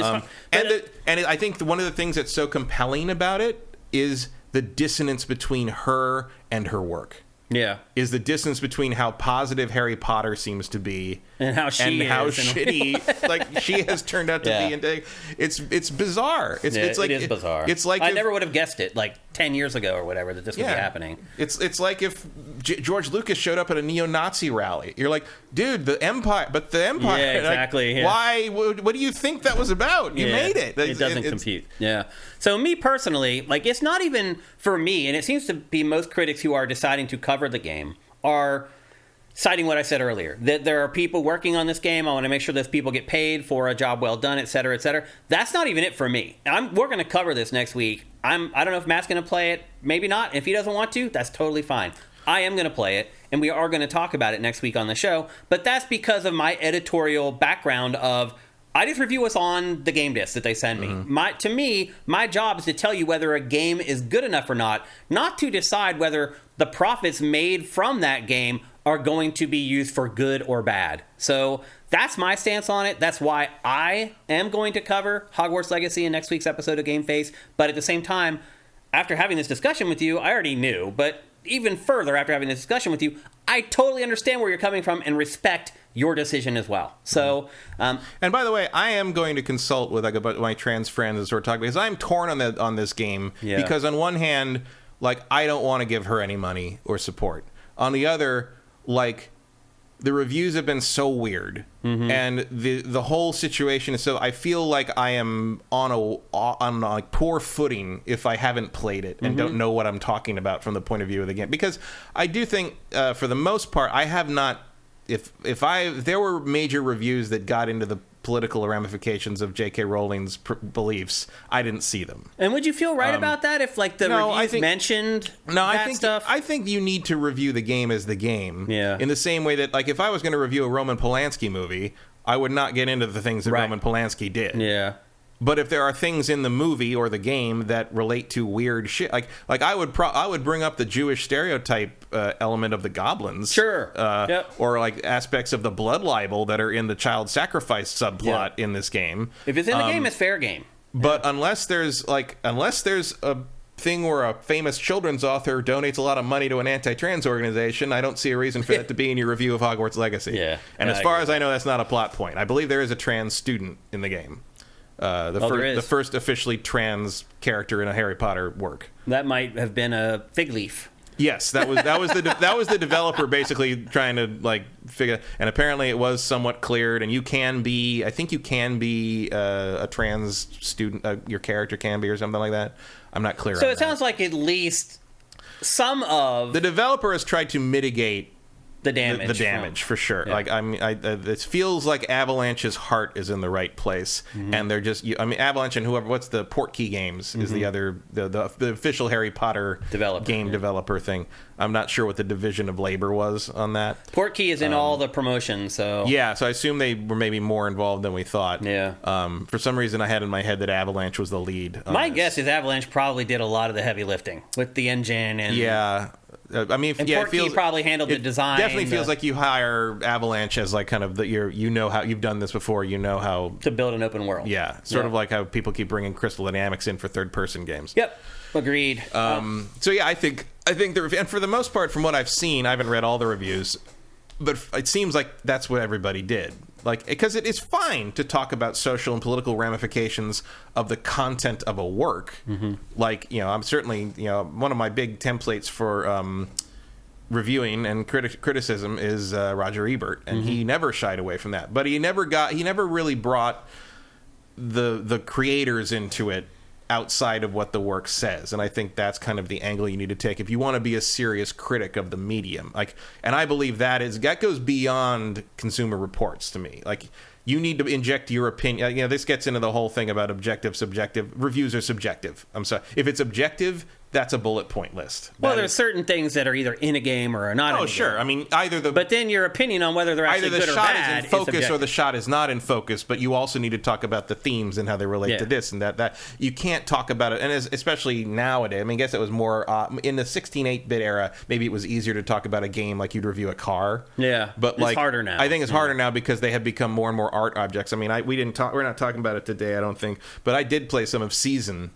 And I think one of the things that's so compelling about it is the dissonance between her and her work. Yeah, is the distance between how positive Harry Potter seems to be and how shitty like she has turned out to be. It's bizarre. It's like it is bizarre. It's like I never would have guessed it like 10 years ago or whatever that this would be happening. It's like if George Lucas showed up at a neo-Nazi rally. You're like, dude, the Empire. Yeah, exactly. Like, why? What do you think that was about? You made it. It doesn't compute. Yeah. So me personally, like, it's not even for me, and it seems to be most critics who are deciding to cover the game are citing what I said earlier, that there are people working on this game. I want to make sure those people get paid for a job well done, et cetera, et cetera. That's not even it for me. We're going to cover this next week. I don't know if Matt's going to play it. Maybe not. If he doesn't want to, that's totally fine. I am going to play it, and we are going to talk about it next week on the show. But that's because of my editorial background of I just review what's on the game disc that they send me. To me, my job is to tell you whether a game is good enough or not to decide whether the profits made from that game are going to be used for good or bad. So that's my stance on it. That's why I am going to cover Hogwarts Legacy in next week's episode of GameFace. But at the same time, after having this discussion with you, I already knew. But even further, after having this discussion with you, I totally understand where you're coming from and respect your decision as well. So, and by the way, I am going to consult with about my trans friends and sort of talk, because I'm torn on this game. Yeah. Because on one hand, like, I don't want to give her any money or support. On the other, like, the reviews have been so weird, and the whole situation is so. I feel like I am on like poor footing if I haven't played it and don't know what I'm talking about from the point of view of the game. Because I do think, for the most part, I have not. If there were major reviews that got into the political ramifications of J.K. Rowling's beliefs, I didn't see them. And would you feel right about that if, like, the reviews mentioned stuff? I think you need to review the game as the game. Yeah. In the same way that, like, if I was going to review a Roman Polanski movie, I would not get into the things that Roman Polanski did. Yeah. But if there are things in the movie or the game that relate to weird shit, like I would bring up the Jewish stereotype element of the goblins, sure, or like aspects of the blood libel that are in the child sacrifice subplot in this game. If it's in the game, it's fair game. But unless there's a thing where a famous children's author donates a lot of money to an anti-trans organization, I don't see a reason for that to be in your review of Hogwarts Legacy. Yeah, and as far as I know, that's not a plot point. I believe there is a trans student in the game. The first officially trans character in a Harry Potter work. That might have been a fig leaf. Yes, that was the developer basically trying to like figure. And apparently, it was somewhat cleared. And you can be a trans student. Your character can be, or something like that. I'm not clear. So it sounds like at least some of the developer has tried to mitigate the damage. The damage, for sure. Yeah. Like, it feels like Avalanche's heart is in the right place, and they're just. Avalanche and whoever. What's the Portkey Games is the other the official Harry Potter developer thing. I'm not sure what the division of labor was on that. Portkey is in all the promotions, so yeah. So I assume they were maybe more involved than we thought. Yeah. For some reason, I had in my head that Avalanche was the lead. My guess is Avalanche probably did a lot of the heavy lifting with the engine and Portkey probably handled the design. Definitely feels like you hire Avalanche as like kind of how you've done this before. You know how to build an open world. Yeah, sort of like how people keep bringing Crystal Dynamics in for third-person games. Yep, agreed. So yeah, I think and for the most part, from what I've seen, I haven't read all the reviews, but it seems like that's what everybody did. Like, because it is fine to talk about social and political ramifications of the content of a work. Like, I'm certainly, one of my big templates for reviewing and criticism is Roger Ebert, and he never shied away from that. But he never really brought the creators into it outside of what the work says, and I think that's kind of the angle you need to take if you want to be a serious critic of the medium. Like, and I believe that goes beyond Consumer Reports to me. Like, you need to inject your opinion. This gets into the whole thing about objective, subjective. Reviews are subjective. I'm sorry. If it's objective, that's a bullet point list. Well, there's certain things that are either in a game or are not in a game. Oh, sure. I mean, But then your opinion on whether they're actually good or bad either the shot is in focus or the shot is not in focus, but you also need to talk about the themes and how they relate to this and that. You can't talk about it, and especially nowadays. I mean, I guess it was more in the 16-8-bit era, maybe it was easier to talk about a game like you'd review a car. Yeah, but it's harder now. I think it's harder now because they have become more and more art objects. I mean, we're not talking about it today, I don't think, but I did play some of Season.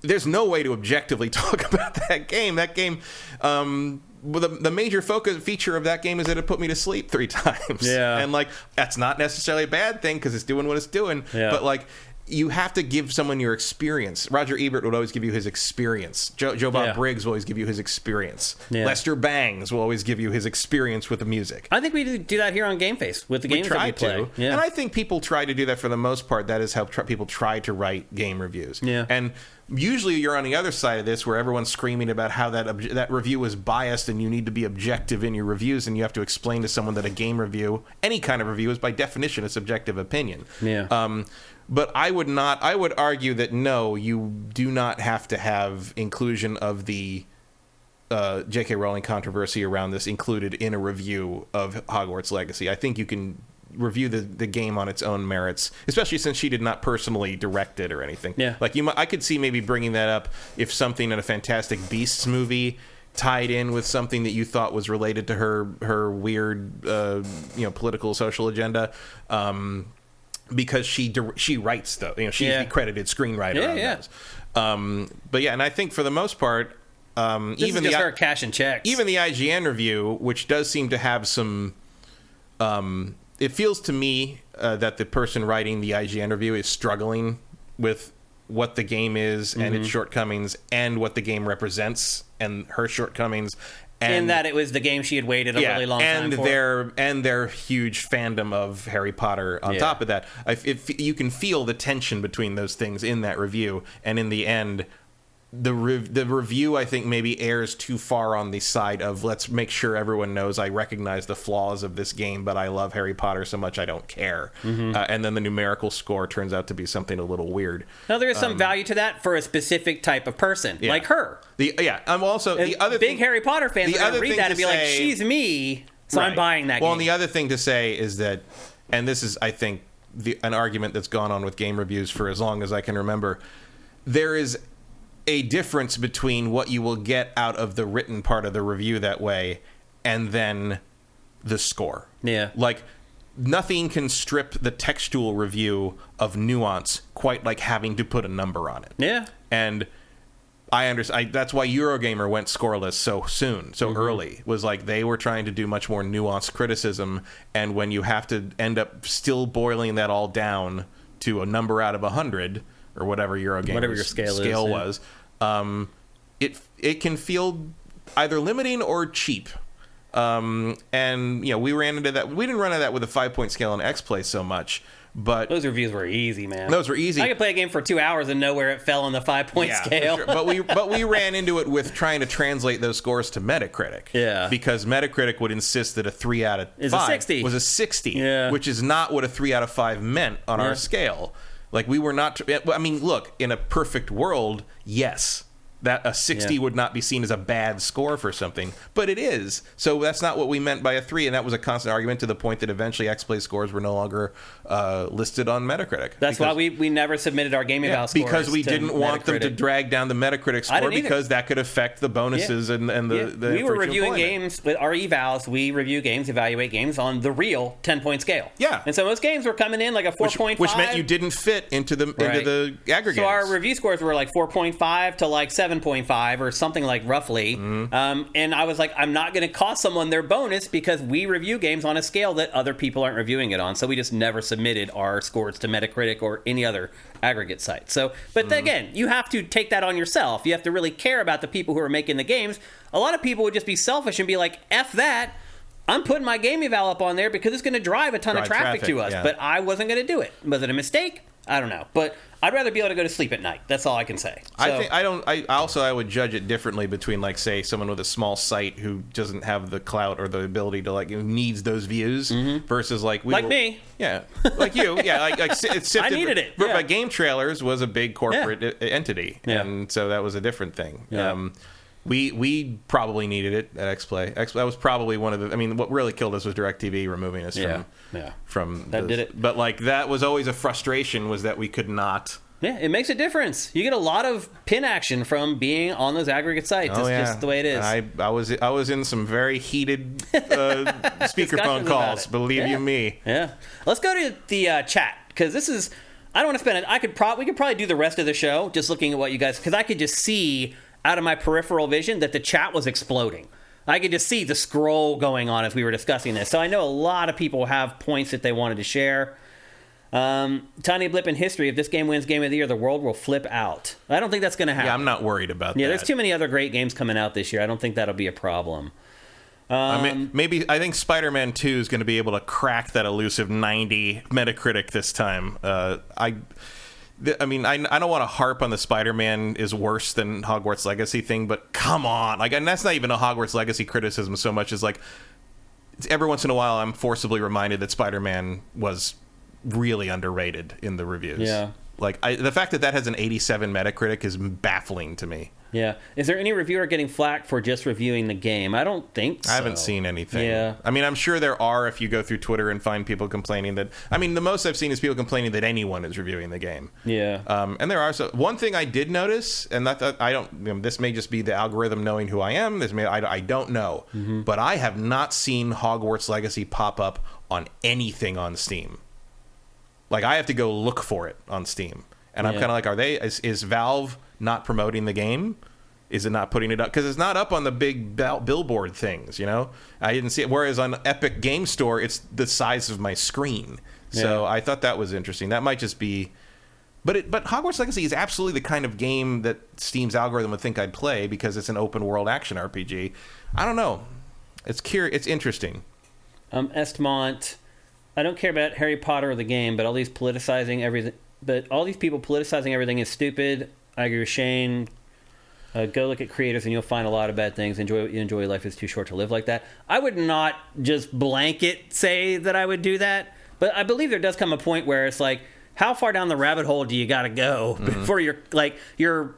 There's no way to objectively talk about that game. That game, the major feature of that game is that it put me to sleep 3 times. Yeah. And, like, that's not necessarily a bad thing because it's doing what it's doing. Yeah. But, like, you have to give someone your experience. Roger Ebert would always give you his experience. Joe Bob Briggs will always give you his experience. Yeah. Lester Bangs will always give you his experience with the music. I think we do that here on GameFace with the games that we play. Yeah. And I think people try to do that for the most part. That is how people try to write game reviews. Yeah. And usually you're on the other side of this where everyone's screaming about how that review is biased and you need to be objective in your reviews and you have to explain to someone that a game review, any kind of review, is by definition a subjective opinion. Yeah. But I would argue that no, you do not have to have inclusion of the J.K. Rowling controversy around this included in a review of Hogwarts Legacy. I think you can review the game on its own merits, especially since she did not personally direct it or anything. Yeah. Like I could see maybe bringing that up if something in a Fantastic Beasts movie tied in with something that you thought was related to her weird political social agenda. Because she writes though, she's the credited screenwriter on those. But yeah, and I think for the most part, even just her cash and checks. Even the IGN review, which does seem to have some, it feels to me that the person writing the IGN review is struggling with what the game is and its shortcomings and what the game represents and her shortcomings. In that it was the game she had waited a really long time for. And their huge fandom of Harry Potter on top of that. You can feel the tension between those things in that review. And in the end, the review, I think, maybe airs too far on the side of let's make sure everyone knows I recognize the flaws of this game, but I love Harry Potter so much I don't care. And then the numerical score turns out to be something a little weird. Now, there is some value to that for a specific type of person, like her. I'm also... The other big Harry Potter fans are going to read that and be like, she's me, so I'm buying that game. Well, and the other thing to say is that, and this is, I think, an argument that's gone on with game reviews for as long as I can remember, there is a difference between what you will get out of the written part of the review that way and then the score. Yeah. Like, nothing can strip the textual review of nuance quite like having to put a number on it. Yeah. And I understand. That's why Eurogamer went scoreless so soon, so early. Was like they were trying to do much more nuanced criticism, and when you have to end up still boiling that all down to a number out of 100 or whatever your scale was, it can feel either limiting or cheap. And we ran into that. We didn't run into that with a 5-point scale on X-Play so much. But those reviews were easy, man. Those were easy. I could play a game for 2 hours and know where it fell on the 5-point scale. Sure. But we ran into it with trying to translate those scores to Metacritic. Yeah. Because Metacritic would insist that a 3 out of 5 was a 60. Yeah. Which is not what a 3 out of 5 meant on our scale. Like, we were not... I mean, look, in a perfect world, yes, that a 60 would not be seen as a bad score for something, but it is. So that's not what we meant by a 3, and that was a constant argument to the point that eventually X-Play scores were no longer listed on Metacritic. That's why we never submitted our game eval scores because we didn't want them to drag down the Metacritic score because that could affect the bonuses and the we were reviewing games with our evals. We review games, evaluate games on the real 10-point scale. Yeah. And so most games were coming in like a 4.5. Which meant you didn't fit into the aggregate. So our review scores were like 4.5 to like 7.5 or something like roughly. And I was like, I'm not going to cost someone their bonus because we review games on a scale that other people aren't reviewing it on. So we just never submitted our scores to Metacritic or any other aggregate site. So, but again, you have to take that on yourself. You have to really care about the people who are making the games. A lot of people would just be selfish and be like, F that. I'm putting my game eval up on there because it's going to drive a ton of traffic to us. Yeah. But I wasn't going to do it. Was it a mistake? I don't know. But I'd rather be able to go to sleep at night. That's all I can say. So, I would judge it differently between, like, say, someone with a small site who doesn't have the clout or the ability to, like, who needs those views versus, like, me. Yeah, like you. Yeah, like it's sifted. I needed it. But Game Trailers was a big corporate entity, and so that was a different thing. Yeah. We probably needed it at XPlay. That was probably one of the. I mean, what really killed us was DirecTV removing us from that did it. But like that was always a frustration, was that we could not. Yeah, it makes a difference. You get a lot of pin action from being on those aggregate sites. It's just the way it is. I was in some very heated speakerphone calls. Believe you me. Yeah. Let's go to the chat, because this is. I don't want to spend it. We could probably do the rest of the show just looking at what you guys, because I could just see out of my peripheral vision that the chat was exploding. I could just see the scroll going on as we were discussing this. So I know a lot of people have points that they wanted to share. Tiny blip in history. If this game wins Game of the Year, the world will flip out. I don't think that's going to happen. Yeah, I'm not worried about that. Yeah, there's too many other great games coming out this year. I don't think that'll be a problem. I think Spider-Man 2 is going to be able to crack that elusive 90 Metacritic this time. I don't want to harp on the Spider-Man is worse than Hogwarts Legacy thing, but come on. Like, and that's not even a Hogwarts Legacy criticism so much as, like, every once in a while I'm forcibly reminded that Spider-Man was really underrated in the reviews. Yeah. Like, the fact that has an 87 Metacritic is baffling to me. Yeah. Is there any reviewer getting flack for just reviewing the game? I don't think so. I haven't seen anything. Yeah. I mean, I'm sure there are if you go through Twitter and find people complaining that... I mean, the most I've seen is people complaining that anyone is reviewing the game. Yeah. And there are... So one thing I did notice, and this may just be the algorithm knowing who I am. I don't know. Mm-hmm. But I have not seen Hogwarts Legacy pop up on anything on Steam. Like, I have to go look for it on Steam. And I'm kind of like, is Valve not promoting the game? Is it not putting it up? Because it's not up on the big billboard things, you know? I didn't see it. Whereas on Epic Game Store, it's the size of my screen. So I thought that was interesting. That might just be... But Hogwarts Legacy is absolutely the kind of game that Steam's algorithm would think I'd play because it's an open-world action RPG. I don't know. It's interesting. Estmont, I don't care about Harry Potter or the game, but all these people politicizing everything is stupid. I agree with Shane. Go look at creators and you'll find a lot of bad things. Enjoy what you enjoy. Life is too short to live like that. I would not just blanket say that I would do that, but I believe there does come a point where it's like, how far down the rabbit hole do you got to go before you're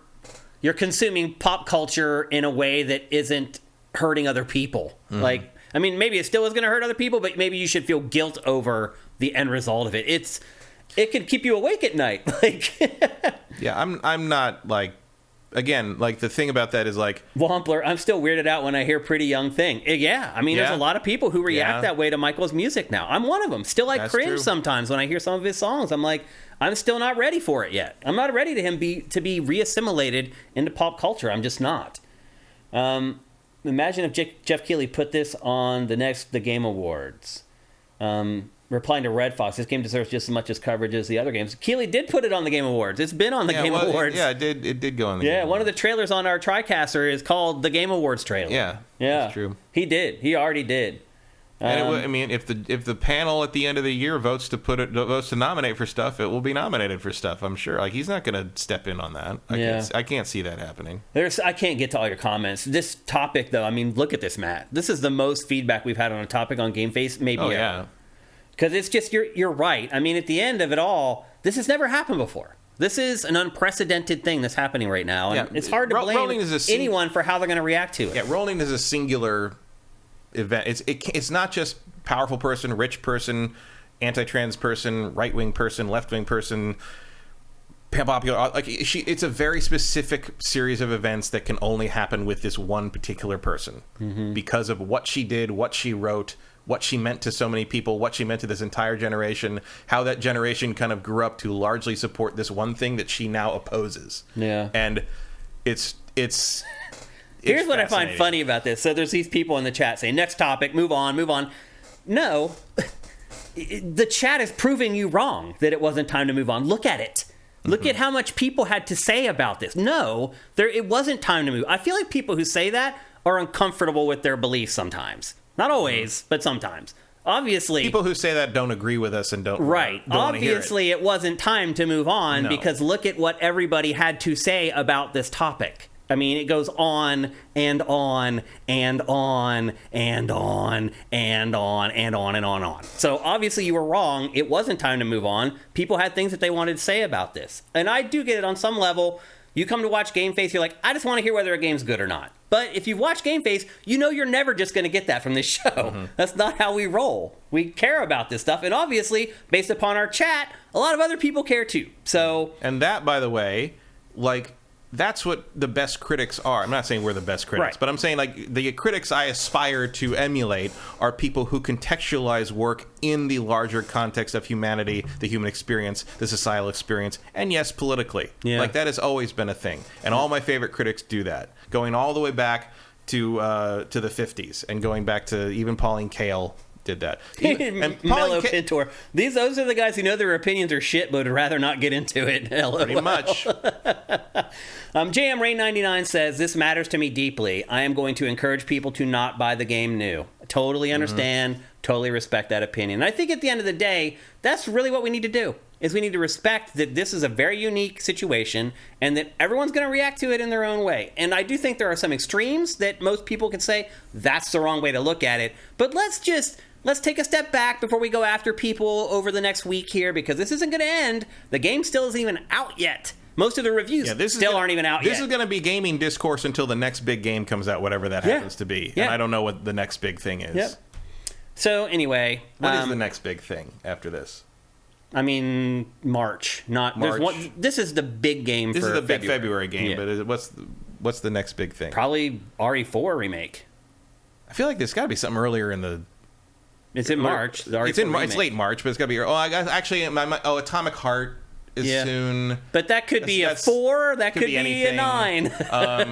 consuming pop culture in a way that isn't hurting other people? Mm-hmm. Like, I mean, maybe it still is going to hurt other people, but maybe you should feel guilt over the end result of it. It could keep you awake at night. Like, yeah, I'm not like. Again, like, the thing about that is, like... Wampler, I'm still weirded out when I hear Pretty Young Thing. Yeah, I mean, there's a lot of people who react that way to Michael's music now. I'm one of them. Still, I cringe sometimes when I hear some of his songs. I'm like, I'm still not ready for it yet. I'm not ready to be re-assimilated into pop culture. I'm just not. Imagine if Jeff Keighley put this on the Game Awards. Replying to Red Fox, this game deserves just as much as coverage as the other games. Keighley did put it on the Game Awards. It's been on the Game Awards. Yeah, it did go on the Game Awards. Yeah, one of the trailers on our TriCaster is called the Game Awards trailer. Yeah, that's true. He did. He already did. I mean, if the panel at the end of the year votes to nominate for stuff, it will be nominated for stuff. I'm sure. Like, he's not going to step in on that. I can't see that happening. I can't get to all your comments. This topic, though, I mean, look at this, Matt. This is the most feedback we've had on a topic on GameFace, maybe ever. Yeah. Because it's just, you're right. I mean, at the end of it all, this has never happened before. This is an unprecedented thing that's happening right now. And it's hard to blame anyone for how they're going to react to it. Yeah, Rolling is a singular event. It's not just powerful person, rich person, anti-trans person, right-wing person, left-wing person, popular. Like, it's a very specific series of events that can only happen with this one particular person because of what she did, what she wrote, what she meant to so many people, what she meant to this entire generation, how that generation kind of grew up to largely support this one thing that she now opposes. Yeah. And it's Here's what I find funny about this. So there's these people in the chat saying, next topic, move on. No, the chat is proving you wrong that it wasn't time to move on. Look at it. Look at how much people had to say about this. No, it wasn't time to move. I feel like people who say that are uncomfortable with their beliefs sometimes. Not always, but sometimes. obviously... People who say that don't agree with us and don't want to hear it. Obviously, it wasn't time to move on, No. because look at what everybody had to say about this topic. I mean, it goes on and on and on and on and on and on and on. So obviously you were wrong. It wasn't time to move on. People had things that they wanted to say about this. And I do get it on some level. You come to watch GameFace, you're like, I just want to hear whether a game's good or not. But if you watch GameFace, you know you're never just going to get that from this show. Mm-hmm. That's not how we roll. We care about this stuff. And obviously, based upon our chat, a lot of other people care too. So, and that, by the way, like... That's what the best critics are. I'm not saying we're the best critics, but I'm saying like the critics I aspire to emulate are people who contextualize work in the larger context of humanity, the human experience, the societal experience, and yes, politically. Yeah. Like that has always been a thing. And all my favorite critics do that, going all the way back to the 50s and going back to even Pauline Kael did that. And Mellow Pintor. Those are the guys who know their opinions are shit, but would rather not get into it. Pretty much. JM Ray 99 says, this matters to me deeply. I am going to encourage people to not buy the game new. Totally understand, totally respect that opinion. And I think at the end of the day, that's really what we need to do, is we need to respect that this is a very unique situation and that everyone's going to react to it in their own way. And I do think there are some extremes that most people can say, that's the wrong way to look at it. But let's take a step back before we go after people over the next week here, because this isn't going to end. The game still isn't even out yet. Most of the reviews aren't even out yet. This is going to be gaming discourse until the next big game comes out, whatever that happens to be. Yeah. And I don't know what the next big thing is. Yep. So anyway. What is the next big thing after this? I mean, March. This is the big game. This is the big February game, but what's the next big thing? Probably RE4 remake. I feel like there's got to be something earlier in the... It's in March. It's late March, but it's got to be... actually, Atomic Heart is soon. But that could be a 4. That could be a 9.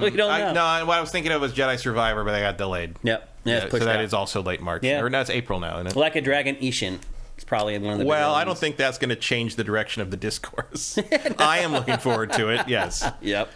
We don't know. What I was thinking of was Jedi Survivor, but they got delayed. Yep. So that is also late March. Yeah. Or no, it's April now, isn't it? Like a Dragon Ishin. It's probably one of the Well, I don't think that's going to change the direction of the discourse. I am looking forward to it, yes. Yep.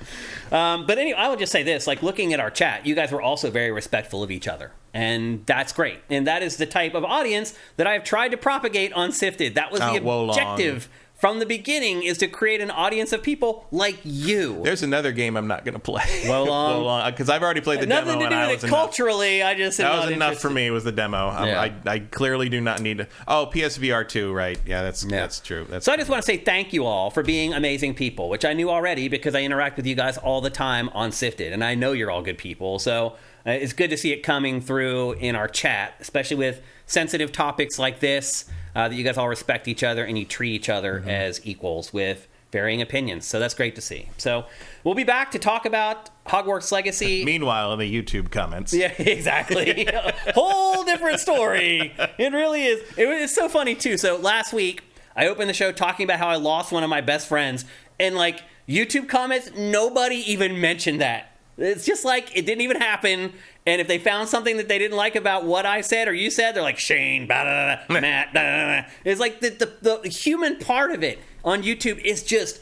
But anyway, I will just say this. Like, looking at our chat, you guys were also very respectful of each other. And that's great. And that is the type of audience that I have tried to propagate on Sifted. That was the objective from the beginning, is to create an audience of people like you. There's another game I'm not going to play. Because I've already played the demo. Nothing to do with it culturally. I just that was enough for me. Was the demo? I clearly do not need to. Oh, PSVR 2, right? Yeah, that's true. So I just want to say thank you all for being amazing people, which I knew already because I interact with you guys all the time on Sifted, and I know you're all good people. So it's good to see it coming through in our chat, especially with sensitive topics like this. That you guys all respect each other and you treat each other as equals with varying opinions. So that's great to see. So we'll be back to talk about Hogwarts Legacy. Meanwhile, in the YouTube comments. Yeah, exactly. Whole different story. It really is. It's so funny, too. So last week, I opened the show talking about how I lost one of my best friends. And, like, YouTube comments, nobody even mentioned that. It's just like it didn't even happen. And if they found something that they didn't like about what I said or you said, they're like, Shane, blah, blah, blah, Matt, blah, blah, blah. It's like the human part of it on YouTube is just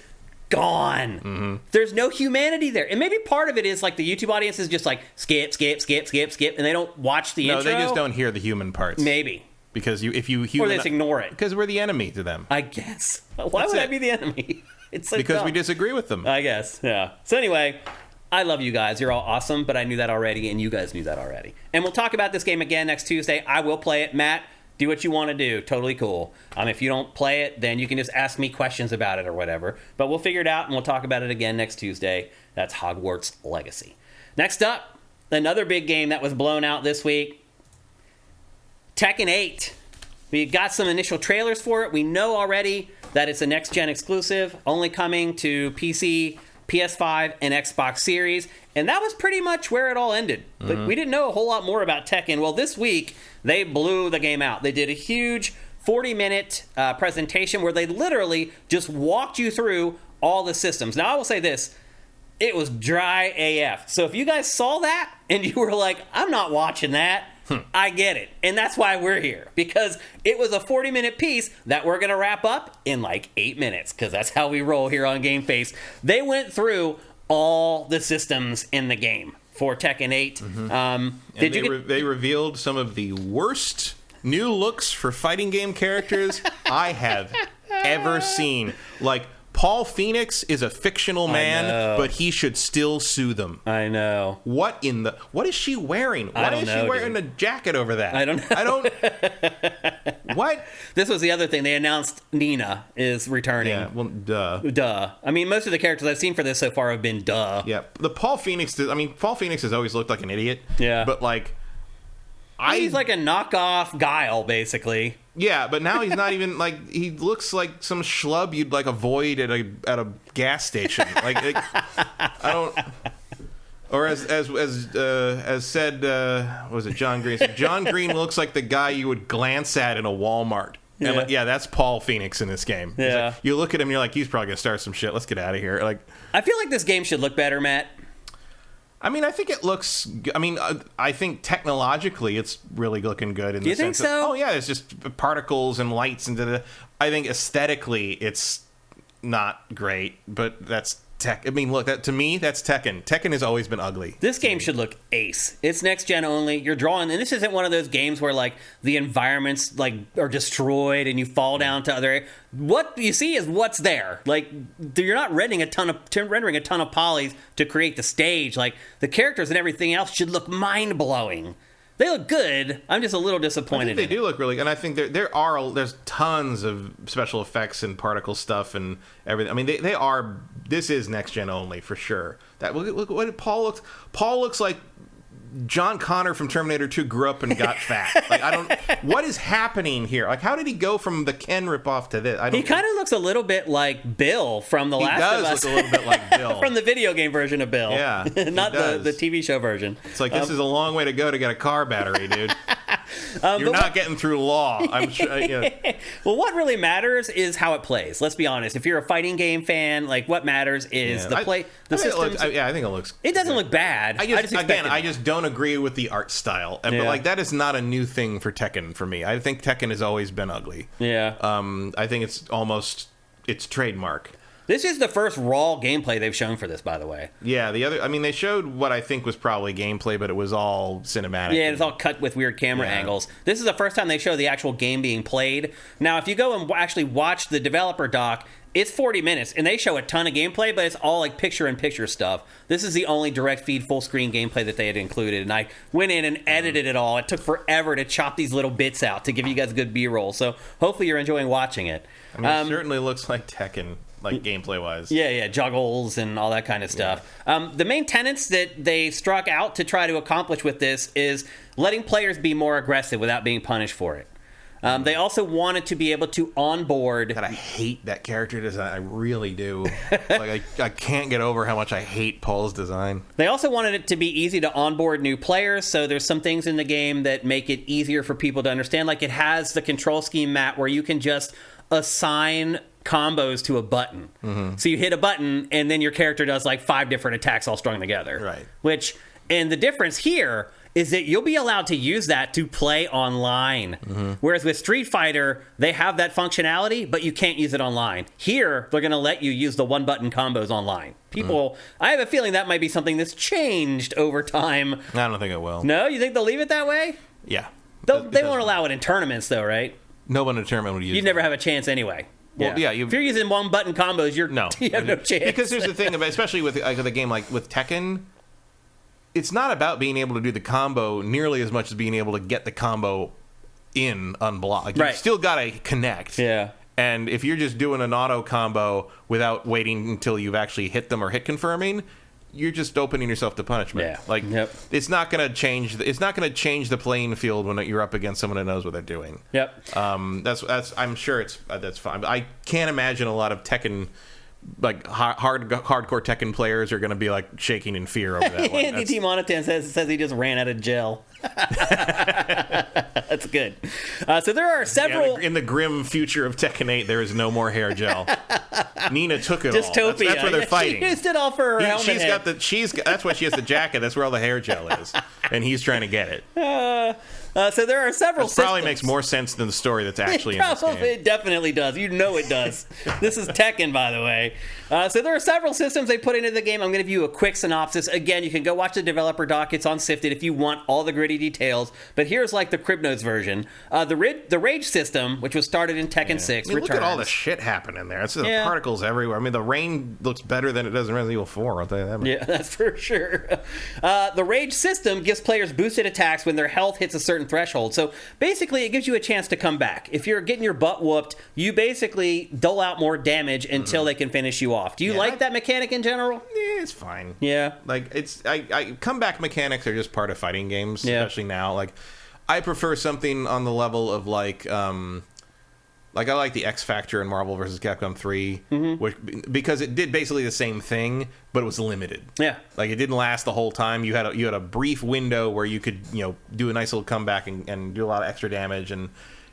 gone. There's no humanity there. And maybe part of it is like the YouTube audience is just like skip, and they don't watch the intro. No, they just don't hear the human parts. Maybe. Because if you or they just ignore it. Because we're the enemy to them. I guess. Why would I be the enemy? It's so because dumb. we disagree with them. I guess, yeah. So anyway, I love you guys. You're all awesome, but I knew that already, and you guys knew that already. And we'll talk about this game again next Tuesday. I will play it. Matt, do what you want to do. Totally cool. If you don't play it, then you can just ask me questions about it or whatever. But we'll figure it out, and we'll talk about it again next Tuesday. That's Hogwarts Legacy. Next up, another big game that was blown out this week. Tekken 8. We got some initial trailers for it. We know already that it's a next-gen exclusive, only coming to PC, PS5, and Xbox Series. And that was pretty much where it all ended. But we didn't know a whole lot more about Tekken. Well, this week, they blew the game out. They did a huge 40-minute presentation where they literally just walked you through all the systems. Now, I will say this. It was dry AF. So if you guys saw that and you were like, I'm not watching that, I get it. And that's why we're here. Because it was a 40-minute piece that we're going to wrap up in like 8 minutes. Because that's how we roll here on GameFace. They went through all the systems in the game for Tekken 8. They revealed some of the worst new looks for fighting game characters I have ever seen. Like, Paul Phoenix is a fictional man, but he should still sue them. I know. What is she wearing? Why is she wearing a jacket over that? I don't know. What? This was the other thing. They announced Nina is returning. Yeah, well, Duh. I mean, most of the characters I've seen for this so far have been duh. Yeah, Paul Phoenix has always looked like an idiot. Yeah. But, like, he's like a knockoff Guile, basically. Yeah, but now he's not even, like, he looks like some schlub you'd, like, avoid at a gas station. Like, I don't... Or as said, what was it, John Green? John Green looks like the guy you would glance at in a Walmart. Yeah, and, like, that's Paul Phoenix in this game. Yeah. Like, you look at him, you're like, he's probably going to start some shit. Let's get out of here. Like, I feel like this game should look better, Matt. I mean, I think it looks... I mean, I think technologically it's really looking good. Do you think so? Oh, yeah, it's just particles and lights and I think aesthetically it's not great, but that's tech. I mean, look, to me, that's Tekken. Tekken has always been ugly. This game should look ace. It's next gen only. You're drawing, and this isn't one of those games where like the environments like are destroyed and you fall down to other. What you see is what's there. Like you're not rendering a ton of polys to create the stage. Like the characters and everything else should look mind blowing. They look good. I'm just a little disappointed. I think they do look really good, and I think there's tons of special effects and particle stuff and everything. I mean, they are. This is next gen only for sure. That look what Paul looks. Paul looks like John Connor from Terminator 2 grew up and got fat. Like, I don't... What is happening here? Like, how did he go from the Ken ripoff to this? He kind of looks a little bit like Bill from The Last of Us. He does look a little bit like Bill. From the video game version of Bill. Yeah. Not the TV show version. It's like, this is a long way to go to get a car battery, dude. You're not getting through law. I'm sure. Well, what really matters is how it plays. Let's be honest. If you're a fighting game fan, like what matters is the play. The systems. I think it looks. It doesn't look bad. I just don't agree with the art style. But like that is not a new thing for Tekken for me. I think Tekken has always been ugly. Yeah. I think it's trademark. This is the first raw gameplay they've shown for this, by the way. Yeah, they showed what I think was probably gameplay, but it was all cinematic. Yeah, it's all cut with weird camera angles. This is the first time they show the actual game being played. Now, if you go and actually watch the developer doc, it's 40 minutes, and they show a ton of gameplay, but it's all like picture-in-picture stuff. This is the only direct feed full-screen gameplay that they had included, and I went in and edited it all. It took forever to chop these little bits out to give you guys a good B-roll, so hopefully you're enjoying watching it. I mean, it certainly looks like Tekken. Like gameplay-wise. Yeah, juggles and all that kind of stuff. Yeah. The main tenets that they struck out to try to accomplish with this is letting players be more aggressive without being punished for it. They also wanted to be able to onboard... God, I hate that character design. I really do. Like, I can't get over how much I hate Paul's design. They also wanted it to be easy to onboard new players, so there's some things in the game that make it easier for people to understand. Like, it has the control scheme map where you can just assign combos to a button. Mm-hmm. So you hit a button, and then your character does like 5 different attacks all strung together. Right. And the difference here is that you'll be allowed to use that to play online. Mm-hmm. Whereas with Street Fighter, they have that functionality, but you can't use it online. Here, they're going to let you use the one-button combos online. I have a feeling that might be something that's changed over time. I don't think it will. No? You think they'll leave it that way? Yeah. They won't allow it in tournaments, though, right? No one in a tournament would use it. You'd never have a chance anyway. Well, yeah. If you're using one-button combos, you have no chance. Because there's the thing, especially with a game like with Tekken, it's not about being able to do the combo nearly as much as being able to get the combo in unblocked. Like, you've still got to connect. Yeah. And if you're just doing an auto combo without waiting until you've actually hit them or hit confirming, you're just opening yourself to punishment. Yeah. Like, it's not going to change. It's not going to change the playing field when you're up against someone that knows what they're doing. Yep. That's. I'm sure that's fine. I can't imagine a lot of Tekken, like hardcore Tekken players, are going to be like shaking in fear over that one. Andy T. Monotan says he just ran out of gel. That's good. So there are several... in the grim future of Tekken 8, there is no more hair gel. Nina took it Dystopia. all. That's where they're fighting. She used it all for her helmet head. That's why she has the jacket. That's where all the hair gel is. And he's trying to get it. So there are several systems. Probably makes more sense than the story that's actually in this game. It definitely does. You know it does. This is Tekken, by the way. So there are several systems they put into the game. I'm going to give you a quick synopsis. Again, you can go watch the developer doc. It's on Sifted if you want all the gritty details. But here's like the Crib Notes version. The Rage system, which was started in Tekken 6, I mean, returns. look at all the shit happening there. It's the particles everywhere. I mean, the rain looks better than it does in Resident Evil 4. I'll tell you that much. Yeah, that's for sure. The Rage system gives players boosted attacks when their health hits a certain threshold. So basically, it gives you a chance to come back. If you're getting your butt whooped, you basically dole out more damage until they can finish you off. Do you like that mechanic in general? Yeah, it's fine. Yeah. Like, I comeback mechanics are just part of fighting games, especially now. Like, I prefer something on the level of, like I like the X Factor in Marvel vs. Capcom 3, because it did basically the same thing, but it was limited. Yeah. Like, it didn't last the whole time. You had a brief window where you could, do a nice little comeback and do a lot of extra damage and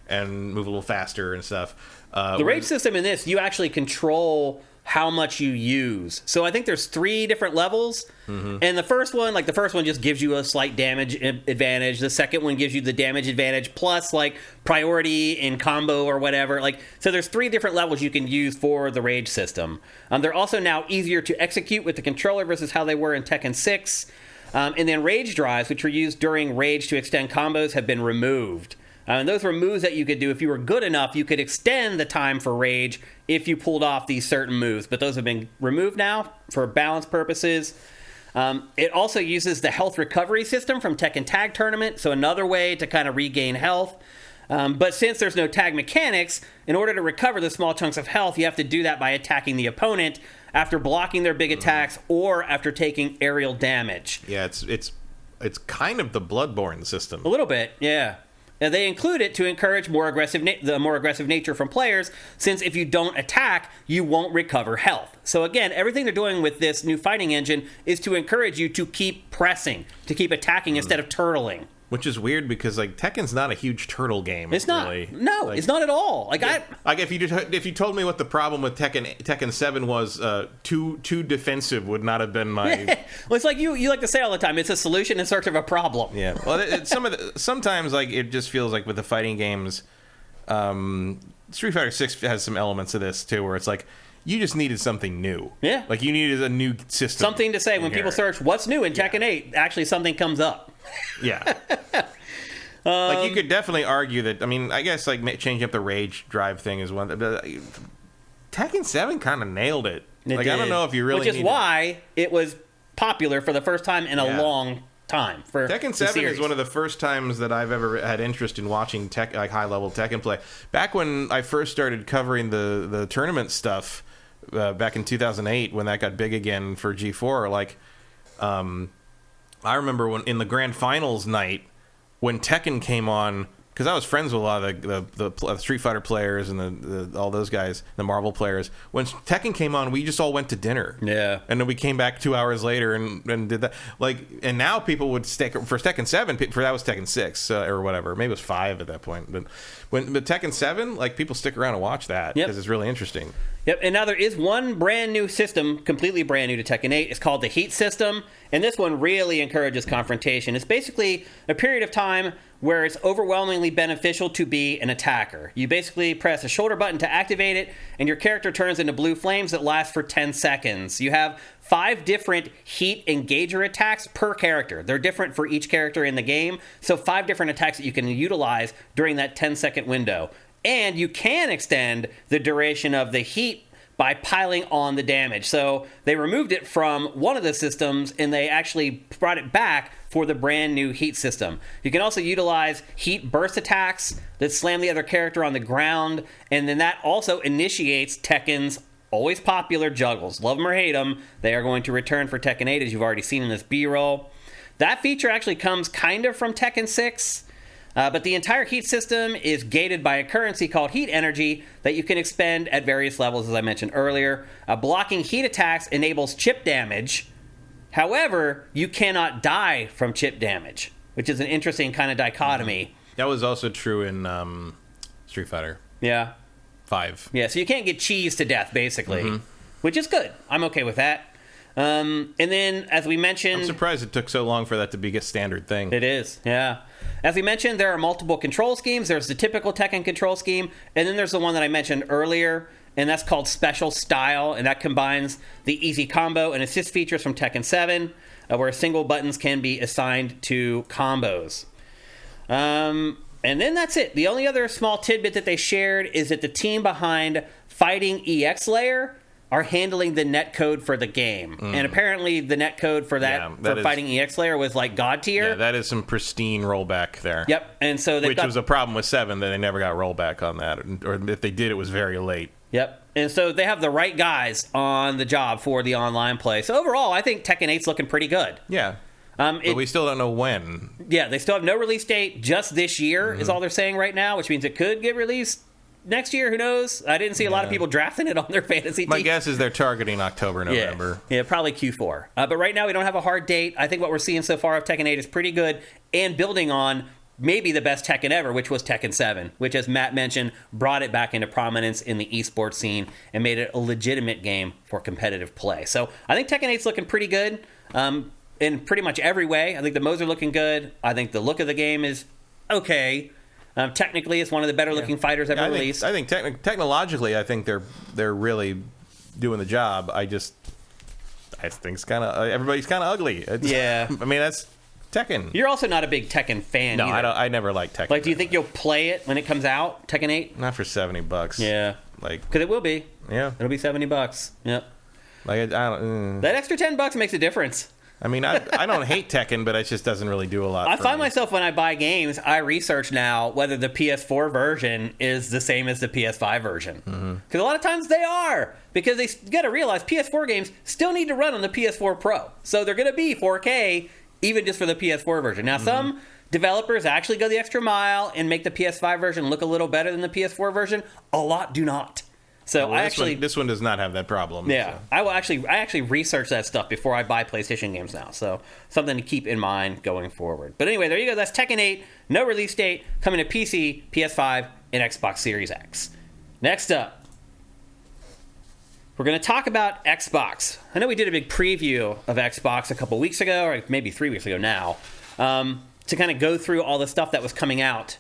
move a little faster and stuff. The Rage system in this, you actually control how much you use. So I think there's 3 different levels. And the first one just gives you a slight damage advantage. The second one gives you the damage advantage plus like priority in combo or whatever. So there's 3 different levels you can use for the Rage system. They're also now easier to execute with the controller versus how they were in Tekken 6. And then Rage drives, which were used during Rage to extend combos, have been removed. And those were moves that you could do. If you were good enough, you could extend the time for Rage if you pulled off these certain moves. But those have been removed now for balance purposes. It also uses the health recovery system from Tekken Tag Tournament, so another way to kind of regain health. But since there's no tag mechanics, in order to recover the small chunks of health, you have to do that by attacking the opponent after blocking their big attacks or after taking aerial damage. Yeah, it's kind of the Bloodborne system. A little bit, yeah. Now, they include it to encourage the more aggressive nature from players, since if you don't attack, you won't recover health. So again, everything they're doing with this new fighting engine is to encourage you to keep pressing, to keep attacking instead of turtling. Which is weird because Tekken's not a huge turtle game. It's not. Really. No, it's not at all. If you told me what the problem with Tekken 7 was, too defensive would not have been my. Well, it's like you like to say all the time. It's a solution in search of a problem. Yeah. Well, sometimes it just feels like with the fighting games, Street Fighter 6 has some elements of this too, where it's like you just needed something new. Yeah. Like you needed a new system. Something to say when people search what's new in Tekken 8. Actually, something comes up. Yeah. You could definitely argue that. I mean, I guess changing up the Rage drive thing is one. But Tekken 7 kind of nailed it. I don't know if you really. Which is why it was popular for the first time in a long time. For Tekken 7 is one of the first times that I've ever had interest in watching high level Tekken play. Back when I first started covering the tournament stuff, back in 2008, when that got big again for G4, I remember when in the grand finals night when Tekken came on, because I was friends with a lot of the Street Fighter players and all those guys, the Marvel players. When Tekken came on, we just all went to dinner. Yeah, and then we came back 2 hours later and did that. And now people would stick for Tekken 7. For that was Tekken 6 or whatever. Maybe it was 5 at that point. But Tekken 7, people stick around and watch that because it's really interesting. Yep, and now there is one brand new system, completely brand new to Tekken 8. It's called the Heat system, and this one really encourages confrontation. It's basically a period of time where it's overwhelmingly beneficial to be an attacker. You basically press a shoulder button to activate it, and your character turns into blue flames that last for 10 seconds. You have 5 different heat engager attacks per character. They're different for each character in the game, so 5 different attacks that you can utilize during that 10-second window. And you can extend the duration of the heat by piling on the damage. So they removed it from one of the systems, and they actually brought it back for the brand new Heat system. You can also utilize heat burst attacks that slam the other character on the ground, and then that also initiates Tekken's always popular juggles. Love them or hate them, they are going to return for Tekken 8, as you've already seen in this B-roll. That feature actually comes kind of from Tekken 6, but the entire Heat system is gated by a currency called Heat Energy that you can expend at various levels, as I mentioned earlier. Blocking heat attacks enables chip damage. However, you cannot die from chip damage, which is an interesting kind of dichotomy. That was also true in Street Fighter. Yeah. 5. Yeah, so you can't get cheesed to death, basically, which is good. I'm okay with that. And then, as we mentioned... I'm surprised it took so long for that to be a standard thing. It is, yeah. As we mentioned, there are multiple control schemes. There's the typical Tekken control scheme, and then there's the one that I mentioned earlier. and that's called Special Style, and that combines the easy combo and assist features from Tekken 7, where single buttons can be assigned to combos. And then that's it. The only other small tidbit that they shared is that the team behind Fighting EX Layer are handling the netcode for the game. And apparently the netcode for Fighting EX Layer was like God tier. Yeah, that is some pristine rollback there. Yep. And so which was a problem with 7, that they never got rollback on that. Or if they did, it was very late. Yep. And so they have the right guys on the job for the online play. So overall, I think Tekken 8's looking pretty good. Yeah. But we still don't know when. Yeah, they still have no release date. Just this year is all they're saying right now, which means it could get released next year. Who knows? I didn't see a lot of people drafting it on their fantasy team. My guess is they're targeting October, November. Yeah, probably Q4. But right now, we don't have a hard date. I think what we're seeing so far of Tekken 8 is pretty good, and building on maybe the best Tekken ever, which was Tekken 7, which, as Matt mentioned, brought it back into prominence in the esports scene and made it a legitimate game for competitive play. So I think Tekken 8's looking pretty good in pretty much every way. I think the modes are looking good. I think the look of the game is okay. Technically, it's one of the better-looking fighters ever released. I think technologically, I think they're really doing the job. I think it's kind of everybody's kind of ugly. I mean, that's Tekken. You're also not a big Tekken fan. No, either. I never liked Tekken. Like, do you think you'll play it when it comes out, Tekken 8? Not for $70. Yeah, because it will be. Yeah, it'll be $70. Yep. Like I don't. That extra $10 makes a difference. I mean, I don't hate Tekken, but it just doesn't really do a lot. I find myself when I buy games, I research now whether the PS4 version is the same as the PS5 version. Because a lot of times they are. Because you got to realize PS4 games still need to run on the PS4 Pro. So they're going to be 4K even just for the PS4 version. Now, some developers actually go the extra mile and make the PS5 version look a little better than the PS4 version. A lot do not. So this one does not have that problem. Yeah, so. I actually research that stuff before I buy PlayStation games now. So something to keep in mind going forward. But anyway, there you go. That's Tekken 8. No release date. Coming to PC, PS5, and Xbox Series X. Next up, we're going to talk about Xbox. I know we did a big preview of Xbox a couple weeks ago, or maybe 3 weeks ago now, to kind of go through all the stuff that was coming out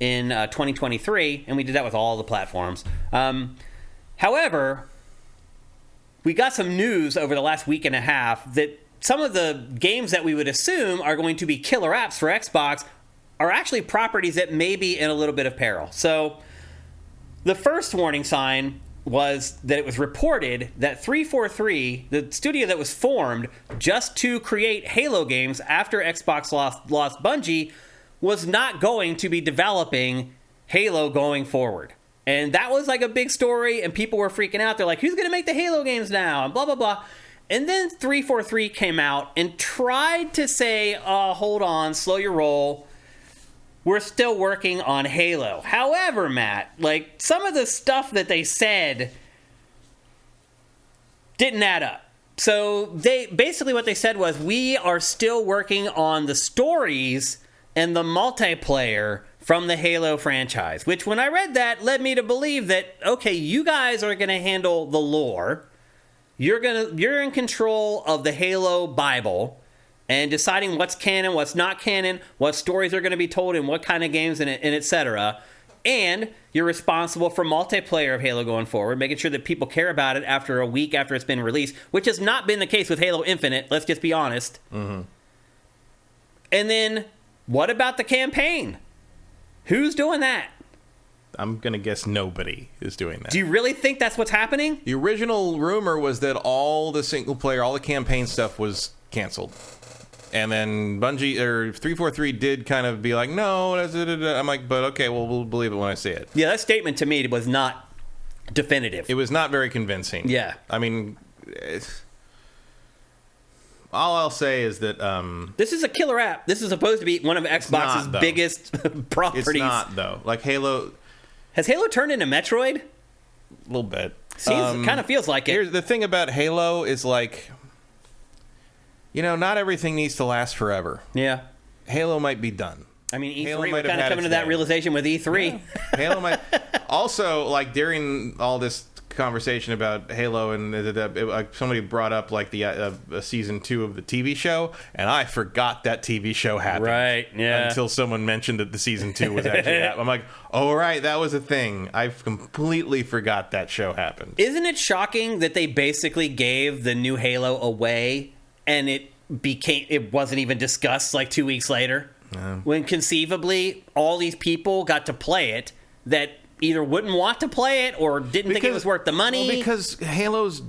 in 2023, and we did that with all the platforms. However, we got some news over the last week and a half that some of the games that we would assume are going to be killer apps for Xbox are actually properties that may be in a little bit of peril. So the first warning sign was that it was reported that 343, the studio that was formed just to create Halo games after Xbox lost Bungie, was not going to be developing Halo going forward. And that was like a big story, and people were freaking out. They're like, who's going to make the Halo games now? And blah, blah, blah. And then 343 came out and tried to say, hold on, slow your roll. We're still working on Halo. However, Matt, like, some of the stuff that they said didn't add up. So they basically what they said was, we are still working on the stories and the multiplayer from the Halo franchise, which when I read that led me to believe that, okay, you guys are going to handle the lore. You're in control of the Halo Bible and deciding what's canon, what's not canon, what stories are going to be told and what kind of games and etc. And you're responsible for multiplayer of Halo going forward, making sure that people care about it after a week after it's been released, which has not been the case with Halo Infinite, let's just be honest. And then what about the campaign? Who's doing that? I'm going to guess nobody is doing that. Do you really think that's what's happening? The original rumor was that all the single player, all the campaign stuff was canceled. And then Bungie, or 343 did kind of be like, no. I'm like, but okay, well, we'll believe it when I see it. Yeah, that statement to me was not definitive. It was not very convincing. Yeah. I mean, all I'll say is that this is a killer app. This is supposed to be one of Xbox's biggest properties. It's not, though. Like Halo. Has Halo turned into Metroid? A little bit. Kind of feels like it. Here's the thing about Halo is like, not everything needs to last forever. Yeah. Halo might be done. I mean, E3, we're kind of coming to that realization with E3. Yeah. Halo might. Also, like during all this conversation about Halo, and somebody brought up like the season 2 of the TV show, and I forgot that TV show happened. Right, yeah. Until someone mentioned that the season 2 was actually happening. I'm like, oh, right, that was a thing. I completely forgot that show happened. Isn't it shocking that they basically gave the new Halo away, and it wasn't even discussed like 2 weeks later? When conceivably all these people got to play it that either wouldn't want to play it or didn't think it was worth the money. Well, because Halo's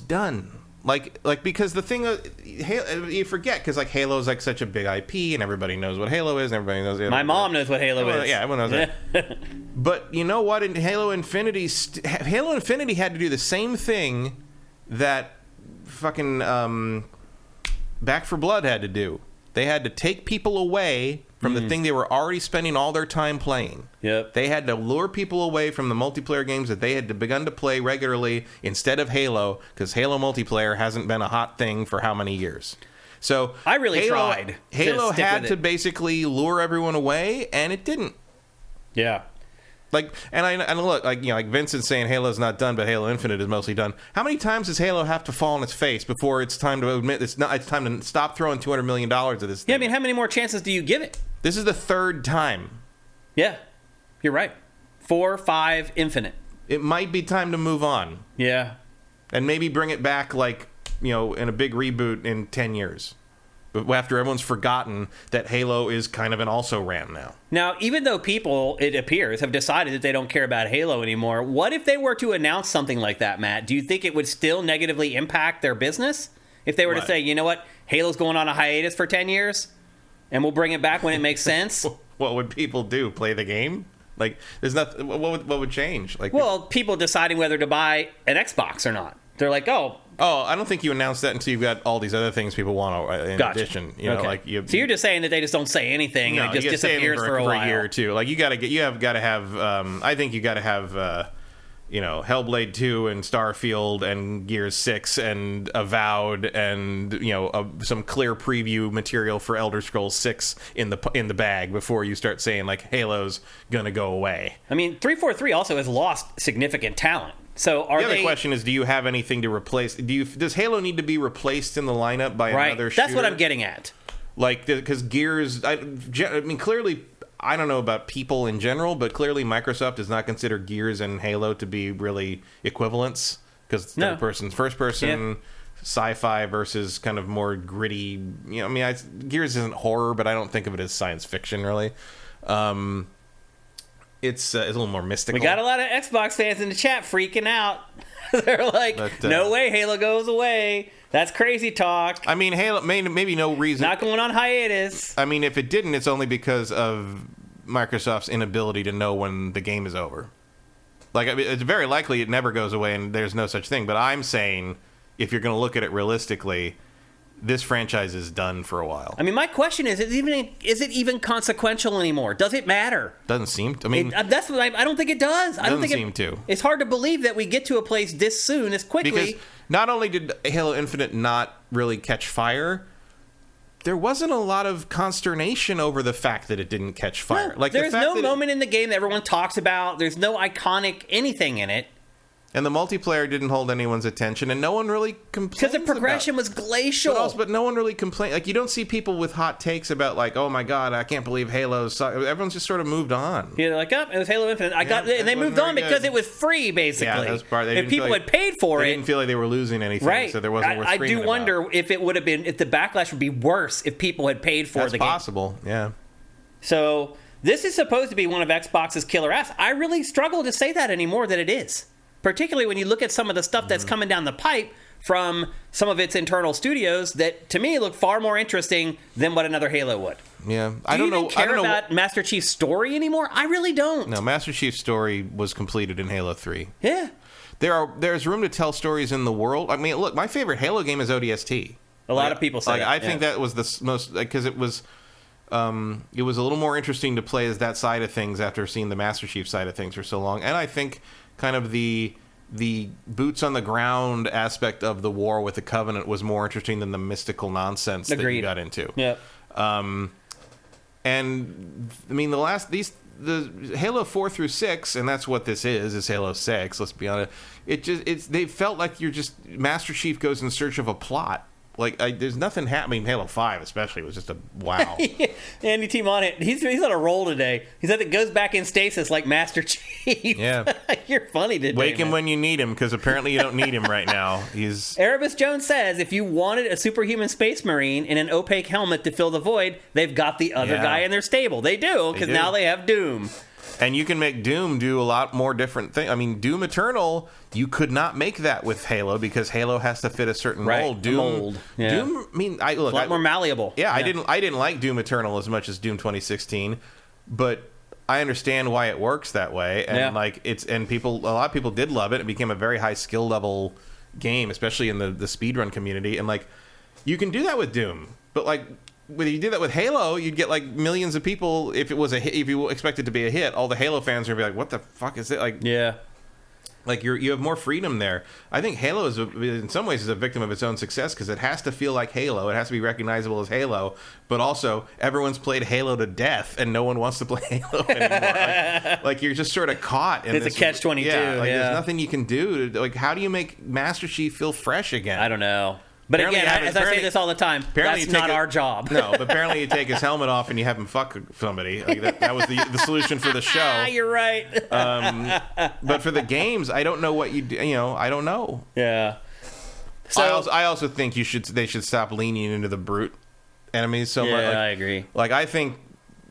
done. Like because the thing you forget, because like Halo's like such a big IP and everybody knows what Halo is and everybody knows. My mom knows what Halo is. Yeah, everyone knows that. But you know what? In Halo Infinity had to do the same thing that fucking Back 4 Blood had to do. They had to take people away from the thing they were already spending all their time playing. Yep. They had to lure people away from the multiplayer games that they had begun to play regularly instead of Halo, because Halo multiplayer hasn't been a hot thing for how many years? So I really tried. Halo had to basically lure everyone away, and it didn't. Yeah. Like, and look, like, you know, like Vincent's saying Halo's not done, but Halo Infinite is mostly done. How many times does Halo have to fall on its face before it's time to admit it's time to stop throwing $200 million at this thing? Yeah, I mean, how many more chances do you give it? This is the third time. Yeah, you're right. 4, 5, Infinite. It might be time to move on. Yeah. And maybe bring it back, like, you know, in a big reboot in 10 years. But after everyone's forgotten that Halo is kind of an also-ran now. Now, even though people, it appears, have decided that they don't care about Halo anymore, what if they were to announce something like that, Matt? Do you think it would still negatively impact their business? If they were to say, you know what, Halo's going on a hiatus for 10 years, and we'll bring it back when it makes sense? What would people do? Play the game? Like, there's nothing. What would change? Like, well, people deciding whether to buy an Xbox or not. They're like, oh, I don't think you announce that until you've got all these other things people want in addition. You know, okay. like so you're just saying that they just don't say anything and it just disappears for a while. A year or two. Like you got to have. I think you got to have. You know, Hellblade 2 and Starfield and Gears 6 and Avowed and, you know, some clear preview material for Elder Scrolls 6 in the bag before you start saying, like, Halo's going to go away. I mean, 343 also has lost significant talent. So the other question is, do you have anything to replace? Does Halo need to be replaced in the lineup by another shooter? That's what I'm getting at. Like, because Gears, I mean, clearly, I don't know about people in general, but clearly Microsoft does not consider Gears and Halo to be really equivalents, because third person, first person, sci-fi versus kind of more gritty. You know, I mean, Gears isn't horror, but I don't think of it as science fiction really. It's a little more mystical. We got a lot of Xbox fans in the chat freaking out. They're like, no way Halo goes away. That's crazy talk. I mean, Halo, maybe no reason. Not going on hiatus. I mean, if it didn't, it's only because of Microsoft's inability to know when the game is over. Like, I mean, it's very likely it never goes away and there's no such thing. But I'm saying, if you're going to look at it realistically, this franchise is done for a while. I mean, my question is it even consequential anymore? Does it matter? Doesn't seem to. I mean, that's what I don't think it does. I don't think seem to. It's hard to believe that we get to a place this soon, this quickly. Because not only did Halo Infinite not really catch fire, there wasn't a lot of consternation over the fact that it didn't catch fire. No, like, there's no moment in the game that everyone talks about. There's no iconic anything in it. And the multiplayer didn't hold anyone's attention, and no one really complained. Because the progression was glacial. But no one really complained. Like, you don't see people with hot takes about, like, oh my god, I can't believe Halo's. Everyone's just sort of moved on. Yeah, like, it was Halo Infinite. And they moved on because it was free, basically. Yeah, that's part. If people had paid for it, they didn't feel like they were losing anything, right? So there wasn't worth screaming about. I do wonder if it would have been, if the backlash would be worse if people had paid for the game. That's possible. Yeah. So this is supposed to be one of Xbox's killer apps. I really struggle to say that anymore that it is. Particularly when you look at some of the stuff that's coming down the pipe from some of its internal studios that, to me, look far more interesting than what another Halo would. Yeah, I don't know. Do you even care about Master Chief's story anymore? I really don't. No, Master Chief's story was completed in Halo 3. Yeah. There's room to tell stories in the world. I mean, look, my favorite Halo game is ODST. A lot of people say that. I think that was the most, because it was a little more interesting to play as that side of things after seeing the Master Chief side of things for so long. And I think kind of the boots on the ground aspect of the war with the Covenant was more interesting than the mystical nonsense that you got into. Yeah. And I mean, the the Halo 4 through 6, and that's what this is Halo 6. Let's be honest. They felt like you're just Master Chief goes in search of a plot. Like, there's nothing happening. Halo 5 especially was just a wow. Andy Team on it. He's on a roll today. He said it goes back in stasis like Master Chief. Yeah. You're funny today. Wake him man. when you need him, because apparently you don't need him right now. He's Erebus Jones says if you wanted a superhuman space marine in an opaque helmet to fill the void, they've got the other guy in their stable. They do, because now they have Doom. And you can make Doom do a lot more different things. I mean, Doom Eternal, you could not make that with Halo because Halo has to fit a certain mold. Doom, Doom. I mean, a lot more malleable. Yeah, I didn't like Doom Eternal as much as Doom 2016, but I understand why it works that way. And a lot of people did love it. It became a very high skill level game, especially in the speedrun community. And like, you can do that with Doom, but like, when you did that with Halo, you'd get like millions of people. If it was a hit, if you expect it to be a hit, all the Halo fans are gonna be like, "What the fuck is it?" Like, like you have more freedom there. I think Halo is in some ways is a victim of its own success because it has to feel like Halo. It has to be recognizable as Halo, but also everyone's played Halo to death, and no one wants to play Halo anymore. Like you're just sort of caught. It's a catch-22. Yeah, there's nothing you can do. Like, how do you make Master Chief feel fresh again? I don't know. But again, as I say this all the time, that's not our job. No, but apparently you take his helmet off and you have him fuck somebody. Like that was the solution for the show. You're right. But for the games, I don't know what I don't know. Yeah. So I also think they should stop leaning into the brute enemies so much. Yeah, I agree. Like, I think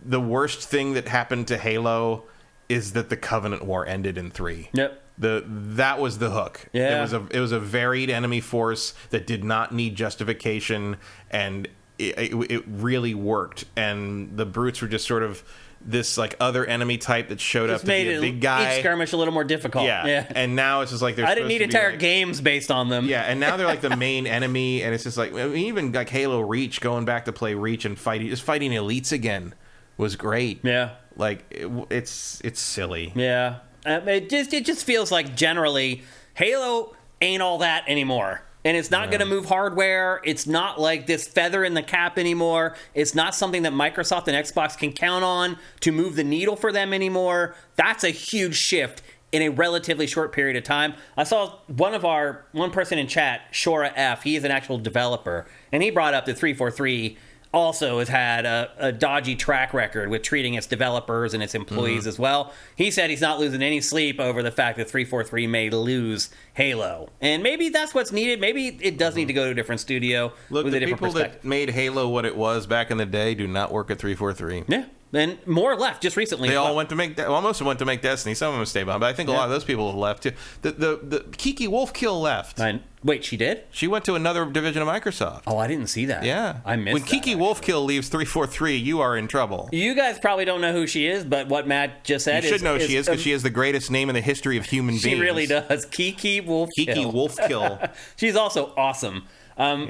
the worst thing that happened to Halo is that the Covenant War ended in 3. Yep. That was the hook. Yeah. It was a varied enemy force that did not need justification, and it really worked. And the brutes were just sort of this like other enemy type that showed up to be a big guy. Each skirmish a little more difficult. Yeah. And now it's just like I didn't need entire games based on them. Yeah, and now they're like the main enemy, and it's just like, I mean, even like Halo Reach, going back to play Reach and fighting elites again was great. Yeah. Like it's silly. Yeah. It just feels like generally Halo ain't all that anymore. And it's not going to move hardware. It's not like this feather in the cap anymore. It's not something that Microsoft and Xbox can count on to move the needle for them anymore. That's a huge shift in a relatively short period of time. I saw one person in chat, Shora F, he is an actual developer, and he brought up that 343 also has had a dodgy track record with treating its developers and its employees as well. He said he's not losing any sleep over the fact that 343 may lose Halo. And maybe that's what's needed. Maybe it does need to go to a different studio with a different perspective. The people that made Halo what it was back in the day do not work at 343. Yeah. And more left just recently. They all went to make most of them went to make Destiny. Some of them stayed behind, but I think a lot of those people have left too. The Kiki Wolfkill left. Wait, she did? She went to another division of Microsoft. Oh, I didn't see that. Yeah, I missed when that. Kiki Wolfkill leaves 343, you are in trouble. You guys probably don't know who she is, but what Matt just said, you should know who she is because she is the greatest name in the history of human beings. She really does. Kiki Wolfkill. Kiki Wolfkill. She's also awesome.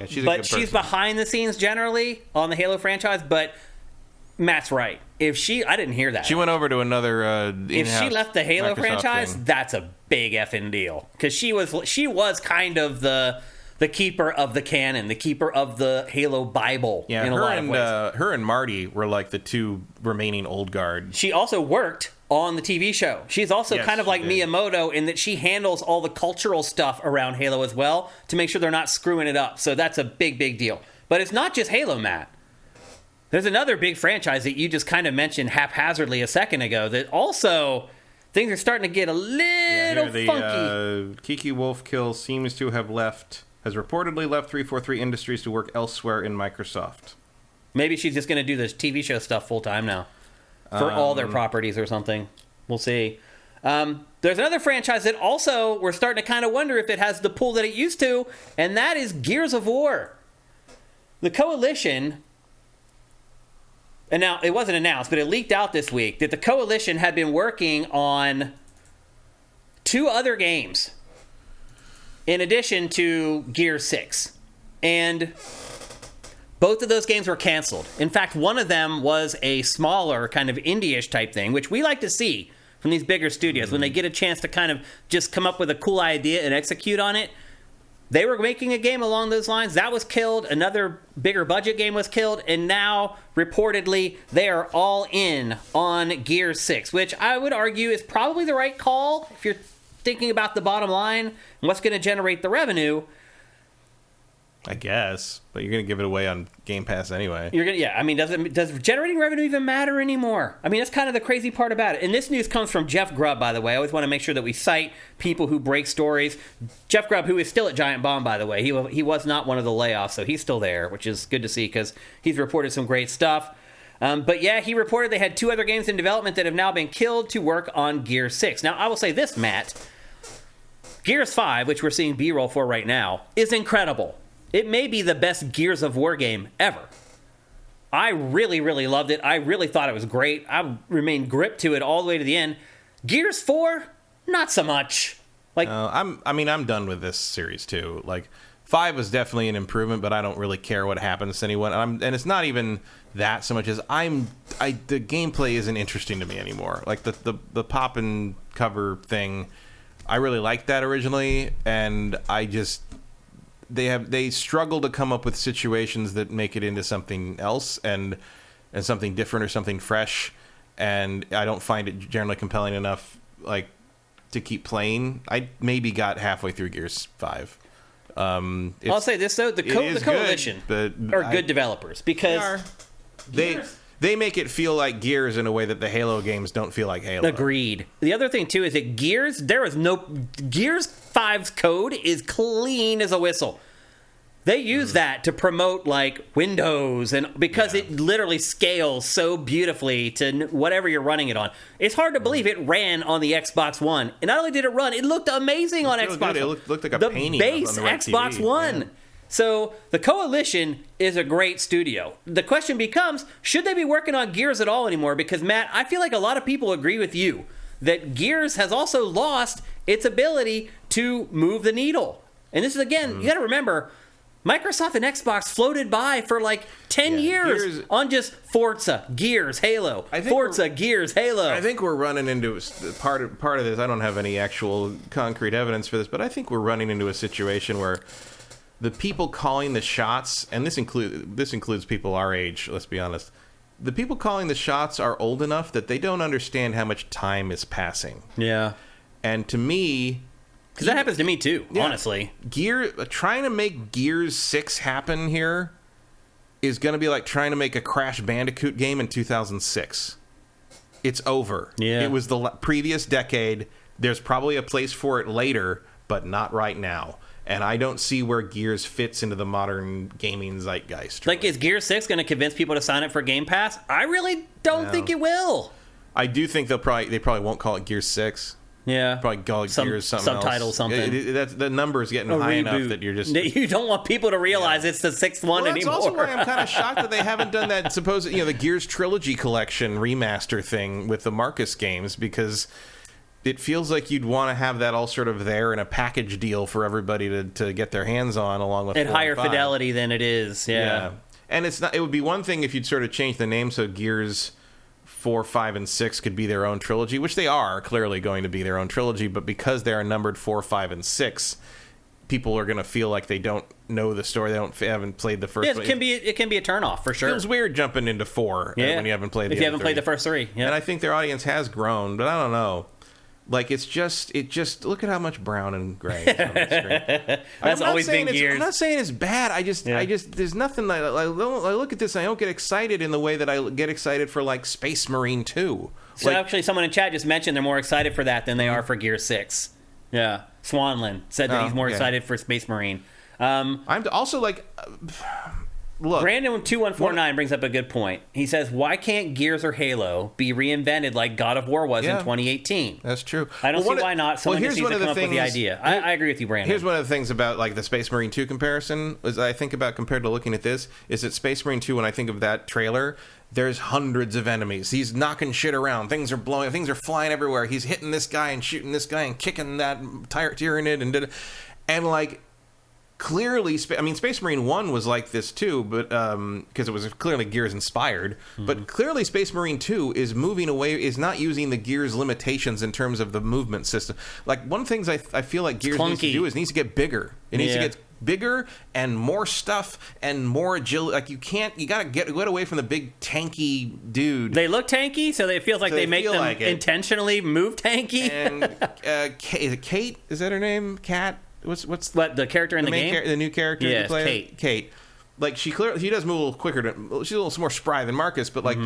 She's behind the scenes generally on the Halo franchise, but Matt's right. I didn't hear that. She went over to another if she left the Halo Microsoft franchise, thing. That's a big effing deal. Because she was kind of the keeper of the canon, the keeper of the Halo Bible in a lot of ways. Her and Marty were like the two remaining old guard. She also worked on the TV show. She's also kind of like Miyamoto in that she handles all the cultural stuff around Halo as well to make sure they're not screwing it up. So that's a big, big deal. But it's not just Halo, Matt. There's another big franchise that you just kind of mentioned haphazardly a second ago that also things are starting to get a little funky. Kiki Wolfkill seems to have has reportedly left 343 Industries to work elsewhere in Microsoft. Maybe she's just going to do this TV show stuff full time now for all their properties or something. We'll see. There's another franchise that also we're starting to kind of wonder if it has the pull that it used to, and that is Gears of War. The Coalition... And now, it wasn't announced, but it leaked out this week that the Coalition had been working on 2 other games in addition to Gear 6. And both of those games were canceled. In fact, one of them was a smaller kind of indie-ish type thing, which we like to see from these bigger studios. When they get a chance to kind of just come up with a cool idea and execute on it, They were making a game along those lines. That was killed. Another bigger budget game was killed. And now, reportedly, they are all in on Gears 6, which I would argue is probably the right call if you're thinking about the bottom line and what's going to generate the revenue. I guess, but you're going to give it away on Game Pass anyway. Does generating revenue even matter anymore? I mean, that's kind of the crazy part about it. And this news comes from Jeff Grubb, by the way. I always want to make sure that we cite people who break stories. Jeff Grubb, who is still at Giant Bomb, by the way. He was not one of the layoffs, so he's still there, which is good to see because he's reported some great stuff. But yeah, he reported they had 2 other games in development that have now been killed to work on Gears 6. Now, I will say this, Matt. Gears 5, which we're seeing B-roll for right now, is incredible. It may be the best Gears of War game ever. I really, really loved it. I really thought it was great. I remained gripped to it all the way to the end. Gears 4, not so much. I'm done with this series too. 5 was definitely an improvement, but I don't really care what happens to anyone. And it's not even that so much as the gameplay isn't interesting to me anymore. The pop and cover thing, I really liked that originally, and I just. They struggle to come up with situations that make it into something else and something different or something fresh, and I don't find it generally compelling enough to keep playing. I maybe got halfway through Gears 5. I'll say this though: the Coalition are good developers because they make it feel like Gears in a way that the Halo games don't feel like Halo. Agreed. The other thing too is that Gears 5's code is clean as a whistle. They use that to promote Windows, and because it literally scales so beautifully to whatever you're running it on. It's hard to believe it ran on the Xbox One. And not only did it run, it looked amazing on Xbox One. It looked like a painting base on the right Xbox TV. One. Yeah. So the Coalition is a great studio. The question becomes, should they be working on Gears at all anymore? Because, Matt, I feel like a lot of people agree with you that Gears has also lost its ability to move the needle. And this is, again, you got to remember, Microsoft and Xbox floated by for 10 years on just Forza, Gears, Halo. Forza, Gears, Halo. I think we're running into part of this. I don't have any actual concrete evidence for this, but I think we're running into a situation where the people calling the shots, and this includes people our age, let's be honest, the people calling the shots are old enough that they don't understand how much time is passing. Yeah. And to me... Because that happens to me too, honestly. Trying to make Gears 6 happen here is going to be like trying to make a Crash Bandicoot game in 2006. It's over. Yeah. It was the previous decade. There's probably a place for it later, but not right now. And I don't see where Gears fits into the modern gaming zeitgeist. Is Gears 6 going to convince people to sign up for Game Pass? I really don't think it will. I do think they probably won't call it Gears 6. Yeah, probably call it Gears something subtitle else. Something. The number is getting high enough that you're just... You don't want people to realize it's the 6th one anymore. That's also why I'm kind of shocked that they haven't done that the Gears Trilogy Collection remaster thing with the Marcus games, because it feels like you'd want to have that all sort of there in a package deal for everybody to get their hands on, along with at higher fidelity than it is. Yeah. And it's not. It would be one thing if you'd sort of change the name so Gears 4, 5, and 6 could be their own trilogy, which they are clearly going to be their own trilogy, but because they are numbered 4, 5, and 6, people are going to feel like they don't know the story. They haven't played the first one. It can be a turnoff for sure. It feels weird jumping into 4 when you haven't played the first 3. Yeah. And I think their audience has grown, but I don't know. It just look at how much brown and gray is on the screen. That's always been Gears. I'm not saying it's bad. I just there's nothing. I look at this and I don't get excited in the way that I get excited for Space Marine 2. So actually, someone in chat just mentioned they're more excited for that than they are for Gears 6. Yeah, Swanlin said that he's more excited for Space Marine. I'm also look, Brandon2149 brings up a good point. He says, why can't Gears or Halo be reinvented like God of War was in 2018? That's true. I don't see why not. Someone just needs to come up with the idea. I agree with you, Brandon. Here's one of the things about the Space Marine 2 comparison, is I think about compared to looking at this, is that Space Marine 2, when I think of that trailer, there's hundreds of enemies. He's knocking shit around. Things are blowing. Things are flying everywhere. He's hitting this guy and shooting this guy and kicking that Tyranid and clearly, Space Marine 1 was like this too, but because it was clearly Gears inspired. But clearly, Space Marine 2 is moving away, is not using the Gears limitations in terms of the movement system. Like, one of the things I feel like Gears needs to do is it needs to get bigger. It needs to get bigger and more stuff and more agility. Like, you gotta get away from the big tanky dude. They look tanky, so it feels like they make them like intentionally move tanky. And is it Kate? Is that her name? Kat? What's the character in the game? The new character you play? Kate. Kate. Like, she does move a little quicker. She's a little more spry than Marcus, but like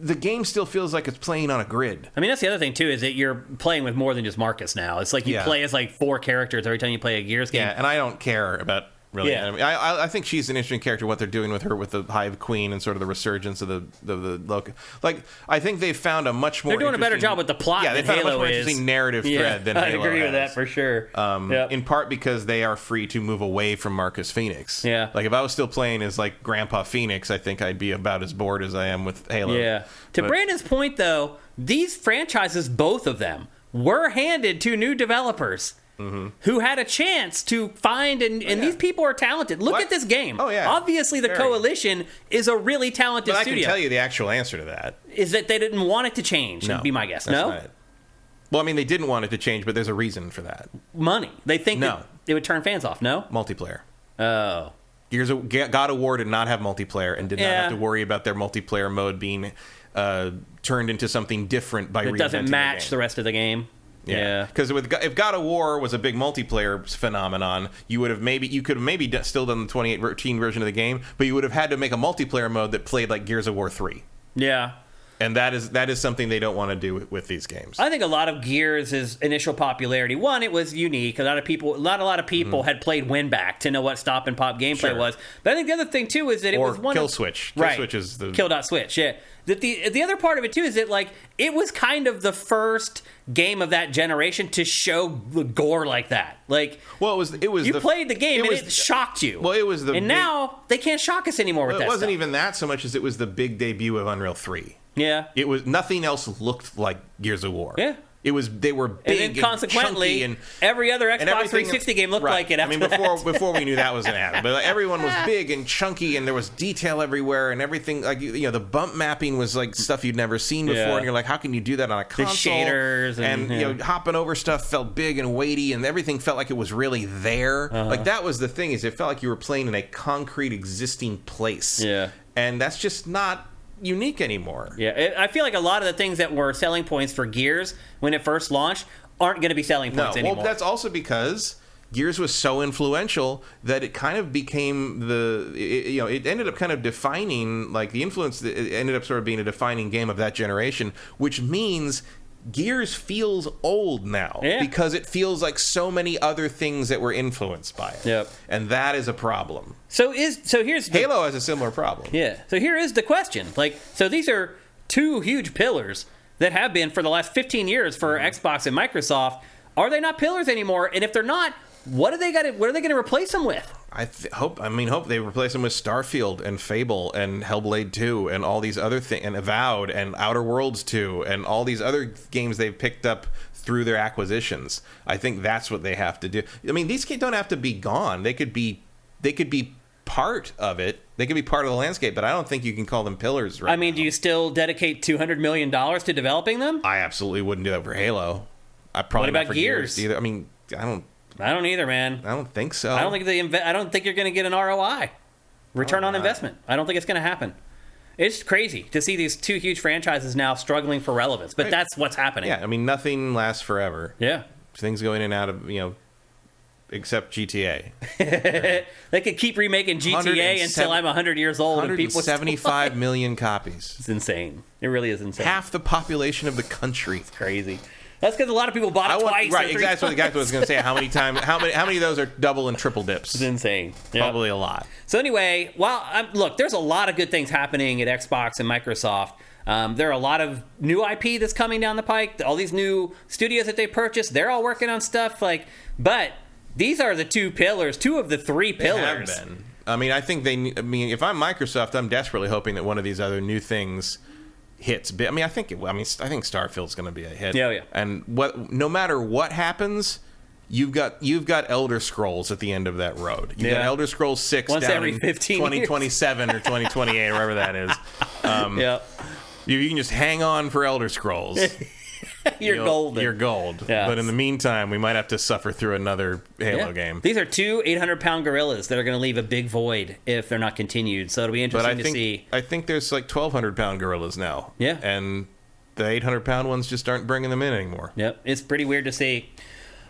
the game still feels like it's playing on a grid. I mean, that's the other thing too, is that you're playing with more than just Marcus now. It's like you play as like 4 characters every time you play a Gears game. Yeah, and I don't care about really. Yeah. I think she's an interesting character. What they're doing with her with the Hive Queen and sort of the resurgence of the local. Like, I think they've found a much more. They're doing a better job with the plot. Yeah, they found a much more interesting narrative thread than Halo. I agree with that for sure. In part because they are free to move away from Marcus Phoenix. Yeah. Like, if I was still playing as like Grandpa Phoenix, I think I'd be about as bored as I am with Halo. Yeah. To Brandon's point, though, these franchises, both of them, were handed to new developers. Who had a chance to find, and these people are talented. Look at this game. Oh, yeah. Obviously, the Coalition is a really talented studio. I can tell you the actual answer to that. Is that they didn't want it to change, would be my guess. No? Not it. Well, I mean, they didn't want it to change, but there's a reason for that. Money. They think that it would turn fans off, no? Multiplayer. Oh. God of War did not have multiplayer and did not have to worry about their multiplayer mode being turned into something different by reinventing it doesn't match the rest of the game. Yeah, because if God of War was a big multiplayer phenomenon, you could have maybe still done the 2018 version of the game, but you would have had to make a multiplayer mode that played like Gears of War 3. Yeah. And that is something they don't want to do with these games. I think a lot of Gears' initial popularity, one, it was unique. A lot of people had played Winback to know what stop and pop gameplay was. But I think the other thing too is that it was one Kill Switch. Kill Switch is the Kill.Switch. Yeah. That the other part of it too is that like it was kind of the first game of that generation to show gore like that. Like, well, it was you played the game and it shocked you. Well, it was now they can't shock us anymore with that. It wasn't stuff. even that so much as it was the big debut of Unreal 3. Yeah, it was nothing else looked like Gears of War. Yeah. They were big and consequently, and every other Xbox 360 game looked like it. After before we knew that was going to happen, but everyone was big and chunky, and there was detail everywhere, and everything. Like the bump mapping was like stuff you'd never seen before, and you're like, how can you do that on a console? The shaders and hopping over stuff felt big and weighty, and everything felt like it was really there. Like that was the thing, is it felt like you were playing in a concrete existing place. Yeah, and that's just not unique anymore. Yeah, I feel like a lot of the things that were selling points for Gears when it first launched aren't going to be selling points anymore. Well, that's also because Gears was so influential that it kind of became it ended up kind of defining, like the influence, it ended up sort of being a defining game of that generation, which means Gears feels old now because it feels like so many other things that were influenced by it. Yep. And that is a problem. So here's Halo has a similar problem. Yeah. So here is the question. So these are two huge pillars that have been for the last 15 years for Xbox and Microsoft. Are they not pillars anymore? And if they're not, what are they going to replace them with? Hope they replace them with Starfield and Fable and Hellblade 2 and all these other things, and Avowed and Outer Worlds 2 and all these other games they've picked up through their acquisitions. I think that's what they have to do. I mean, these games don't have to be gone. They could be part of it. They could be part of the landscape, but I don't think you can call them pillars right now. Do you still dedicate $200 million to developing them? I absolutely wouldn't do that for Halo. What about Gears? Either. I don't either, man. I don't think so. I don't think you're going to get an ROI, return on investment. I don't think it's going to happen. It's crazy to see these two huge franchises now struggling for relevance, but that's what's happening. Yeah, nothing lasts forever. Yeah, things go in and out of except GTA. They could keep remaking GTA until I'm 100 years old. 175 million copies. It's insane. It really is insane. Half the population of the country. It's crazy. That's because a lot of people bought it twice. Right, exactly what I was going to say. How many of those are double and triple dips? It's insane. Probably a lot. So anyway, look, there's a lot of good things happening at Xbox and Microsoft. There are a lot of new IP that's coming down the pike. All these new studios that they purchased, they're all working on stuff. But these are the two of the three pillars. They have been. I think if I'm Microsoft, I'm desperately hoping that one of these other new things hits. I think Starfield's going to be a hit. Yeah. And no matter what happens, you've got Elder Scrolls at the end of that road. You've got Elder Scrolls 6 once down every in 2027 or 2028 or wherever that is. You can just hang on for Elder Scrolls. You're golden. You're gold. Yeah. But in the meantime, we might have to suffer through another Halo game. These are two 800-pound gorillas that are going to leave a big void if they're not continued. So it'll be interesting to see. I think there's like 1,200-pound gorillas now. Yeah. And the 800-pound ones just aren't bringing them in anymore. Yep. It's pretty weird to see.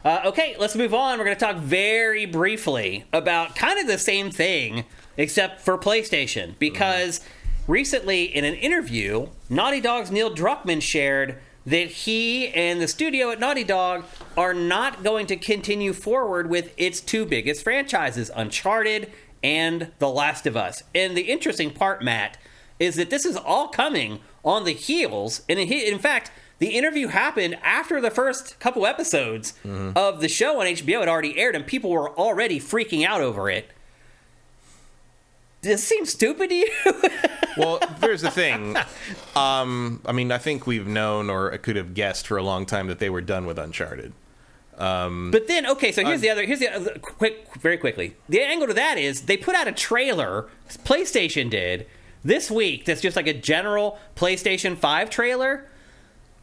Okay, let's move on. We're going to talk very briefly about kind of the same thing, except for PlayStation. Because recently in an interview, Naughty Dog's Neil Druckmann shared that he and the studio at Naughty Dog are not going to continue forward with its two biggest franchises, Uncharted and The Last of Us. And the interesting part, Matt, is that this is all coming on the heels. And in fact, the interview happened after the first couple episodes of the show on HBO had already aired, and people were already freaking out over it. Does it seem stupid to you? Well, here's the thing. I think we've known or could have guessed for a long time that they were done with Uncharted. But then, okay, so here's the other, very quickly. The angle to that is they put out a trailer, PlayStation did, this week that's just like a general PlayStation 5 trailer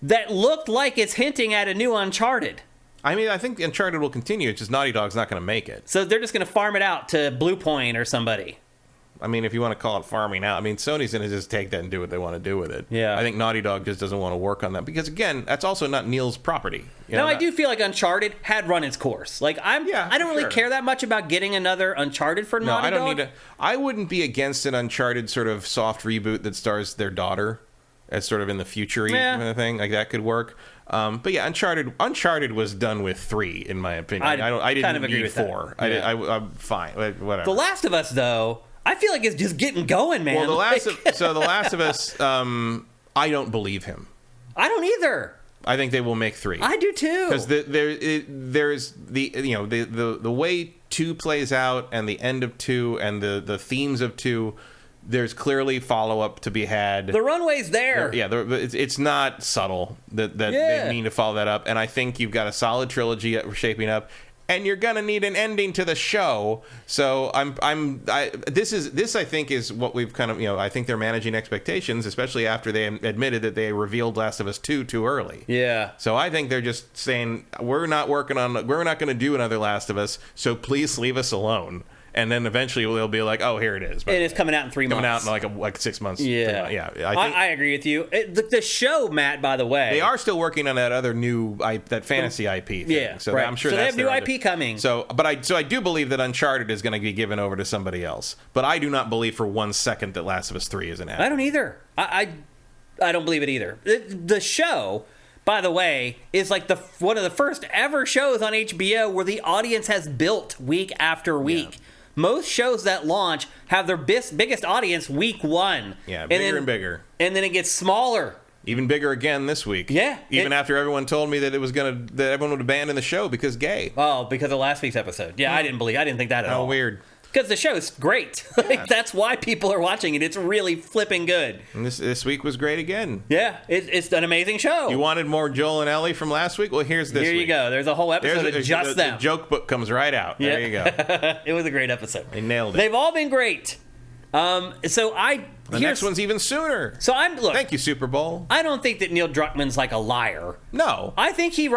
that looked like it's hinting at a new Uncharted. I think Uncharted will continue. It's just Naughty Dog's not going to make it. So they're just going to farm it out to Blue Point or somebody. If you want to call it farming out, Sony's going to just take that and do what they want to do with it. Yeah. I think Naughty Dog just doesn't want to work on that because, again, that's also not Neil's property. I do feel like Uncharted had run its course. Like I don't really care that much about getting another Uncharted for Naughty Dog. I wouldn't be against an Uncharted sort of soft reboot that stars their daughter as sort of in the future kind of thing. Like that could work. But yeah, Uncharted was done with 3, in my opinion. I didn't kind of agree with 4. Yeah. I'm fine. Whatever. The Last of Us, though, I feel like it's just getting going, man. Well, The Last of Us, I don't believe him. I don't either. I think they will make 3. I do too. Because there's the way 2 plays out and the end of 2 and the themes of 2. There's clearly follow-up to be had. The runway's there. It's not subtle that they mean to follow that up. And I think you've got a solid trilogy shaping up. And you're gonna need an ending to the show. So this I think is what we've kind of I think they're managing expectations, especially after they admitted that they revealed Last of Us 2 too early. Yeah. So I think they're just saying we're not going to do another Last of Us. So please leave us alone. And then eventually they'll be like, "Oh, here it is." And it's coming out in 3 months. Coming out in like 6 months. Yeah, I agree with you. The show, Matt. By the way, they are still working on that other new that fantasy IP thing. Yeah, so I'm sure they have new IP coming. So I do believe that Uncharted is going to be given over to somebody else. But I do not believe for 1 second that Last of Us 3 is an ad. I don't either. I don't believe it either. The show, by the way, is like one of the first ever shows on HBO where the audience has built week after week. Yeah. Most shows that launch have their biggest audience week 1. Yeah, bigger and bigger. And then it gets smaller. Even bigger again this week. Yeah. Even after everyone told me that that everyone would abandon the show because gay. Oh, because of last week's episode. Yeah, I didn't think that at all. How weird. Because the show is great. Yeah. That's why people are watching it. It's really flipping good. And this week was great again. Yeah, it's an amazing show. You wanted more Joel and Ellie from last week? Well, here's this week. Here you go. There's a whole episode of just them. The joke book comes right out. There you go. It was a great episode. They nailed it. They've all been great. The next one's even sooner. So thank you, Super Bowl. I don't think that Neil Druckmann's like a liar. No. I think he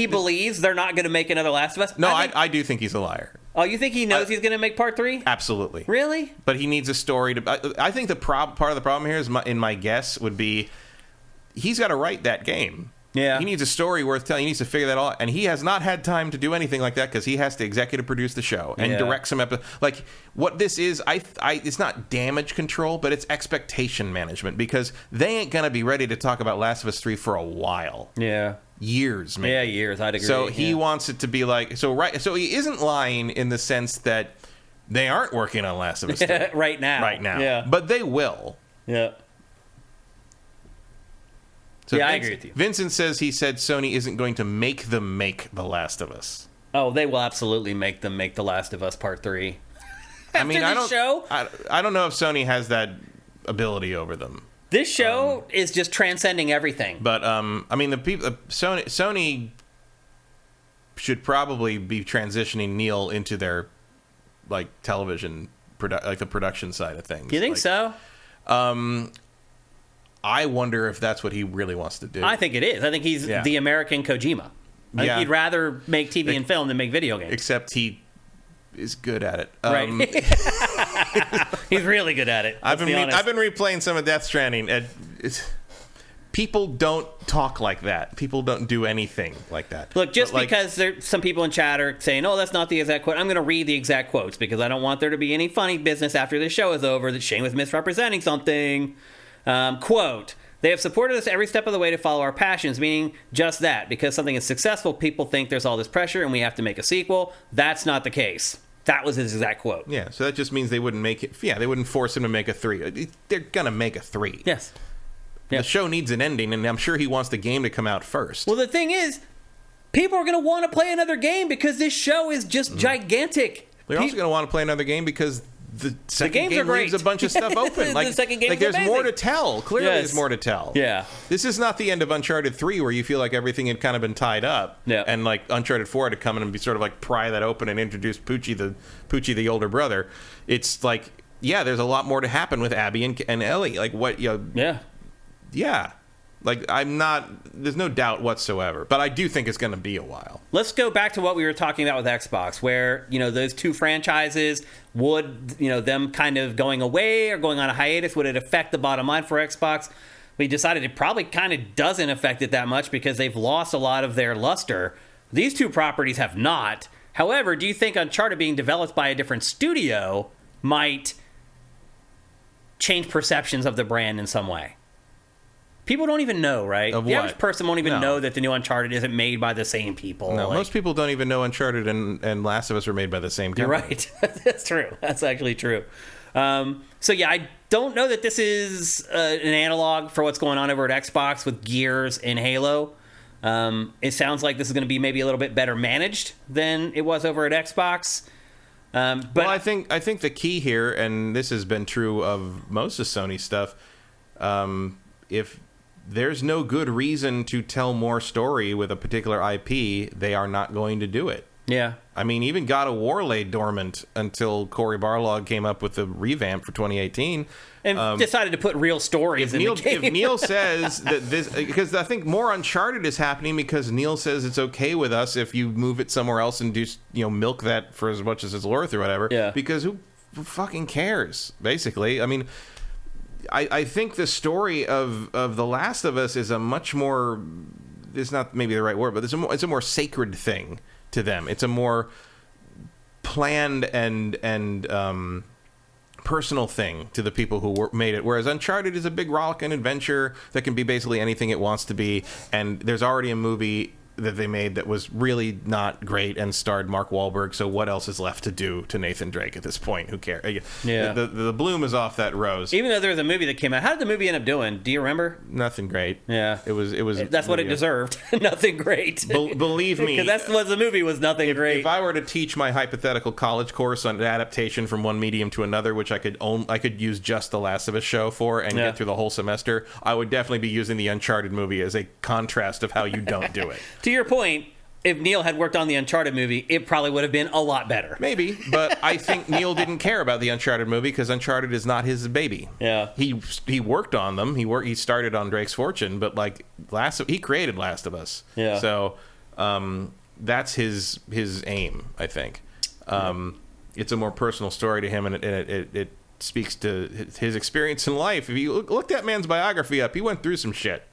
believes they're not going to make another Last of Us. No, I do think he's a liar. Oh, you think he knows he's going to make part 3? Absolutely. Really? But he needs a story to. I think part of the problem here is in my guess would be he's got to write that game. Yeah. He needs a story worth telling. He needs to figure that out. And he has not had time to do anything like that because he has to executive produce the show and direct some episodes. Like, what this is, it's not damage control, but it's expectation management because they ain't going to be ready to talk about Last of Us 3 for a while. Yeah. Years, maybe. Yeah, years. I'd agree. So he wants it to be like... So he isn't lying in the sense that they aren't working on Last of Us 3. Right now. Yeah. But they will. Yeah. So I agree with you. Vincent says he said Sony isn't going to make them make The Last of Us. Oh, they will absolutely make them make The Last of Us Part 3. I don't know if Sony has that ability over them. This show is just transcending everything. But the people Sony should probably be transitioning Neil into their like television like the production side of things. You think like, so? I wonder if that's what he really wants to do. I think it is. I think he's the American Kojima. I think he'd rather make TV and film than make video games. Except he is good at it. Right. He's really good at it. I've been replaying some of Death Stranding. People don't talk like that. People don't do anything like that. Look, just because there's some people in chat are saying, oh, that's not the exact quote, I'm going to read the exact quotes because I don't want there to be any funny business after this show is over that Shane was misrepresenting something. Quote, they have supported us every step of the way to follow our passions, meaning just that. Because something is successful, people think there's all this pressure and we have to make a sequel. That's not the case. That was his exact quote. Yeah, so that just means they wouldn't make it. Yeah, they wouldn't force him to make a 3. They're going to make a 3. Yes. The show needs an ending, and I'm sure he wants the game to come out first. Well, the thing is, people are going to want to play another game because this show is just gigantic. They're also going to want to play another game because the second game leaves a bunch of stuff open. The second game there's more to tell. Clearly, there's more to tell. Yeah. This is not the end of Uncharted 3 where you feel like everything had kind of been tied up. Yeah. And like Uncharted 4 had to come in and be sort of like pry that open and introduce Poochie the older brother. It's like, yeah, there's a lot more to happen with Abby and Ellie. Like what? Yeah. Like, there's no doubt whatsoever. But I do think it's going to be a while. Let's go back to what we were talking about with Xbox, where, those two franchises, would, them kind of going away or going on a hiatus, would it affect the bottom line for Xbox? We decided it probably kind of doesn't affect it that much because they've lost a lot of their luster. These two properties have not. However, do you think Uncharted being developed by a different studio might change perceptions of the brand in some way? People don't even know, right? Of the what? average person won't even know that the new Uncharted isn't made by the same people. No, most people don't even know Uncharted and Last of Us are made by the same company. You're right. That's true. That's actually true. I don't know that this is an analog for what's going on over at Xbox with Gears and Halo. It sounds like this is going to be maybe a little bit better managed than it was over at Xbox. But I think the key here, and this has been true of most of Sony's stuff, if there's no good reason to tell more story with a particular IP, they are not going to do it. Yeah. I mean, even God of War lay dormant until Cory Barlog came up with the revamp for 2018. And decided to put real stories in the game. If Neil says that this... Because I think more Uncharted is happening because Neil says it's okay with us if you move it somewhere else and do, milk that for as much as it's worth or whatever. Yeah. Because who fucking cares, basically? I mean... I think the story of The Last of Us is a much more... It's not maybe the right word, but it's a more sacred thing to them. It's a more planned and personal thing to the people who made it. Whereas Uncharted is a big rollicking adventure that can be basically anything it wants to be. And there's already a movie that they made that was really not great and starred Mark Wahlberg. So what else is left to do to Nathan Drake at this point? Who cares? Yeah. The bloom is off that rose. Even though there was a movie that came out, how did the movie end up doing? Do you remember? Nothing great. Yeah. It was. That's what it deserved. Nothing great. Believe me, because that's what the movie was. Nothing great. If I were to teach my hypothetical college course on adaptation from one medium to another, which I could use just the Last of Us show for and get through the whole semester, I would definitely be using the Uncharted movie as a contrast of how you don't do it. To your point, if Neil had worked on the Uncharted movie, it probably would have been a lot better. Maybe, but I think Neil didn't care about the Uncharted movie because Uncharted is not his baby. Yeah, he worked on them. He started on Drake's Fortune, but like he created Last of Us. Yeah, so that's his aim, I think. It's a more personal story to him, and it speaks to his experience in life. If you look that man's biography up, he went through some shit.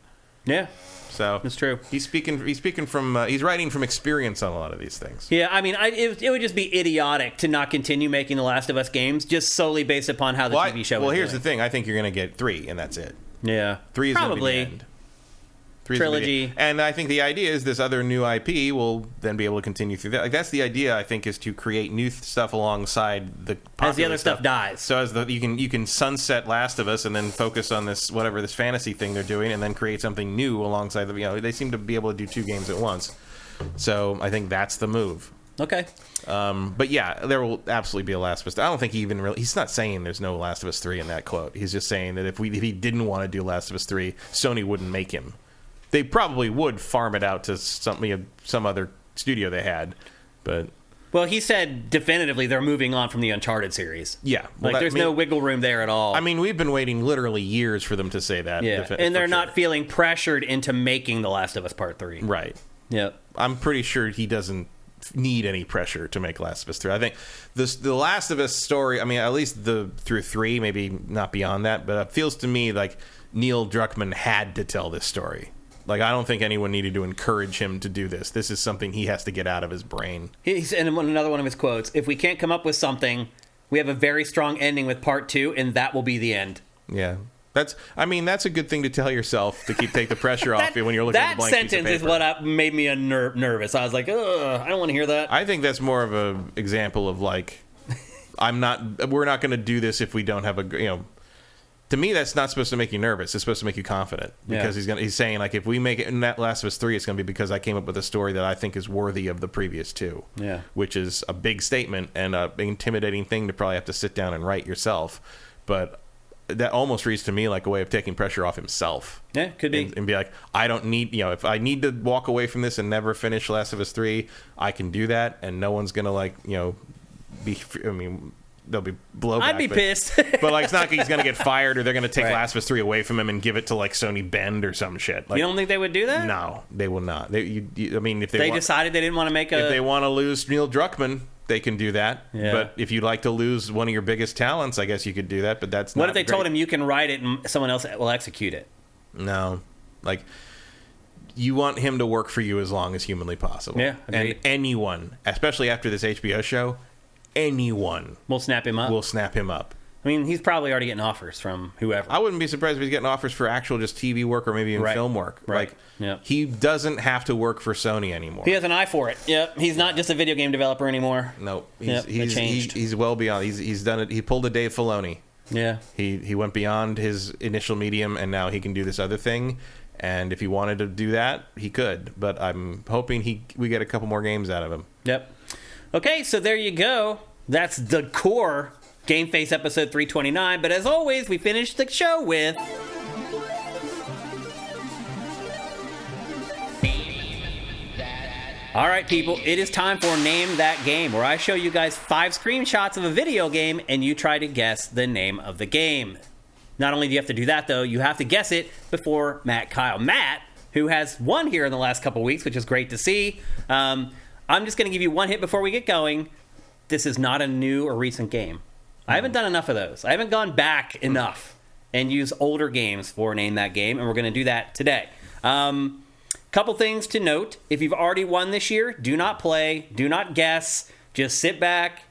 Yeah. So that's true. He's speaking from he's writing from experience on a lot of these things. Yeah, I mean, it would just be idiotic to not continue making the Last of Us games just solely based upon how the TV show. Well, here's the thing. I think you're going to get 3, and that's it. Yeah, 3 is probably going to be the end. Trilogy. And I think the idea is this other new IP will then be able to continue through that. Like that's the idea. I think is to create new stuff alongside the as the other stuff dies. So as you can sunset Last of Us and then focus on this fantasy thing they're doing, and then create something new alongside them. They seem to be able to do 2 games at once. So I think that's the move. Okay. But yeah, there will absolutely be a Last of Us. I don't think he's not saying there's no Last of Us 3 in that quote. He's just saying that if he didn't want to do Last of Us 3, Sony wouldn't make him. They probably would farm it out to some other studio they had. But well, he said definitively they're moving on from the Uncharted series. Yeah. Well, there's no wiggle room there at all. I mean, we've been waiting literally years for them to say that. Yeah, and they're not feeling pressured into making The Last of Us Part 3. Right. Yep. I'm pretty sure he doesn't need any pressure to make Last of Us 3. I think the Last of Us story, I mean, at least through 3, maybe not beyond that, but it feels to me like Neil Druckmann had to tell this story. Like, I don't think anyone needed to encourage him to do this. This is something he has to get out of his brain. He's in another one of his quotes, if we can't come up with something, we have a very strong ending with Part 2, and that will be the end. Yeah. That's a good thing to tell yourself to take the pressure off you when you're looking at the blank piece of paper. That sentence is what made me nervous. I was like, ugh, I don't want to hear that. I think that's more of an example of, like, we're not going to do this if we don't have to me, that's not supposed to make you nervous. It's supposed to make you confident, because he's saying, like, if we make it in that Last of Us 3, it's going to be because I came up with a story that I think is worthy of the previous 2. Yeah. Which is a big statement and an intimidating thing to probably have to sit down and write yourself. But that almost reads to me like a way of taking pressure off himself. Yeah, could be. And be like, I don't need, if I need to walk away from this and never finish Last of Us 3, I can do that, and no one's going to, there'll be blowback. I'd be pissed. But, like, it's not like he's going to get fired or they're going to take Last of Us 3 away from him and give it to, like, Sony Bend or some shit. Like, you don't think they would do that? No, they will not. If they decided they didn't want to make if they want to lose Neil Druckmann, they can do that. Yeah. But if you'd like to lose one of your biggest talents, I guess you could do that. But that's not What if they told him you can write it and someone else will execute it? No. Like, you want him to work for you as long as humanly possible. Yeah, agreed. And anyone, especially after this HBO show, anyone will snap him up. I mean, he's probably already getting offers from whoever. I wouldn't be surprised if he's getting offers for actual just TV work or maybe even film work. Right. Like, he doesn't have to work for Sony anymore. He has an eye for it. Yep. He's not just a video game developer anymore. No. Changed. He's well beyond. He's done it. He pulled a Dave Filoni. Yeah. He went beyond his initial medium, and now he can do this other thing. And if he wanted to do that, he could. But I'm hoping we get a couple more games out of him. Yep. Okay, so there you go. That's the core GameFace episode 329. But as always, we finish the show with... All right, people, it is time for Name That Game, where I show you guys 5 screenshots of a video game, and you try to guess the name of the game. Not only do you have to do that, though, you have to guess it before Kyle. Matt, who has won here in the last couple weeks, which is great to see. I'm just going to give you one hit before we get going. This is not a new or recent game. I haven't done enough of those. I haven't gone back enough and used older games for Name That Game, and we're going to do that today. Couple things to note. If you've already won this year, do not play, do not guess. Just sit back,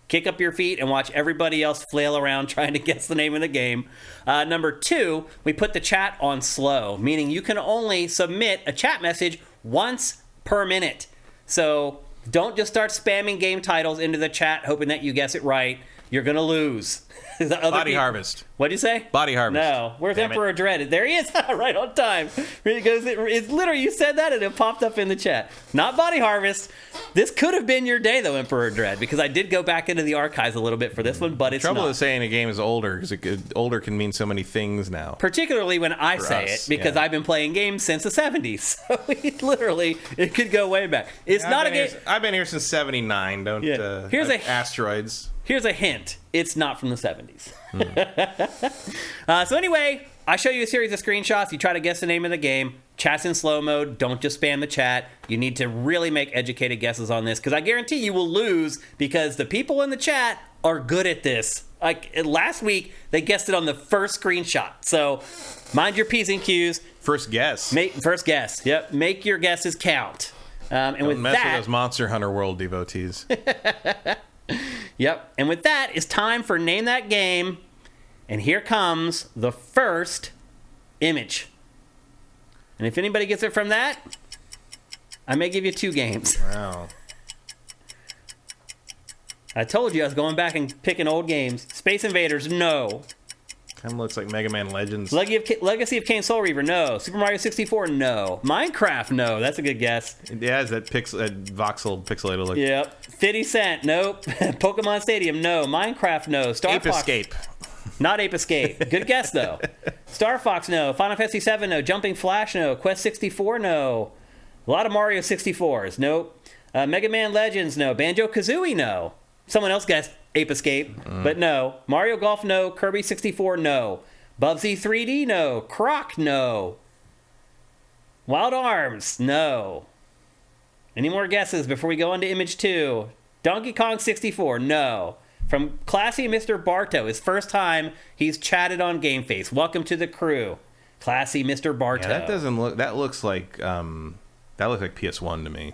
kick up your feet, and watch everybody else flail around trying to guess the name of the game. Number 2, we put the chat on slow, meaning you can only submit a chat message once per minute. So don't just start spamming game titles into the chat hoping that you guess it right. You're going to lose. Body Harvest. What'd you say? Body Harvest. No. Where's Emperor Dread? There he is. Right on time. It's literally, you said that and it popped up in the chat. Not Body Harvest. This could have been your day, though, Emperor Dread, because I did go back into the archives a little bit for this one, but it's trouble not. Is saying a game is older, because older can mean so many things now. Particularly when I say it, because I've been playing games since the 70s. So it could go way back. It's not a game. I've been here since 79. Don't. Yeah. Here's asteroids. Here's a hint. It's not from the 70s. So anyway, I show you a series of screenshots. You try to guess the name of the game. Chat's in slow mode. Don't just spam the chat. You need to really make educated guesses on this, because I guarantee you will lose, because the people in the chat are good at this. Like last week, they guessed it on the first screenshot. So mind your P's and Q's. First guess. First guess. Yep. Make your guesses count. And Don't with mess that, with those Monster Hunter World devotees. Yep. And with that, it's time for Name That Game. And here comes the first image. And if anybody gets it from that, I may give you 2 games. Wow. I told you I was going back and picking old games. Space Invaders, no. Kind of looks like Mega Man Legends. Legacy of Kain Soul Reaver, no. Super Mario 64, no. Minecraft, no. That's a good guess. Yeah, it's that voxel pixelated look. Yep. 50 Cent, nope. Pokemon Stadium, no. Minecraft, no. Star Ape Fox, Escape. Not Ape Escape. Good guess, though. Star Fox, no. Final Fantasy 7, no. Jumping Flash, no. Quest 64, no. A lot of Mario 64s. Nope. Mega Man Legends, no. Banjo-Kazooie, no. Someone else guessed Ape Escape, but no. Mario Golf, no. Kirby 64, no. Bubsy 3D, no. Croc, no. Wild Arms, no. Any more guesses before we go on to image 2? Donkey Kong 64, no. From Classy Mr. Barto, his first time he's chatted on GameFace. Welcome to the crew, Classy Mr. Barto. Yeah, that looks like PS1 to me.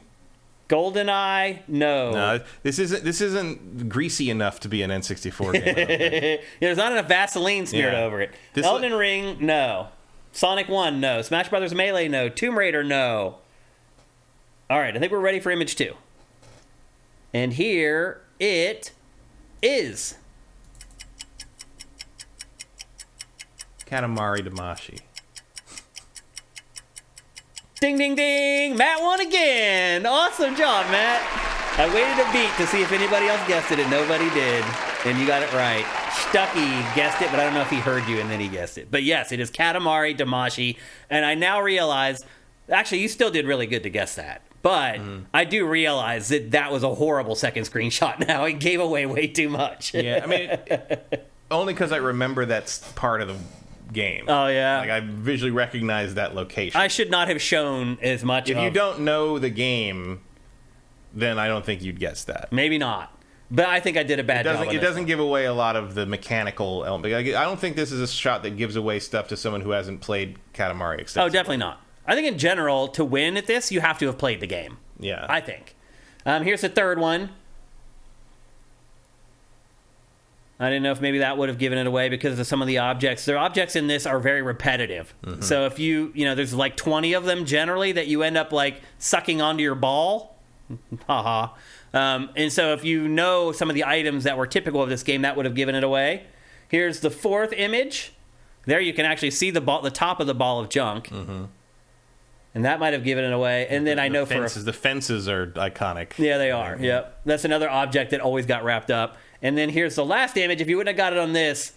GoldenEye, no. No, this isn't greasy enough to be an N64 game. I don't think. There's not enough Vaseline smeared over it. Elden Ring, no. Sonic 1, no. Smash Brothers Melee, no. Tomb Raider, no. All right, I think we're ready for image 2. And here it is. Katamari Damacy. Ding, ding, ding. Matt won again. Awesome job, Matt. I waited a beat to see if anybody else guessed it, and nobody did. And you got it right. Stucky guessed it, but I don't know if he heard you and then he guessed it. But yes, it is Katamari Damacy. And I now realize, actually, you still did really good to guess that. But I do realize that was a horrible second screenshot now. It gave away way too much. Yeah, I mean, only because I remember that's part of the game. Oh, yeah. Like, I visually recognize that location. I should not have shown as much If you don't know the game, then I don't think you'd guess that. Maybe not. But I think I did a bad job on It doesn't give away a lot of the mechanical element. I don't think this is a shot that gives away stuff to someone who hasn't played Katamari extensively. Oh, definitely not. I think in general, to win at this, you have to have played the game. Yeah. I think. Here's the third one. I didn't know if maybe that would have given it away because of some of the objects. The objects in this are very repetitive. Mm-hmm. So if there's like 20 of them generally that you end up like sucking onto your ball. Haha. And so if you know some of the items that were typical of this game, that would have given it away. Here's the fourth image. There you can actually see the top of the ball of junk. Mm-hmm. And that might have given it away. And then the fences are iconic. Yeah, they are. Yep. That's another object that always got wrapped up. And then here's the last image. If you wouldn't have got it on this,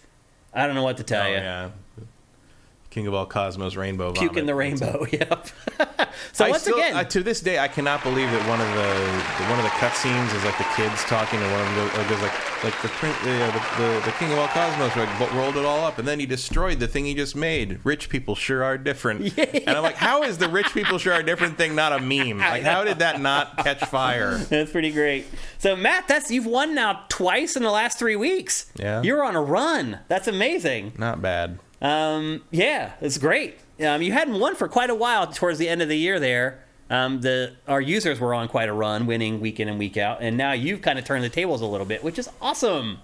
I don't know what to tell you. Yeah. King of all cosmos, rainbow vomit. Puke in the rainbow. Yep. So again, to this day, I cannot believe that one of the cutscenes is like the kids talking, and one of them goes like the king of all cosmos rolled it all up, and then he destroyed the thing he just made. Rich people sure are different. Yeah. And I'm like, how is the rich people sure are different thing not a meme? Like, how did that not catch fire? That's pretty great. So Matt, you've won now twice in the last 3 weeks. Yeah, you're on a run. That's amazing. Not bad. Yeah, it's great. You hadn't won for quite a while towards the end of the year there. Our users were on quite a run, winning week in and week out, and now you've kind of turned the tables a little bit, which is awesome.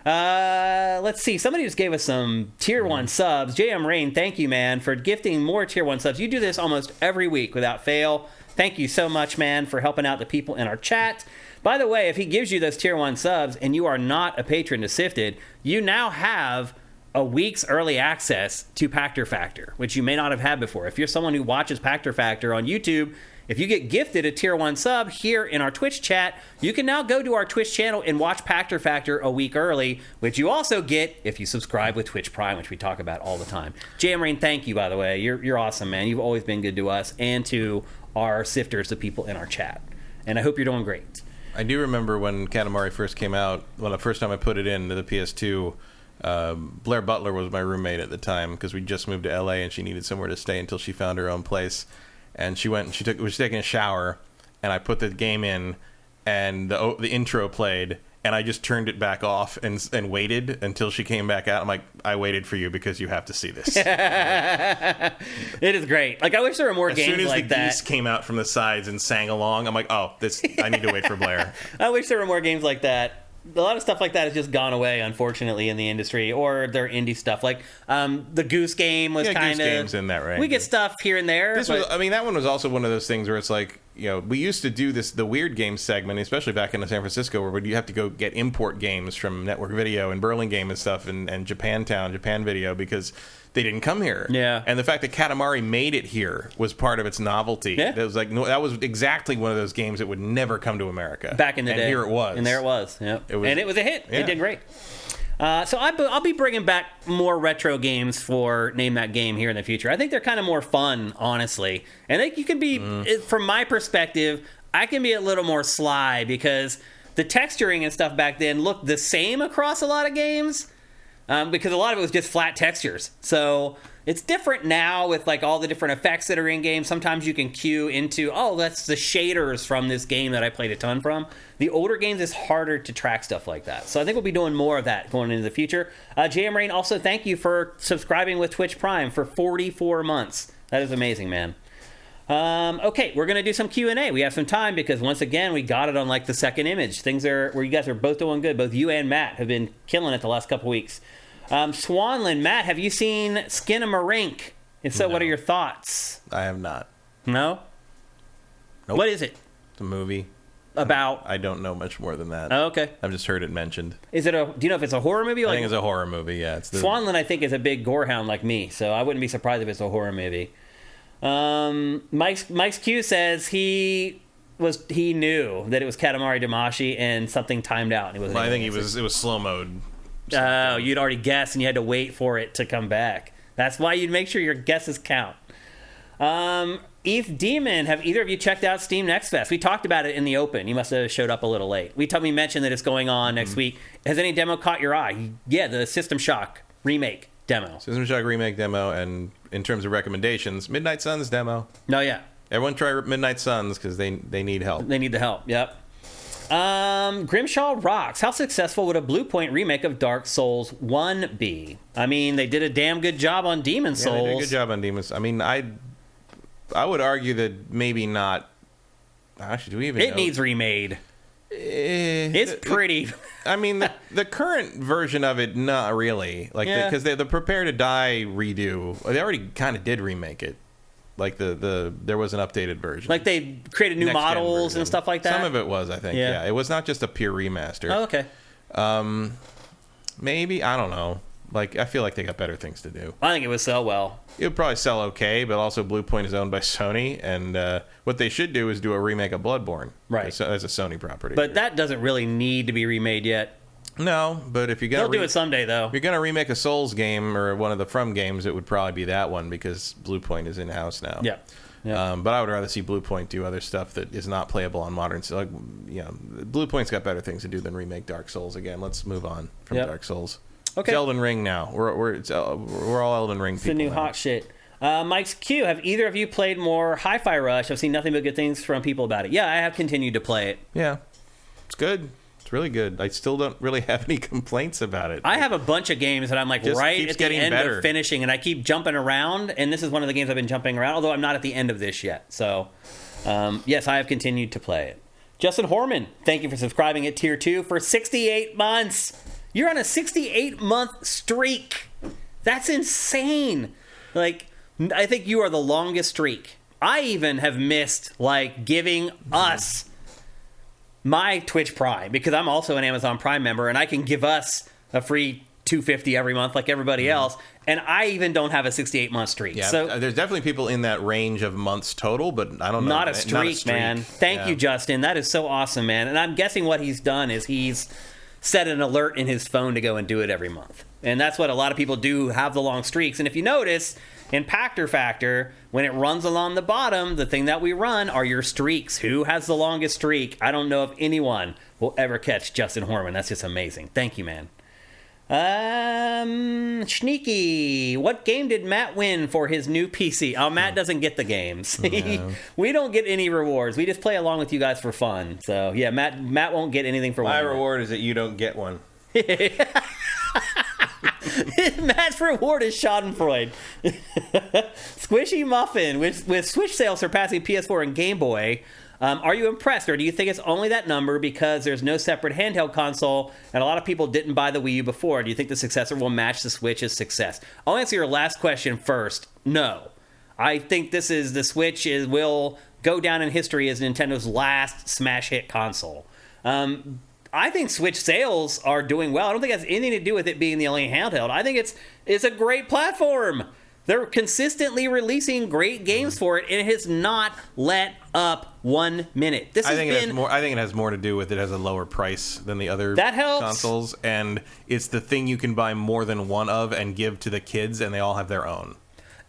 Let's see. Somebody just gave us some Tier 1 subs. JM Rain, thank you, man, for gifting more Tier 1 subs. You do this almost every week without fail. Thank you so much, man, for helping out the people in our chat. By the way, if he gives you those Tier 1 subs and you are not a patron to Sifted, you now have a week's early access to Pactor Factor, which you may not have had before. If you're someone who watches Pactor Factor on YouTube, if you get gifted a Tier 1 sub here in our Twitch chat, you can now go to our Twitch channel and watch Pactor Factor a week early, which you also get if you subscribe with Twitch Prime, which we talk about all the time. JM Rain, thank you, by the way. You're awesome, man. You've always been good to us and to our sifters, the people in our chat. And I hope you're doing great. I do remember when Katamari first came out, the first time I put it into the PS2, Blair Butler was my roommate at the time because we just moved to LA and she needed somewhere to stay until she found her own place. And she went and was taking a shower, and I put the game in, and the intro played, and I just turned it back off and waited until she came back out. I'm like, I waited for you because you have to see this. It is great. Like, I wish there were more games like that. As soon as the geese came out from the sides and sang along, I'm like, I need to wait for Blair. I wish there were more games like that. A lot of stuff like that has just gone away, unfortunately, in the industry, or their indie stuff. Like the Goose Game was kind of... Goose Game's in that range. We get stuff here and there. That one was also one of those things where it's like, we used to do the weird game segment, especially back in San Francisco, where you have to go get import games from Network Video and Burlingame and stuff, and Japan Video, because they didn't come here. Yeah. And the fact that Katamari made it here was part of its novelty. Yeah. That was exactly one of those games that would never come to America. Back in the day. And here it was. And there it was. Yep. And it was a hit. Yeah. It did great. So I'll be bringing back more retro games for Name That Game here in the future. I think they're kind of more fun, honestly. And I think you can be, from my perspective, I can be a little more sly because the texturing and stuff back then looked the same across a lot of games because a lot of it was just flat textures. So it's different now with like all the different effects that are in games. Sometimes you can cue into, oh, that's the shaders from this game that I played a ton from. The older games, it's harder to track stuff like that. So I think we'll be doing more of that going into the future. JM Rain, also thank you for subscribing with Twitch Prime for 44 months. That is amazing, man. Okay, we're going to do some Q&A. We have some time because, once again, we got it on like the second image. Things are where you guys are both doing good. Both you and Matt have been killing it the last couple weeks. Swanland, Matt, have you seen Skinamarink? If so, No. what are your thoughts? I have not. No? Nope. What is it? It's a movie. About? I don't know much more than that. Oh, okay. I've just heard it mentioned. Is it do you know if it's a horror movie? I think it's a horror movie, yeah. It's Swanland, I think, is a big gorehound like me, so I wouldn't be surprised if it's a horror movie. Mike's Q says he knew that it was Katamari Damacy and something timed out. And I think it was slow mode. Oh, you'd already guessed and you had to wait for it to come back. That's why you'd make sure your guesses count. Eve Demon, have either of you checked out Steam Next Fest? We talked about it in the open. You must have showed up a little late. We mentioned that it's going on next week. Has any demo caught your eye? Yeah, the System Shock remake demo. System Shock remake demo, and in terms of recommendations, Midnight Suns demo. No, yeah. Everyone try Midnight Suns because they need help. They need the help, yep. Grimshaw Rocks. How successful would a Blue Point remake of Dark Souls 1 be? I mean, they did a damn good job on Demon Souls. Yeah, they did a good job on Demons. I mean, I would argue that maybe not. Actually, do we even know? It needs remade. It's pretty. I mean, the current version of it, not really. Like, because the Prepare to Die redo, they already kind of did remake it. Like there was an updated version. Like they created new models and stuff like that. Some of it was, I think. Yeah, it was not just a pure remaster. Oh, okay. Maybe, I don't know. Like, I feel like they got better things to do. I think it would sell well. It would probably sell okay, but also Blue Point is owned by Sony, and what they should do is do a remake of Bloodborne, right? As a Sony property. But that doesn't really need to be remade yet. No, but if you're gonna do it someday, though. If you're gonna remake a Souls game or one of the From games, it would probably be that one because Blue Point is in house now. Yeah. Yeah. But I would rather see Blue Point do other stuff that is not playable on modern. So, like, Blue Point's got better things to do than remake Dark Souls again. Let's move on from Dark Souls. Okay. It's Elden Ring now. We're all Elden Ring people. It's the new now. hot shit. Mike's Q, have either of you played more Hi-Fi Rush? I've seen nothing but good things from people about it. Yeah, I have continued to play it. Yeah, it's good. It's really good. I still don't really have any complaints about it. I have a bunch of games that I'm like right at the end of finishing, and I keep jumping around, and this is one of the games I've been jumping around, although I'm not at the end of this yet. So, yes, I have continued to play it. Justin Horman, thank you for subscribing at Tier 2 for 68 months. You're on a 68-month streak. That's insane. Like, I think you are the longest streak. I even have missed, like, giving us my Twitch Prime, because I'm also an Amazon Prime member, and I can give us a free $250 every month like everybody else, and I even don't have a 68-month streak. Yeah, so there's definitely people in that range of months total, but I don't know. Not a streak, man. Thank you, Justin. That is so awesome, man. And I'm guessing what he's done is he's set an alert in his phone to go and do it every month. And that's what a lot of people do, have the long streaks. And if you notice, in Pactor Factor, when it runs along the bottom, the thing that we run are your streaks. Who has the longest streak? I don't know if anyone will ever catch Justin Horman. That's just amazing. Thank you, man. Sneaky, what game did Matt win for his new PC? Oh, Matt doesn't get the games. No. We don't get any rewards. We just play along with you guys for fun. So yeah, Matt won't get anything for my one. reward is that you don't get one. Matt's reward is Schadenfreude. Squishy Muffin, with Switch sales surpassing PS4 and Game Boy. Are you impressed, or do you think it's only that number because there's no separate handheld console and a lot of people didn't buy the Wii U before? Do you think the successor will match the Switch's success? I'll answer your last question first. No. I think the Switch will go down in history as Nintendo's last smash hit console. I think Switch sales are doing well. I don't think it has anything to do with it being the only handheld. I think it's a great platform. They're consistently releasing great games for it, and it has not let up 1 minute. I think it has more to do with it has a lower price than the other consoles, and it's the thing you can buy more than one of and give to the kids, and they all have their own.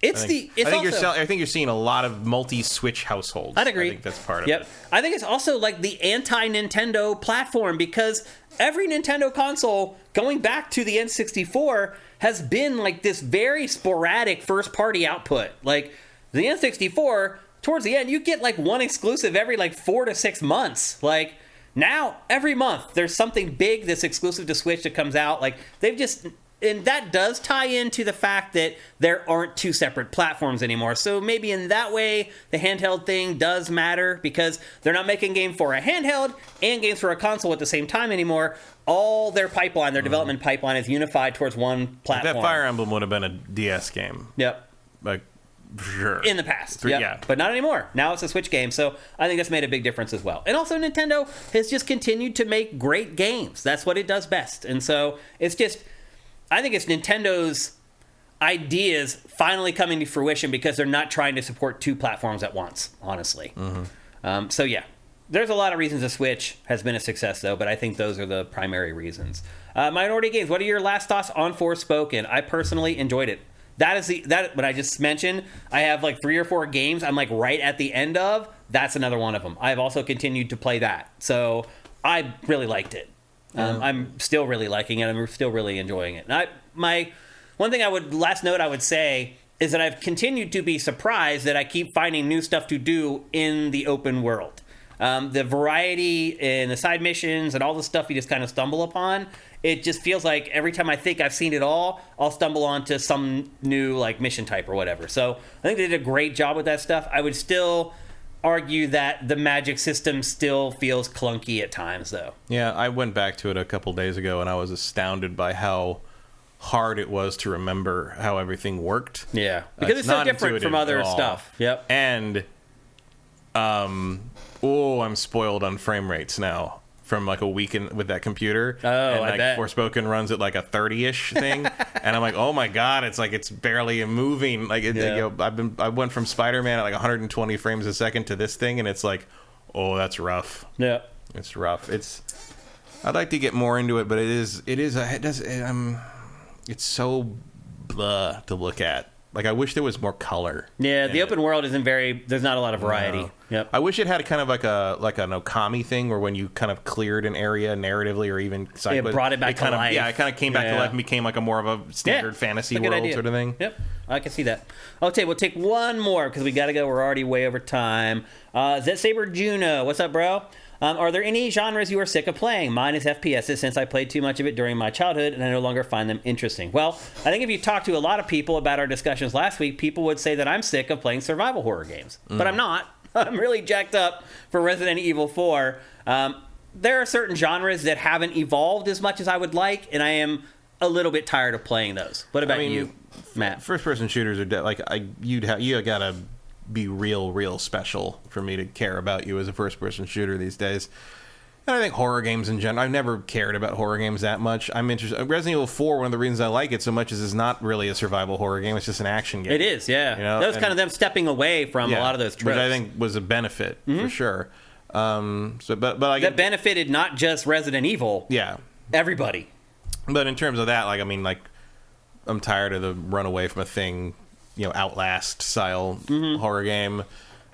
I think you're seeing a lot of multi-Switch households. I'd agree. I think that's part of it. I think it's also like the anti-Nintendo platform, because every Nintendo console, going back to the N64, has been like this very sporadic first-party output. Like the N64, towards the end, you get like one exclusive every like 4 to 6 months. Like now, every month, there's something big that's exclusive to Switch that comes out. Like they've just... And that does tie into the fact that there aren't two separate platforms anymore. So maybe in that way, the handheld thing does matter, because they're not making games for a handheld and games for a console at the same time anymore. All their pipeline, their development pipeline, is unified towards one platform. That Fire Emblem would have been a DS game. Yep. Like, for sure. In the past. Yeah. But not anymore. Now it's a Switch game. So I think that's made a big difference as well. And also Nintendo has just continued to make great games. That's what it does best. And so it's just... I think it's Nintendo's ideas finally coming to fruition, because they're not trying to support two platforms at once, honestly. So yeah, there's a lot of reasons the Switch has been a success, though, but I think those are the primary reasons. Minority Games, what are your last thoughts on Forspoken? I personally enjoyed it. That what I just mentioned, I have like 3 or 4 games I'm like right at the end of. That's another one of them. I've also continued to play that. So I really liked it. I'm still really liking it. I'm still really enjoying it. And last note I would say is that I've continued to be surprised that I keep finding new stuff to do in the open world. The variety in the side missions and all the stuff you just kind of stumble upon, it just feels like every time I think I've seen it all, I'll stumble onto some new like mission type or whatever. So I think they did a great job with that stuff. I would still argue that the magic system still feels clunky at times, though. Yeah, I went back to it a couple days ago, and I was astounded by how hard it was to remember how everything worked. Yeah, because it's so different from other stuff. Yep. And, I'm spoiled on frame rates now from like a week with that computer. Oh, and I like bet. Forspoken runs at like a 30-ish thing, and I'm like, oh my god, it's barely moving. Like I went from Spider-Man at like 120 frames a second to this thing, and it's like, oh, that's rough. Yeah, it's rough. I'd like to get more into it, but it's so blah to look at. Like, I wish there was more color. Yeah, the open world there's not a lot of variety. No. Yep. I wish it had kind of like an Okami thing, where when you kind of cleared an area narratively or even it brought it back to life. Yeah, it kind of came back to life and became like a more of a standard fantasy world sort of thing. Yep, I can see that. Okay, we'll take one more because we got to go. We're already way over time. Zet Saber Juno, what's up, bro? Are there any genres you are sick of playing? Mine is FPSs, since I played too much of it during my childhood and I no longer find them interesting. Well, I think if you talk to a lot of people about our discussions last week, people would say that I'm sick of playing survival horror games. But I'm not. I'm really jacked up for Resident Evil 4. There are certain genres that haven't evolved as much as I would like, and I am a little bit tired of playing those. What about you, Matt? First-person shooters are you gotta be real special for me to care about you as a first-person shooter these days. And I think horror games in general, I've never cared about horror games that much. I'm interested. Resident Evil 4, one of the reasons I like it so much is it's not really a survival horror game. It's just an action game. It is, yeah. That was kind of them stepping away from a lot of those tropes. Which I think was a benefit, for sure. That benefited not just Resident Evil. Yeah. Everybody. But in terms of that, I'm tired of the run away from a thing, Outlast style horror game.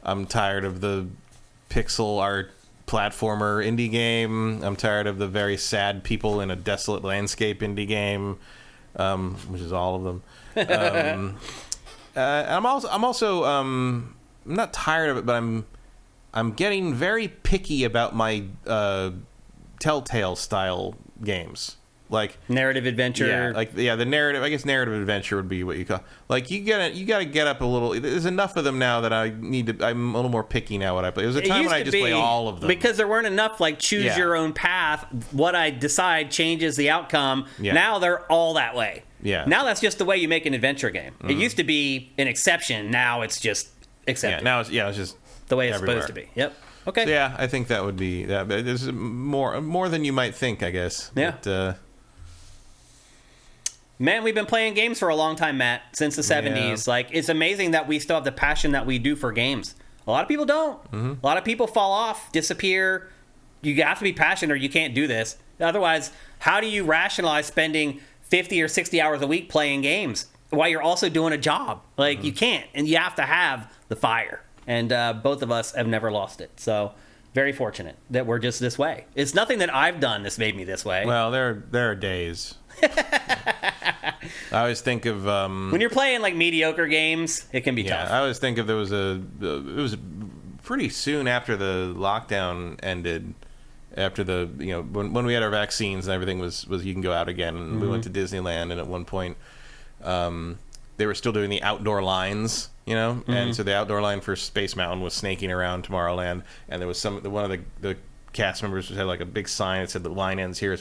I'm tired of the pixel art platformer indie game. I'm tired of the very sad people in a desolate landscape indie game, which is all of them. I'm not tired of it, but I'm getting very picky about my Telltale style games. Like narrative adventure. The narrative. I guess narrative adventure would be what you call. Like you got to get up a little. There's enough of them now that I'm a little more picky now. What I play. There was a time when I just play all of them because there weren't enough. Like choose your own path. What I decide changes the outcome. Yeah. Now they're all that way. Yeah. Now that's just the way you make an adventure game. It used to be an exception. Now it's just accepted. Yeah. Now it's just the way it's everywhere. supposed to be. Yep. Okay. So yeah, I think that would be that. There's more than you might think, I guess. Yeah. But, Man, we've been playing games for a long time, Matt, since the 70s. Like, it's amazing that we still have the passion that we do for games. A lot of people don't. A lot of people fall off, disappear. You have to be passionate or you can't do this. Otherwise, how do you rationalize spending 50 or 60 hours a week playing games while you're also doing a job? Like, you can't. And you have to have the fire. And both of us have never lost it. So, very fortunate that we're just this way. It's nothing that I've done that's made me this way. Well, there are days. I always think of when you're playing like mediocre games, it can be tough. I always think of it was pretty soon after the lockdown ended, after the when we had our vaccines and everything was you can go out again, and we went to Disneyland, and at one point they were still doing the outdoor lines, and so the outdoor line for Space Mountain was snaking around Tomorrowland, and there was one of the cast members had like a big sign that said the line ends here,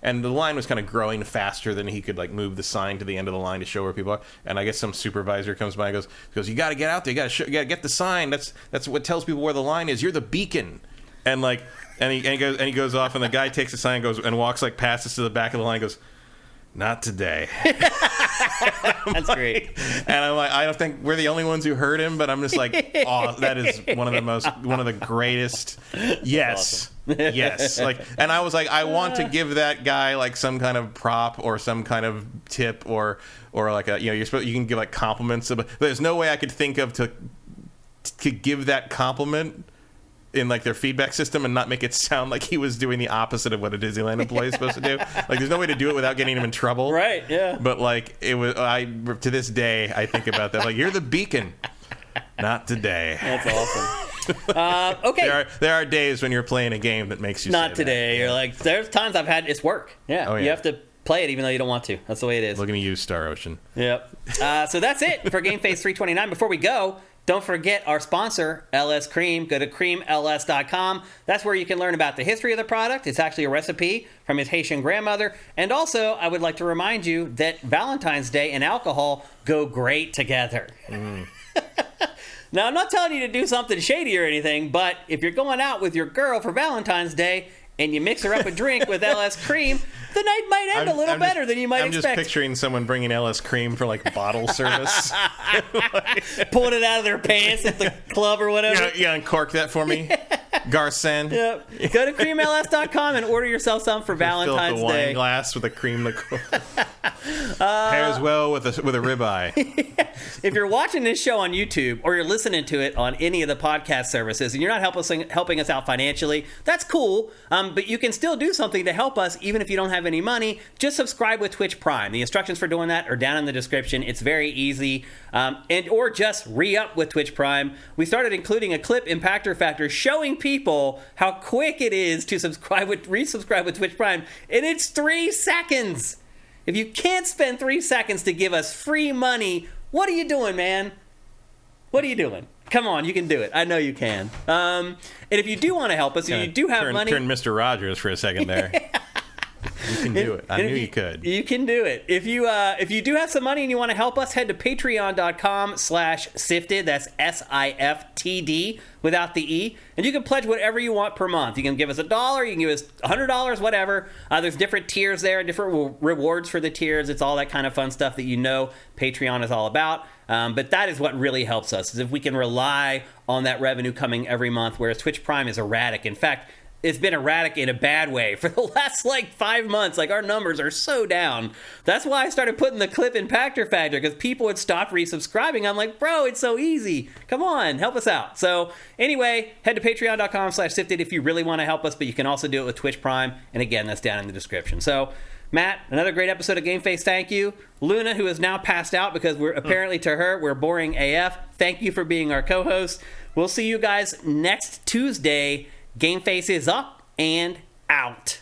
and the line was kind of growing faster than he could like move the sign to the end of the line to show where people are. And I guess some supervisor comes by and goes, you got to get out there, you got to get the sign. That's what tells people where the line is. You're the beacon. And like and he goes off, and the guy takes the sign, goes and walks like past us to the back of the line, and goes, not today. That's great. And I'm like, I don't think we're the only ones who heard him, but I'm just like, oh, that is one of the greatest. Yes. Awesome. Yes. Like, and I was like, I want to give that guy like some kind of prop or some kind of tip or like you can give like compliments, but there's no way I could think of to give that compliment in like their feedback system and not make it sound like he was doing the opposite of what a Disneyland employee is supposed to do. Like, there's no way to do it without getting him in trouble. Right, yeah. But like, it was, to this day, I think about that. Like, you're the beacon. Not today. That's awesome. Okay. There are days when you're playing a game that makes you not say today. That. You're like, there's times I've had, it's work. Yeah. Oh, yeah. You have to play it even though you don't want to. That's the way it is. Looking at you, Star Ocean. Yep. So that's it for GameFace 329. Before we go, don't forget our sponsor, LS Cream. Go to creamls.com. That's where you can learn about the history of the product. It's actually a recipe from his Haitian grandmother. And also, I would like to remind you that Valentine's Day and alcohol go great together. Now, I'm not telling you to do something shady or anything, but if you're going out with your girl for Valentine's Day and you mix her up a drink with LS Cream, the night might end a little better than you might expect. I'm just picturing someone bringing LS Cream for like bottle service. Pulling it out of their pants at the club or whatever. Yeah, uncork that for me. Garcin. Yep. Go to creamls.com and order yourself some for Valentine's Fill up the Day. wine glass with a cream liqueur. Pairs well with a ribeye. If you're watching this show on YouTube or you're listening to it on any of the podcast services and you're not helping us out financially, that's cool. But you can still do something to help us even if you don't have any money. Just subscribe with Twitch Prime. The instructions for doing that are down in the description. It's very easy. Or just re-up with Twitch Prime. We started including a clip in Impactor Factor showing people how quick it is to resubscribe with Twitch Prime. And it's 3 seconds. If you can't spend 3 seconds to give us free money, what are you doing, man? What are you doing? Come on, you can do it. I know you can. And if you do want to help us, if you do have money... Turn Mr. Rogers for a second there. You can do it. I knew you could. You can do it. If you do have some money and you want to help us, head to patreon.com/sifted. That's SIFTD without the E. And you can pledge whatever you want per month. You can give us $1, you can give us $100, whatever. There's different tiers there and different rewards for the tiers. It's all that kind of fun stuff that Patreon is all about. But that is what really helps us, is if we can rely on that revenue coming every month, whereas Twitch Prime is erratic. In fact, it's been erratic in a bad way for the last 5 months. Our numbers are so down. That's why I started putting the clip in Impactor Factor, because people would stop resubscribing. I'm like, bro, it's so easy. Come on, help us out. So anyway, head to patreon.com/sifted if you really want to help us, but you can also do it with Twitch Prime. And again, that's down in the description. So Matt, another great episode of GameFace. Thank you. Luna, who is now passed out because apparently to her, we're boring AF. Thank you for being our co-host. We'll see you guys next Tuesday. GameFace is up and out.